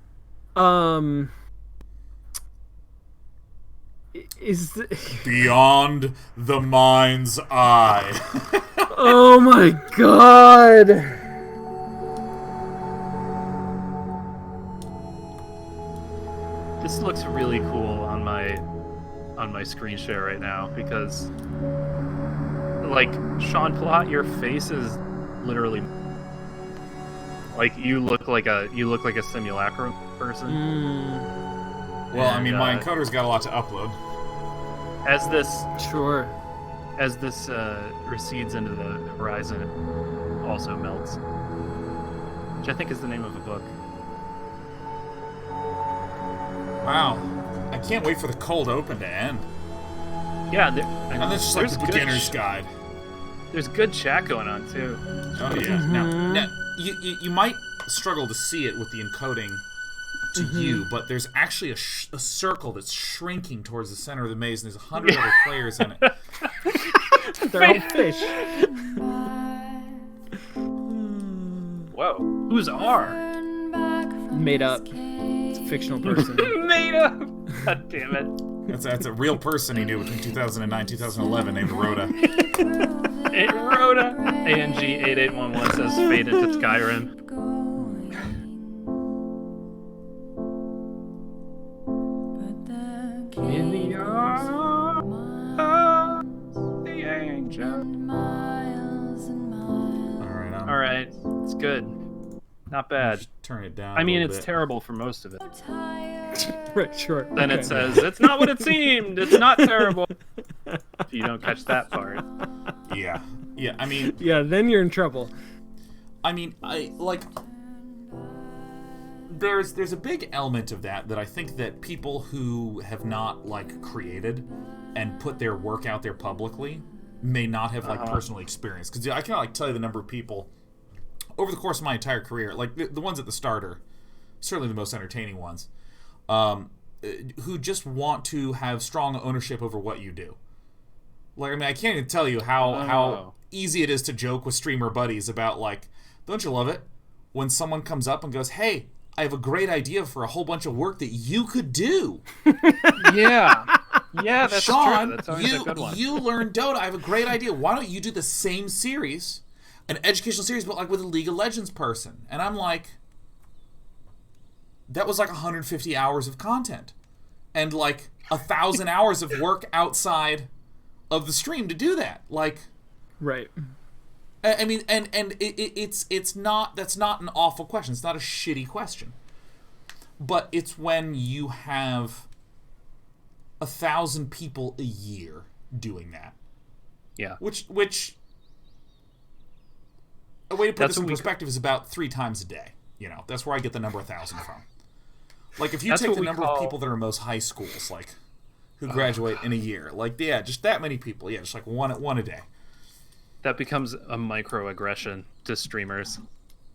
Is beyond the mind's eye. Oh my god. This looks really cool on my screen share right now because, like, Sean Plott, your face is literally like you look like a simulacrum person. Well, I mean, my encoder's got a lot to upload. As this recedes into the horizon, it also melts, which I think is the name of a book. Wow. I can't wait for the cold open to end. Yeah, and that's just like the beginner's guide. There's good chat going on too. Oh yeah. Now you might struggle to see it with the encoding to you, but there's actually a circle that's shrinking towards the center of the maze, and there's 100 other players in it. They're all fish. Whoa. Who's R? Made up. Fictional person. Made up. God damn it. That's a real person he knew between 2009 and 2011 named Rhoda. Rhoda. ANG8811 says fade into Skyrim. In the arms of the angel. Alright, it's good. Not bad. Just turn it down. I mean, it's terrible for most of it. Right, sure. Then it says, it's not what it seemed. It's not terrible. If you don't catch that part. Yeah. I mean. Yeah, then you're in trouble. I mean, There's a big element of that I think that people who have not created and put their work out there publicly may not have personally experienced. Because I can tell you the number of people over the course of my entire career, the ones at the start are certainly the most entertaining ones, who just want to have strong ownership over what you do. I can't even tell you how easy it is to joke with streamer buddies about don't you love it when someone comes up and goes, "Hey, I have a great idea for a whole bunch of work that you could do." Yeah, that's Sean, true. That's always a good one. You learn Dota. I have a great idea. Why don't you do the same series, an educational series, but with a League of Legends person? And I'm like, that was 150 hours of content, and 1,000 hours of work outside of the stream to do that. Right. I mean, and it's not, that's not an awful question. It's not a shitty question. But it's when you have 1,000 people a year doing that. Yeah. Which a way to put this in perspective is about 3 times a day. That's where I get the number 1,000 from. If you take the number of people that are in most high schools, who graduate in a year, just that many people, just one a day. That becomes a microaggression to streamers.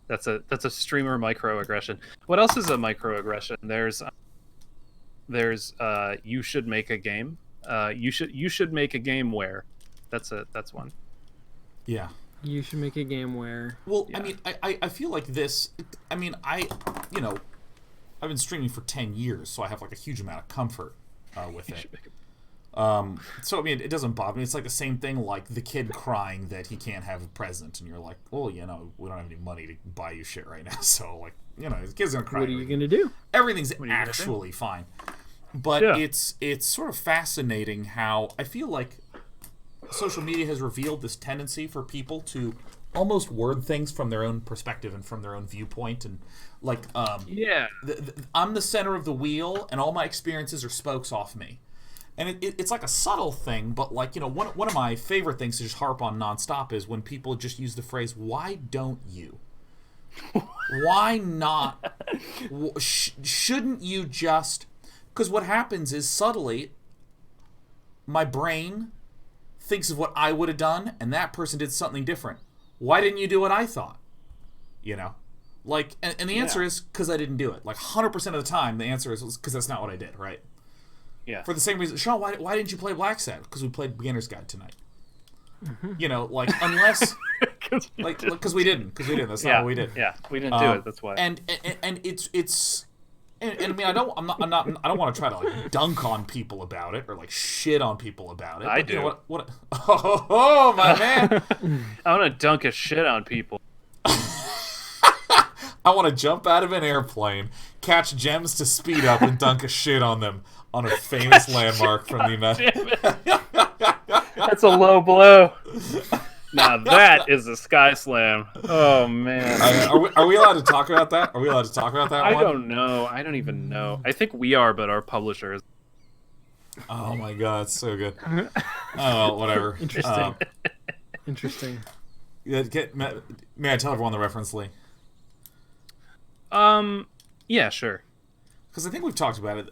That's a streamer microaggression. What else is a microaggression? There's you should make a game. You should make a game where. That's one. Yeah. You should make a game where. Well, yeah. I mean, I feel like this. I mean, I've been streaming for 10 years, so I have a huge amount of comfort with it. So I mean, it doesn't bother me. It's the same thing, the kid crying that he can't have a present, and you're like, well, we don't have any money to buy you shit right now, so the kid's gonna cry. What are you gonna do? Everything's actually fine, but it's sort of fascinating how I feel like social media has revealed this tendency for people to almost word things from their own perspective and from their own viewpoint, and I'm the center of the wheel, and all my experiences are spokes off me. And it's a subtle thing, but one of my favorite things to just harp on nonstop is when people just use the phrase, "Why don't you? Why not? Shouldn't you just?" Because what happens is subtly, my brain thinks of what I would have done, and that person did something different. Why didn't you do what I thought? And the answer is because I didn't do it. 100% of the time, the answer is because that's not what I did, right? Yeah. For the same reason, Sean, why didn't you play Black Sad? Because we played Beginner's Guide tonight. Mm-hmm. Unless, because we didn't. That's not what we did. Yeah, we didn't do it. That's why. And it's. And I mean, I don't want to try to dunk on people about it or shit on people about it. I do. What? Oh, my man! I want to dunk a shit on people. I want to jump out of an airplane, catch gems to speed up, and dunk a shit on them on a famous landmark from the United. That's a low blow. Now that is a sky slam. Oh man. Are we allowed to talk about that? Are we allowed to talk about that? I don't know. I don't even know. I think we are, but our publishers. Oh my god, it's so good. Oh well, whatever. Interesting. Interesting. Yeah, may I tell everyone the reference, Lee? Yeah, sure. Because I think we've talked about it.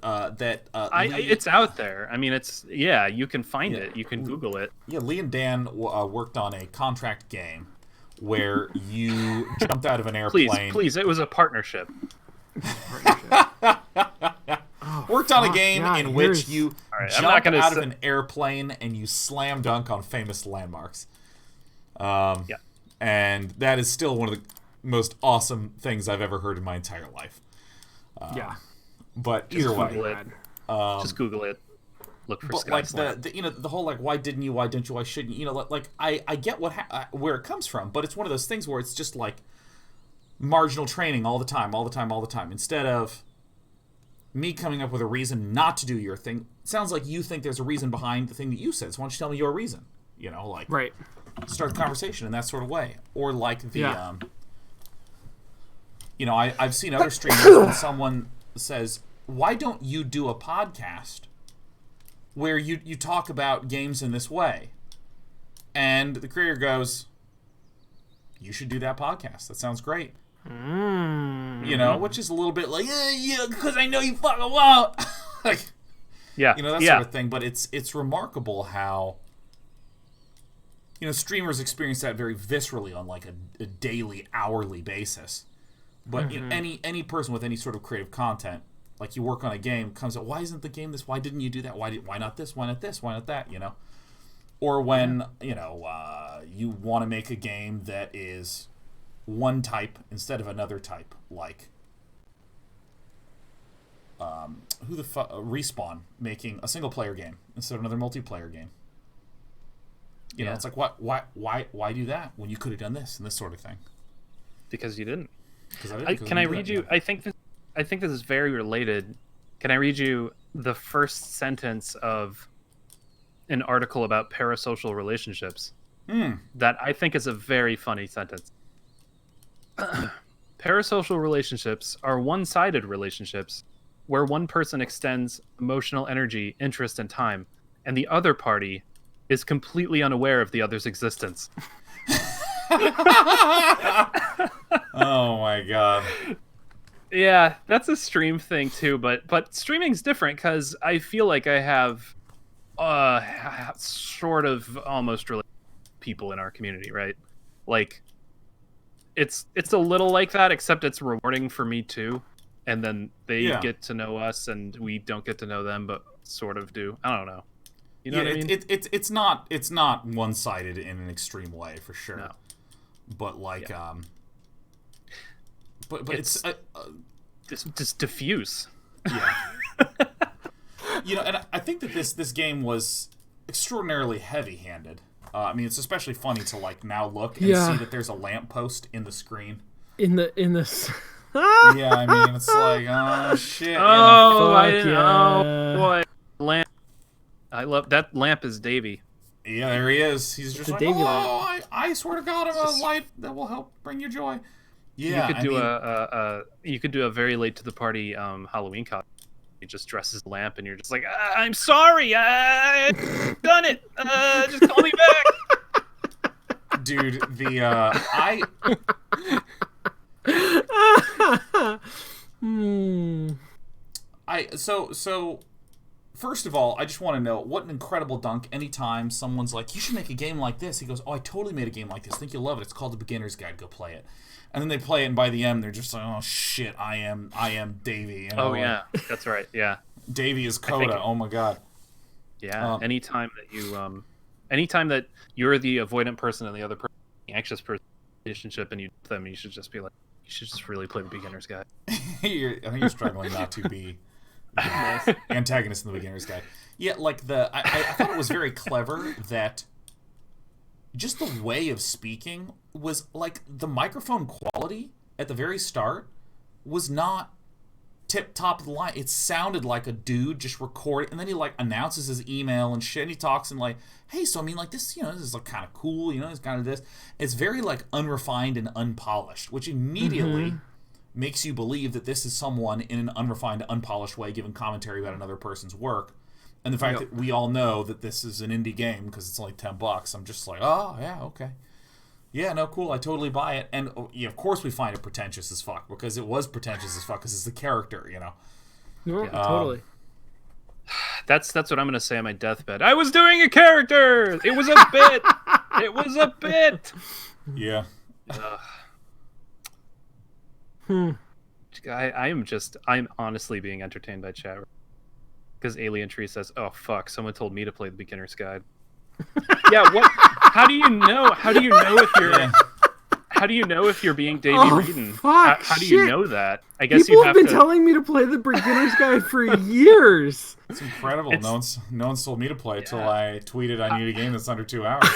It's out there. I mean, you can find it. You can Google it. Yeah, Lee and Dan worked on a contract game where you jumped out of an airplane. Please, it was a partnership. Worked on a game in which you jump out of an airplane and you slam dunk on famous landmarks. And that is still one of the most awesome things I've ever heard in my entire life. But either way, just Google it. Look for Sky Slam. The whole why didn't you, why didn't you, why shouldn't you? I get where it comes from, but it's one of those things where it's just marginal training all the time. Instead of me coming up with a reason not to do your thing, it sounds like you think there's a reason behind the thing that you said. So why don't you tell me your reason? Right. Start the conversation in that sort of way, or I've seen other streamers when someone says, why don't you do a podcast where you talk about games in this way. And the creator goes, you should do that podcast. That sounds great. You know, which is a little bit like, yeah, because I know you fucking won't. Like, yeah, you know, that sort of thing. But it's remarkable how, you know, streamers experience that very viscerally on like a daily, hourly basis. But you know, any person with any sort of creative content, like you work on a game, comes up, why isn't the game this? Why didn't you do that? Why not this? Why not this? Why not that? You know, or when you know you want to make a game that is one type instead of another type, like Respawn making a single player game instead of another multiplayer game. You know, it's like why do that when you could have done this and this sort of thing? Because you didn't. Can I read you? I think this is very related. Can I read you the first sentence of an article about parasocial relationships? That I think is a very funny sentence. Parasocial relationships are one-sided relationships where one person extends emotional energy, interest, and time, and the other party is completely unaware of the other's existence. Oh my god. Yeah, that's a stream thing too, but streaming's different because I feel like I have sort of almost related people in our community, right? Like it's a little like that, except it's rewarding for me too. And then they get to know us and we don't get to know them, but sort of do. I don't know. You know what I mean? It's not one-sided in an extreme way for sure. No. But like but it's just diffuse. Yeah. You know, and I think that this game was extraordinarily heavy-handed. I mean, it's especially funny to like now look and see that there's a lamppost in the screen. In this. Yeah, I mean, it's like, oh shit. Oh, I didn't know. Boy, lamp. I love that lamp. Is Davey? Yeah, there he is. He's just like, I swear to God, I'm a light that will help bring you joy. Yeah, you could do a very late to the party Halloween costume. He just dresses the lamp, and you're just like, I'm sorry, I've done it. Just call me back, dude. So first of all, I just want to know what an incredible dunk. Anytime someone's like, you should make a game like this, he goes, oh, I totally made a game like this. I think you'll love it. It's called The Beginner's Guide. Go play it. And then they play it, and by the end, they're just like, oh shit, I am Davey. You know, yeah, that's right. Yeah, Davey is Coda. Oh my god. Yeah. Anytime that you're the avoidant person and the other person, the anxious person, relationship, and you should just be like, you should just really play The Beginner's Guide. I think you're struggling not to be the antagonist in The Beginner's Guide. Yeah, like I thought it was very clever that just the way of speaking was like the microphone quality at the very start was not tip top of the line. It sounded like a dude just recording, and then he like announces his email and shit, and he talks and like, hey, so I mean like this, you know, this is like kind of cool, you know, it's kind of this. It's very like unrefined and unpolished, which immediately makes you believe that this is someone in an unrefined, unpolished way giving commentary about another person's work. And the fact that we all know that this is an indie game because it's only $10, I'm just like, oh yeah, okay. Yeah, no, cool, I totally buy it. And of course we find it pretentious as fuck, because it was pretentious as fuck, because it's the character, you know? Yeah, totally. That's what I'm going to say on my deathbed. I was doing a character! It was a bit! It was a bit! Yeah. I'm honestly being entertained by chat. Because Alien Tree says, oh fuck, someone told me to play The Beginner's Guide. Yeah, what? How do you know? How do you know if you're? How do you know if you're being Davey Reedon? Fuck! How do you know that? I guess people have been telling me to play The Beginner's Guide for years. It's incredible. No one's told me to play it till I tweeted I need a game that's under 2 hours.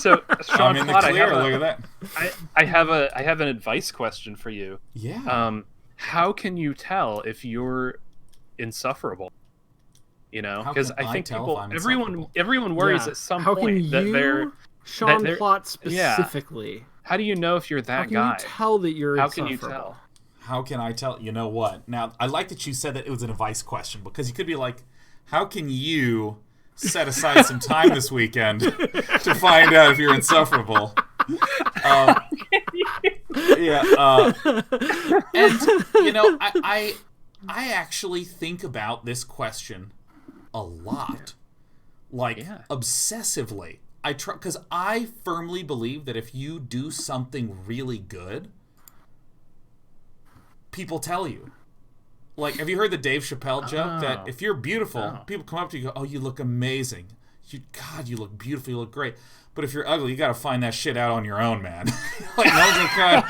So, Sean, I'm in the clear. Look at that. I have an advice question for you. Yeah. How can you tell if you're insufferable? You know, because I think everyone worries at some point that they're Sean Plot specifically. Yeah. How do you know if you're that guy? How can you tell that you're insufferable? How can you tell? How can I tell? You know what? Now, I like that you said that it was an advice question, because you could be like, how can you set aside some time this weekend to find out if you're insufferable? And you know, I actually think about this question a lot, like obsessively. I try, because I firmly believe that if you do something really good, people tell you. Like, have you heard the Dave Chappelle joke that if you're beautiful, people come up to you and go, "Oh, you look amazing. God, you look beautiful. You look great." But if you're ugly, you got to find that shit out on your own, man. Like, no one's gonna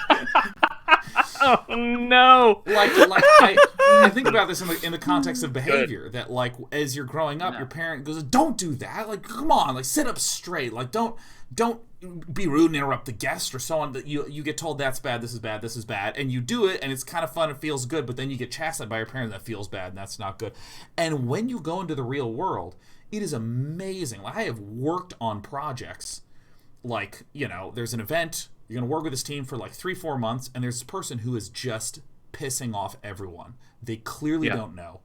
Oh no! Like I think about this in the context of behavior. That like as you're growing up, your parent goes, "Don't do that. Like, come on, like sit up straight. Like, don't be rude and interrupt the guest or so on." That you get told that's bad, this is bad, and you do it, and it's kind of fun, it feels good. But then you get chastised by your parent, that feels bad, and that's not good. And when you go into the real world, it is amazing. Like, I have worked on projects. Like, you know, there's an event. You're going to work with this team for like 3-4 months, and there's this person who is just pissing off everyone. They clearly don't know.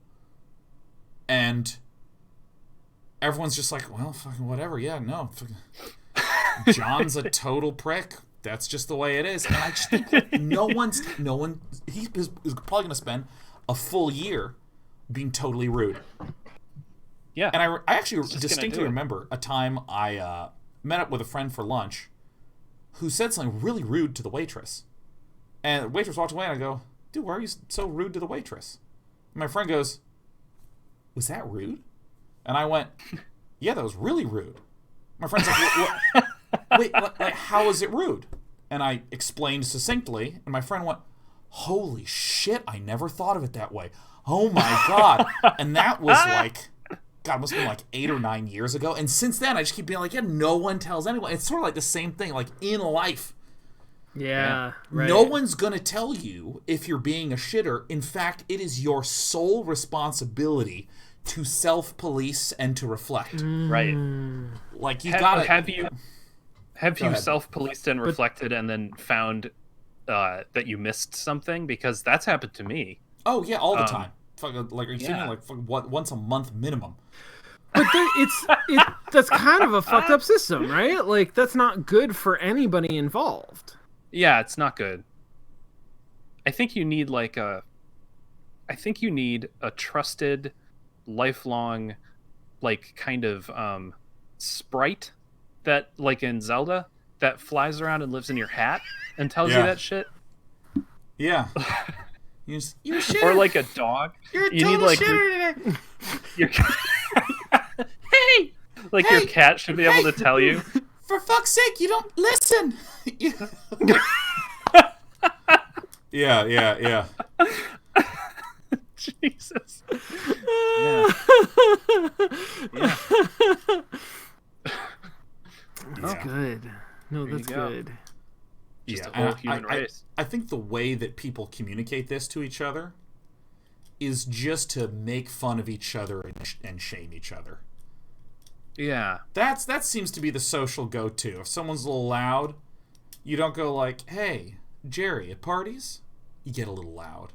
And everyone's just like, well, fucking whatever. Yeah, no. John's a total prick. That's just the way it is. And I just think he is probably going to spend a full year being totally rude. Yeah. And I actually distinctly remember a time I met up with a friend for lunch who said something really rude to the waitress. And the waitress walked away, and I go, "Dude, why are you so rude to the waitress?" And my friend goes, "Was that rude?" And I went, "Yeah, that was really rude." My friend's like, "Wait, like, how is it rude?" And I explained succinctly, and my friend went, "Holy shit, I never thought of it that way. Oh my God." And that was like, God, it must have been like 8 or 9 years ago. And since then, I just keep being like, yeah, no one tells anyone. It's sort of like the same thing, like in life. Yeah, right. No one's going to tell you if you're being a shitter. In fact, it is your sole responsibility to self-police and to reflect. Right. Like, you gotta... Have you self-policed and reflected and then found that you missed something? Because that's happened to me. Oh, yeah, all the time. Like, are you kidding me? Like, once a month minimum. But that's kind of a fucked up system, right? Like, that's not good for anybody involved. Yeah, it's not good. I think you need a trusted, lifelong, like, kind of sprite that, like in Zelda, that flies around and lives in your hat and tells you that shit. Yeah. You're a shitter. Or like a dog. You're a total shitter today. Hey! Like, your cat should be able to tell you. For fuck's sake, you don't listen! Yeah. Jesus. Yeah. That's good. No, that's good. Just a whole human race. I think the way that people communicate this to each other is just to make fun of each other and shame each other. Yeah. That seems to be the social go-to. If someone's a little loud, you don't go like, "Hey, Jerry, at parties, you get a little loud.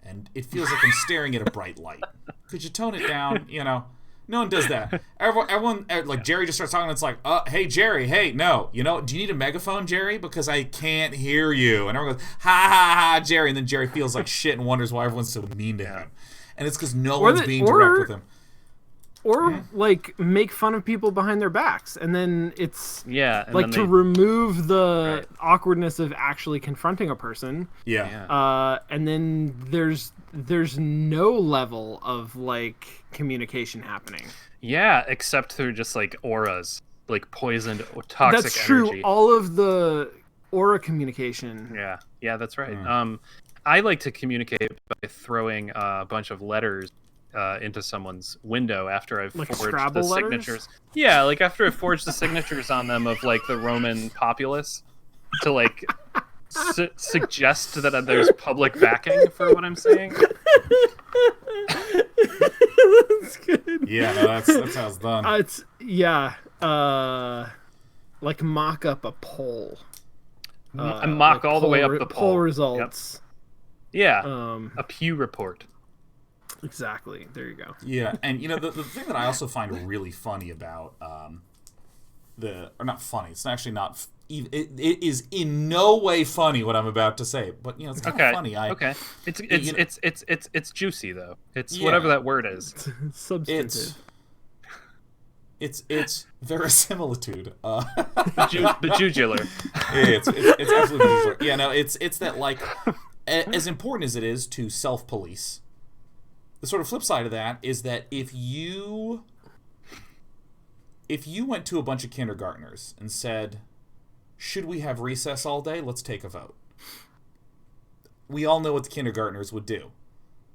And it feels like I'm staring at a bright light. Could you tone it down?" You know, no one does that. Everyone like, Jerry just starts talking, and it's like, "Hey, Jerry, hey, no, you know, do you need a megaphone, Jerry? Because I can't hear you." And everyone goes, "Ha, ha, ha, Jerry." And then Jerry feels like shit and wonders why everyone's so mean to him. And it's because no one's being direct with him. Or, like, make fun of people behind their backs. And then it's, and like, to remove the awkwardness of actually confronting a person. Yeah. And then there's no level of, like, communication happening. Yeah, except through just, like, auras. Like, poisoned, toxic energy. That's true. All of the aura communication. Yeah, that's right. I like to communicate by throwing a bunch of letters into someone's window after I've forged Scrabble the letters? signatures. Yeah, like after I've forged the signatures on them of like the Roman populace to like suggest that there's public backing for what I'm saying. That's good. Yeah, no, that's how it's done. It's like mock up a poll. Mock like all the way up the poll. Poll results. Yep. Yeah. A Pew report. Exactly. There you go. Yeah, and the thing that I also find really funny about or not funny. It's actually not. It is in no way funny what I'm about to say, but it's kind of funny. It's juicy though. It's whatever that word is. Substantive. It's verisimilitude. The jugular. It's absolutely jugular. Yeah, no, it's that, like, as important as it is to self-police, the sort of flip side of that is that if you went to a bunch of kindergartners and said, should we have recess all day? Let's take a vote. We all know what the kindergartners would do,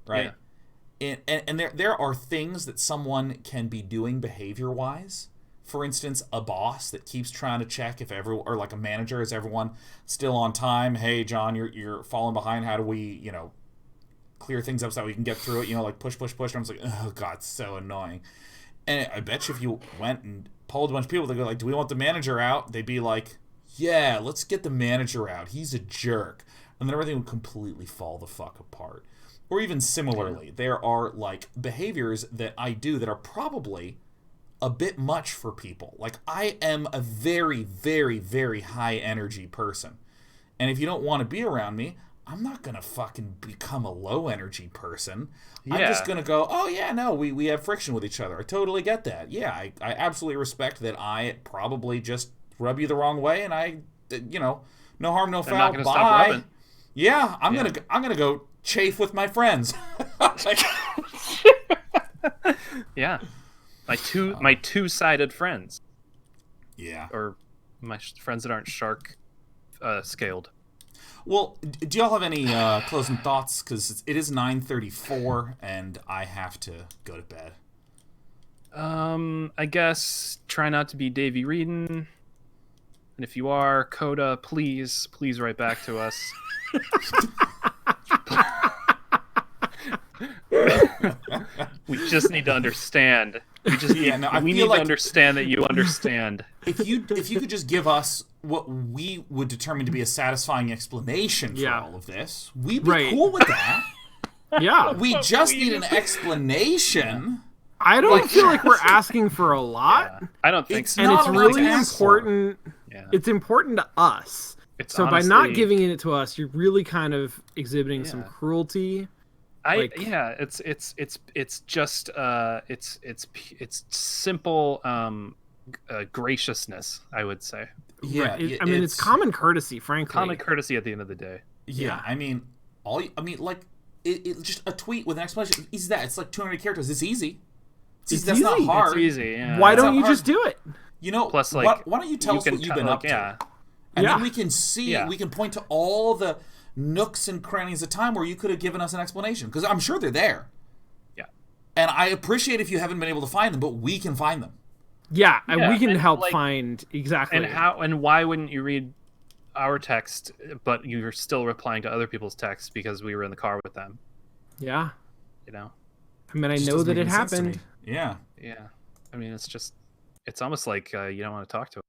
right? Yeah. And there are things that someone can be doing behavior-wise. For instance, a boss that keeps trying to check if or like a manager, is everyone still on time? Hey, John, you're falling behind. How do we, clear things up so that we can get through it? Like push. And I'm just like, oh God, it's so annoying. And I bet you if you went and polled a bunch of people, they go like, do we want the manager out? They'd be like, yeah, let's get the manager out. He's a jerk. And then everything would completely fall the fuck apart. Or even similarly, there are like behaviors that I do that are probably a bit much for people. Like, I am a very, very, very high energy person. And if you don't want to be around me, I'm not going to fucking become a low energy person. Yeah. I'm just going to go, oh yeah, no, we have friction with each other. I totally get that. Yeah, I absolutely respect that I probably just rub you the wrong way, and I, no harm, no foul. I'm not going to stop rubbing. Yeah, I'm gonna go chafe with my friends. Yeah, my two-sided friends. Yeah, or my friends that aren't shark scaled. Well, do y'all have any closing thoughts? Because it is 9:34, and I have to go to bed. I guess try not to be Davey Reedon. And if you are, Coda, please write back to us. We just need to understand. We need to understand that you understand. If you could just give us what we would determine to be a satisfying explanation for all of this, we'd be cool with that. Yeah. We just need an explanation. I don't feel like we're asking for a lot. Yeah, I don't think so. And it's really important. Yeah. It's important to us. So honestly, by not giving it to us, you're really kind of exhibiting some cruelty. It's just simple graciousness, I would say. Yeah, it's common courtesy, frankly. Common courtesy at the end of the day. Yeah. It's just a tweet with an explanation. Is that? It's like 200 characters. It's easy. That's not hard. It's easy. Yeah. Why don't you just do it? Plus, like, why don't you tell us what you've been up to? And then we can see. We can point to all the nooks and crannies of time where you could have given us an explanation, because I'm sure they're there. Yeah. And I appreciate if you haven't been able to find them, but we can find them. Yeah, and we can help find exactly. And why wouldn't you read our text, but you're still replying to other people's texts because we were in the car with them? Yeah. I mean, I know that it happened. Yeah. Yeah. I mean, it's almost like you don't want to talk to